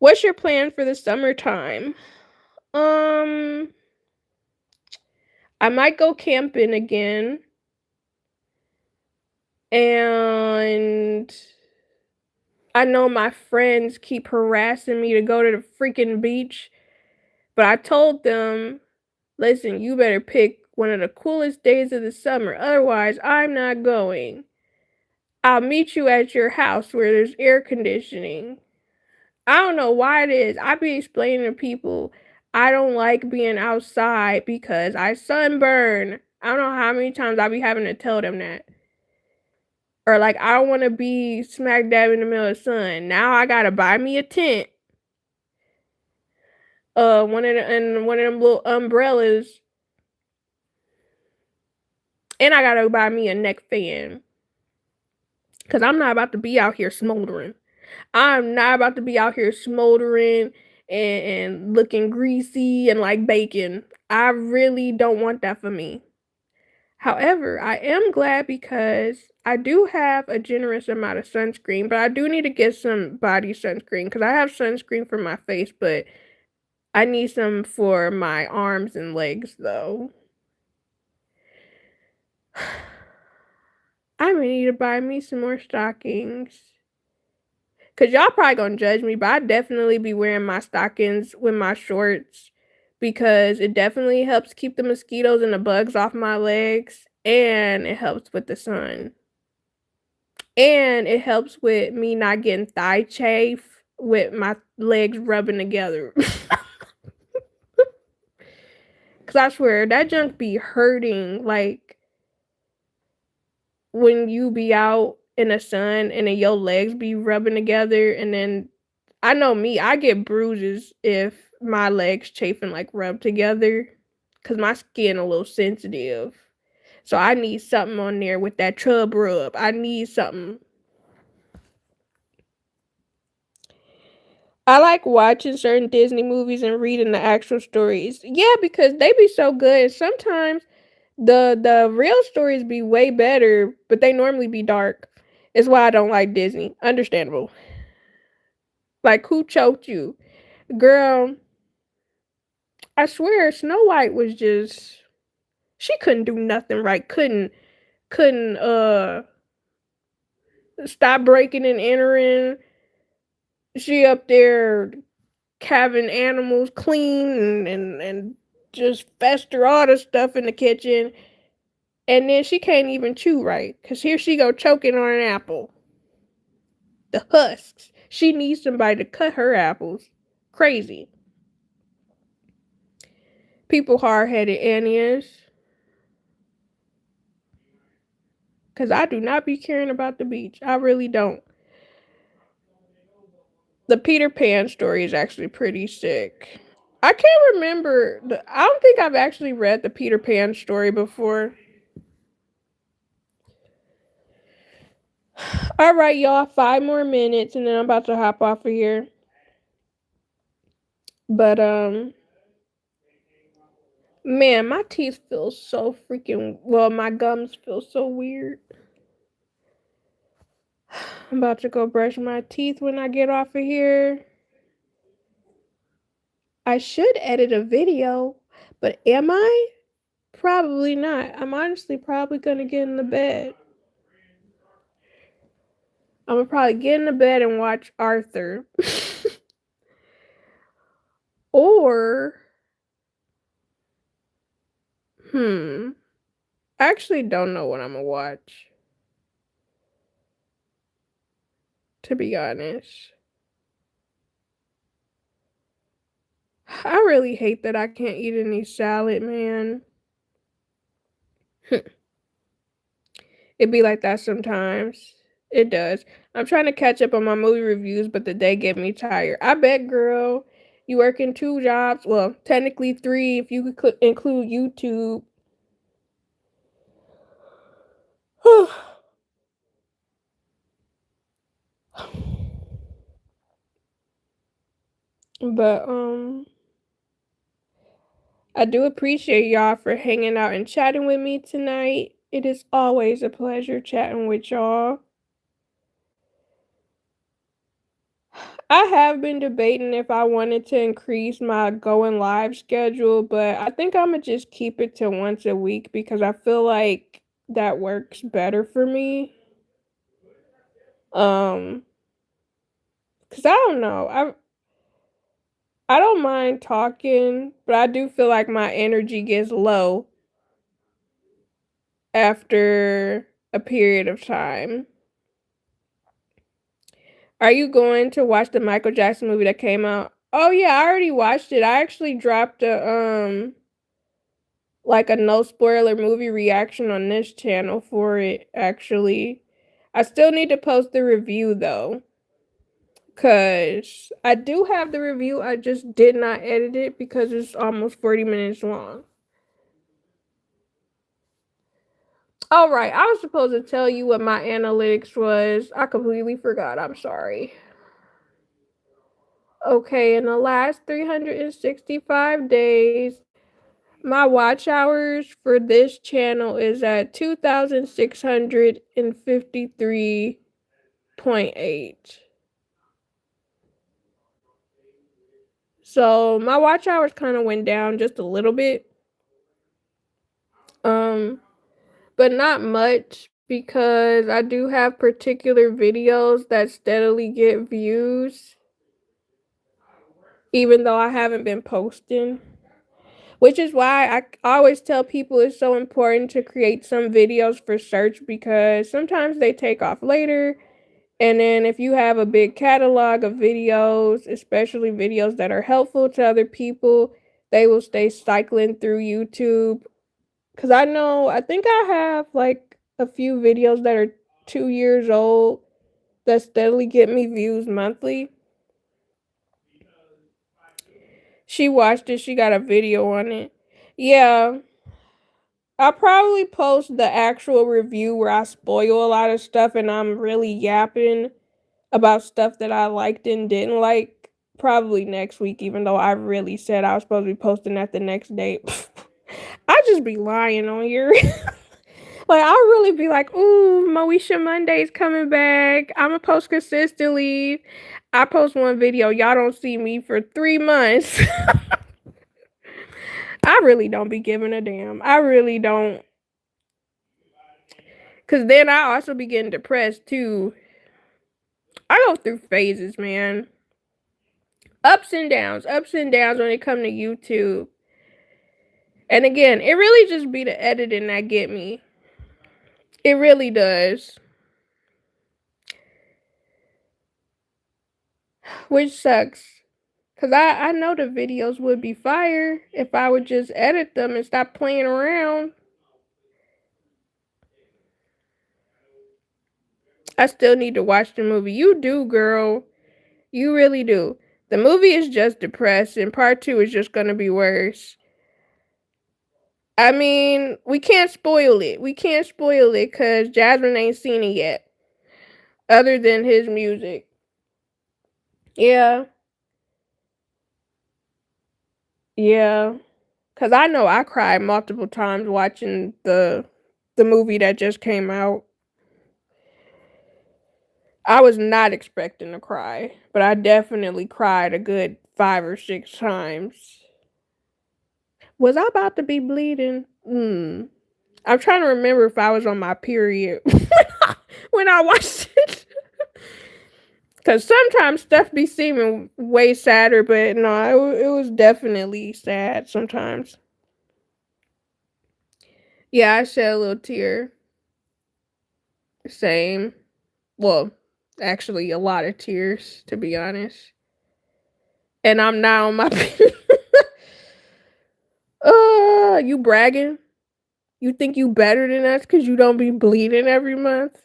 What's your plan for the summertime? I might go camping again. And I know my friends keep harassing me to go to the freaking beach, but I told them, listen, you better pick one of the coolest days of the summer. Otherwise, I'm not going. I'll meet you at your house where there's air conditioning. I don't know why it is. I be explaining to people I don't like being outside because I sunburn. I don't know how many times I be having to tell them that. Or like I don't want to be smack dab in the middle of the sun. Now I gotta buy me a tent. One of them little umbrellas. And I gotta buy me a neck fan. Cause I'm not about to be out here smoldering. I'm not about to be out here smoldering and looking greasy and like bacon. I really don't want that for me. However, I am glad because I do have a generous amount of sunscreen, but I do need to get some body sunscreen because I have sunscreen for my face, but I need some for my arms and legs though. I may need to buy me some more stockings. Cause y'all probably gonna judge me, but I definitely be wearing my stockings with my shorts because it definitely helps keep the mosquitoes and the bugs off my legs, and it helps with the sun. And it helps with me not getting thigh chafe with my legs rubbing together. Cause I swear that junk be hurting like when you be out in the sun and then your legs be rubbing together, and then I know me, I get bruises if my legs chafing like rub together because my skin a little sensitive. So I need something on there with that chub rub. I need something. I like watching certain Disney movies and reading the actual stories. Yeah, because they be so good. Sometimes the real stories be way better, but they normally be dark. It's why I don't like Disney. Understandable. Like who choked you? Girl, I swear Snow White was just she couldn't do nothing right. Couldn't stop breaking and entering. She up there having animals clean and just fester all the stuff in the kitchen. And then she can't even chew right. Cause here she go choking on an apple. The husks. She needs somebody to cut her apples. Crazy. People hard headed Annies. Cause I do not be caring about the beach. I really don't. The Peter Pan story is actually pretty sick. I can't remember. I don't think I've actually read the Peter Pan story before. All right, y'all. 5 more minutes, and then I'm about to hop off of here. But man, my teeth feel so freaking well. My gums feel so weird. I'm about to go brush my teeth when I get off of here. I should edit a video, but am I? Probably not. I'm honestly probably gonna get in the bed. I'm gonna probably get in the bed and watch Arthur. Or, I actually don't know what I'm gonna watch, to be honest. I really hate that I can't eat any salad, man. It be like that sometimes. It does. I'm trying to catch up on my movie reviews, but the day get me tired. I bet, girl, you working 2 jobs. Well, technically 3 if you could include YouTube. But I do appreciate y'all for hanging out and chatting with me tonight. It is always a pleasure chatting with y'all. I have been debating if I wanted to increase my going live schedule, but I think I'm gonna just keep it to once a week because I feel like that works better for me. Um, cause I don't know. I don't mind talking, but I do feel like my energy gets low after a period of time. Are you going to watch the Michael Jackson movie that came out? Oh yeah, I already watched it. I actually dropped a like a no spoiler movie reaction on this channel for it actually. I still need to post the review though. Cause I do have the review, I just did not edit it because it's almost 40 minutes long. Alright, I was supposed to tell you what my analytics was. I completely forgot. I'm sorry. Okay, in the last 365 days, my watch hours for this channel is at 2,653.8. So my watch hours kind of went down just a little bit. Um, but not much because I do have particular videos that steadily get views, even though I haven't been posting. Which is why I always tell people it's so important to create some videos for search because sometimes they take off later. And then if you have a big catalog of videos, especially videos that are helpful to other people, they will stay cycling through YouTube. Because I think I have like a few videos that are 2 years old that steadily get me views monthly. She watched it, she got a video on it. Yeah, I'll probably post the actual review where I spoil a lot of stuff and I'm really yapping about stuff that I liked and didn't like probably next week, even though I really said I was supposed to be posting that the next day. I just be lying on here. Like, I'll really be like, ooh, Moesha Monday's coming back. I'ma post consistently. I post one video, y'all don't see me for 3 months. I really don't be giving a damn. I really don't. Cause then I also be getting depressed too. I go through phases, man. Ups and downs when it come to YouTube. And again, it really just be the editing that get me. It really does. Which sucks. Cause I know the videos would be fire if I would just edit them and stop playing around. I still need to watch the movie. You do, girl. You really do. The movie is just depressing. Part 2 is just gonna be worse. I mean, we can't spoil it. We can't spoil it because Jasmine ain't seen it yet. Other than his music. Yeah. Yeah. Cause I know I cried multiple times watching the movie that just came out. I was not expecting to cry, but I definitely cried a good 5 or 6 times. Was I about to be bleeding? I'm trying to remember if I was on my period when I watched it. Cause sometimes stuff be seeming way sadder, but no, it was definitely sad sometimes. Yeah, I shed a little tear. Same. Well, actually, a lot of tears, to be honest. And I'm not on my period. You bragging? You think you better than us because you don't be bleeding every month?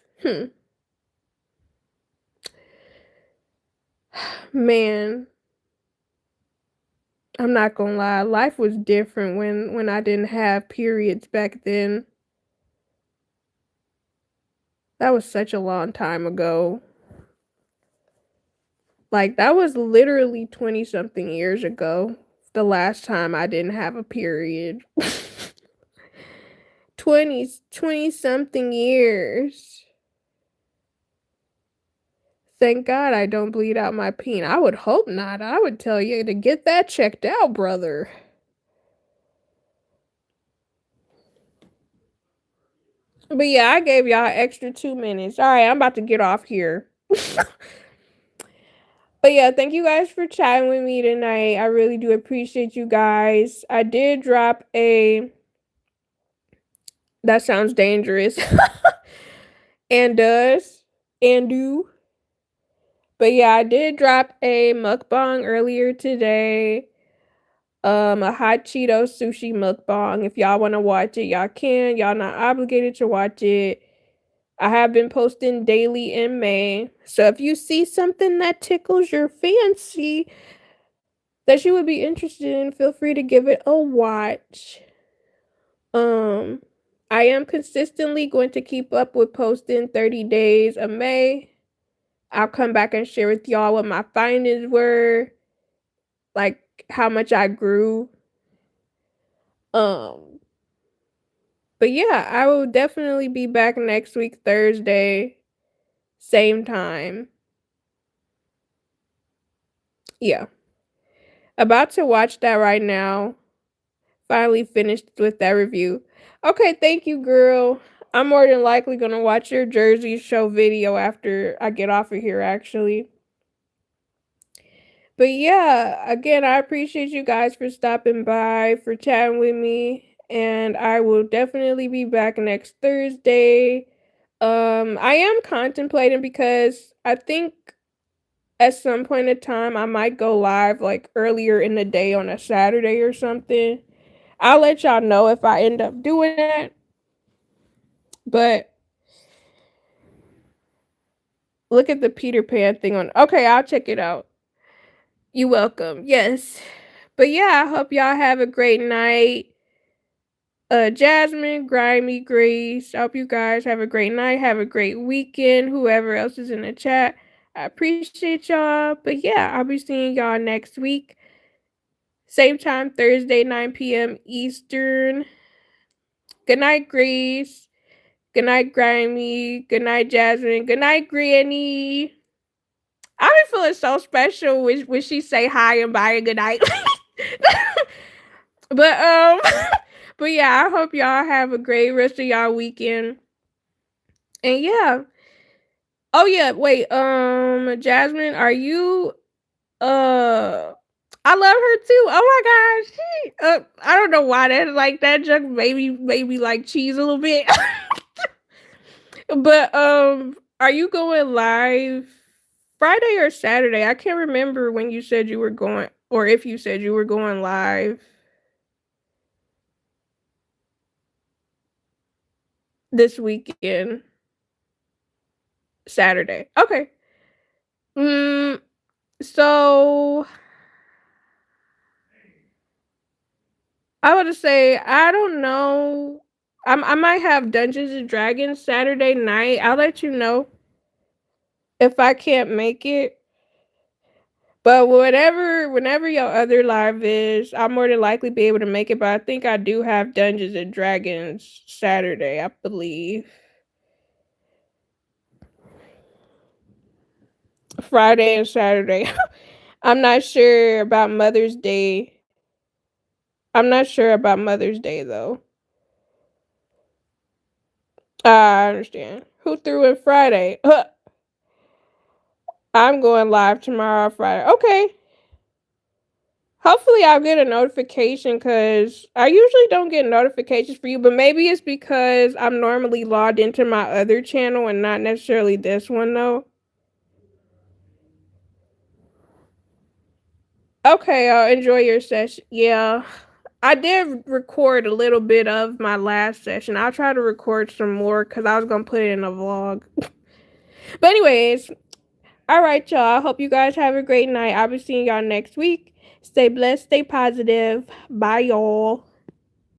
Man, I'm not gonna lie. Life was different when I didn't have periods back then. That was such a long time ago. Like, that was literally 20 something years ago. The last time I didn't have a period. 20 something years. Thank God I don't bleed out my peen. I would hope not. I would tell you to get that checked out, brother. But yeah, I gave y'all extra 2 minutes. All right, I'm about to get off here. But yeah, thank you guys for chatting with me tonight. I really do appreciate you guys. I did drop That sounds dangerous. And does. And do. But yeah, I did drop a mukbang earlier today. A hot Cheeto sushi mukbang. If y'all want to watch it, y'all can. Y'all not obligated to watch it. I have been posting daily in May. So if you see something that tickles your fancy that you would be interested in, feel free to give it a watch. Um I am consistently going to keep up with posting 30 days of May. I'll come back and share with y'all what my findings were, like how much I grew. Um but yeah, I will definitely be back next week Thursday, same time. Yeah. About to watch that right now. Finally finished with that review. Okay, thank you, girl. I'm more than likely gonna watch your Jersey show video after I get off of here, actually. But yeah, again, I appreciate you guys for stopping by, for chatting with me, and I will definitely be back next Thursday. I am contemplating because I think at some point in time I might go live like earlier in the day on a Saturday or something. I'll let y'all know if I end up doing that. But look at the Peter Pan thing on. Okay, I'll check it out. You welcome. Yes. But yeah, I hope y'all have a great night. Jasmine, Grimy, Grace. I hope you guys have a great night. Have a great weekend. Whoever else is in the chat. I appreciate y'all. But yeah, I'll be seeing y'all next week. Same time, Thursday, 9 p.m. Eastern. Good night, Grace. Good night, Grimy. Good night, Jasmine. Good night, Granny. I be feeling so special when she say hi and bye and good night. but but yeah, I hope y'all have a great rest of y'all weekend. And yeah. Oh yeah, wait, Jasmine, are you I love her too. Oh my gosh. I don't know why that joke maybe like cheese a little bit. But are you going live Friday or Saturday? I can't remember when you said you were going, or if you said you were going live this weekend. Saturday. Okay. Mm, so I would say I don't know. I might have Dungeons and Dragons Saturday night. I'll let you know if I can't make it. But whenever your other live is, I'll more than likely be able to make it. But I think I do have Dungeons and Dragons Saturday, I believe. Friday and Saturday. I'm not sure about Mother's Day. I'm not sure about Mother's Day though. I understand. Who threw in Friday? I'm going live tomorrow, Friday. Okay. Hopefully I'll get a notification because I usually don't get notifications for you, but maybe it's because I'm normally logged into my other channel and not necessarily this one though. Okay, enjoy your session. Yeah. I did record a little bit of my last session. I'll try to record some more because I was going to put it in a vlog. But anyways, all right, y'all. I hope you guys have a great night. I'll be seeing y'all next week. Stay blessed, stay positive. Bye, y'all.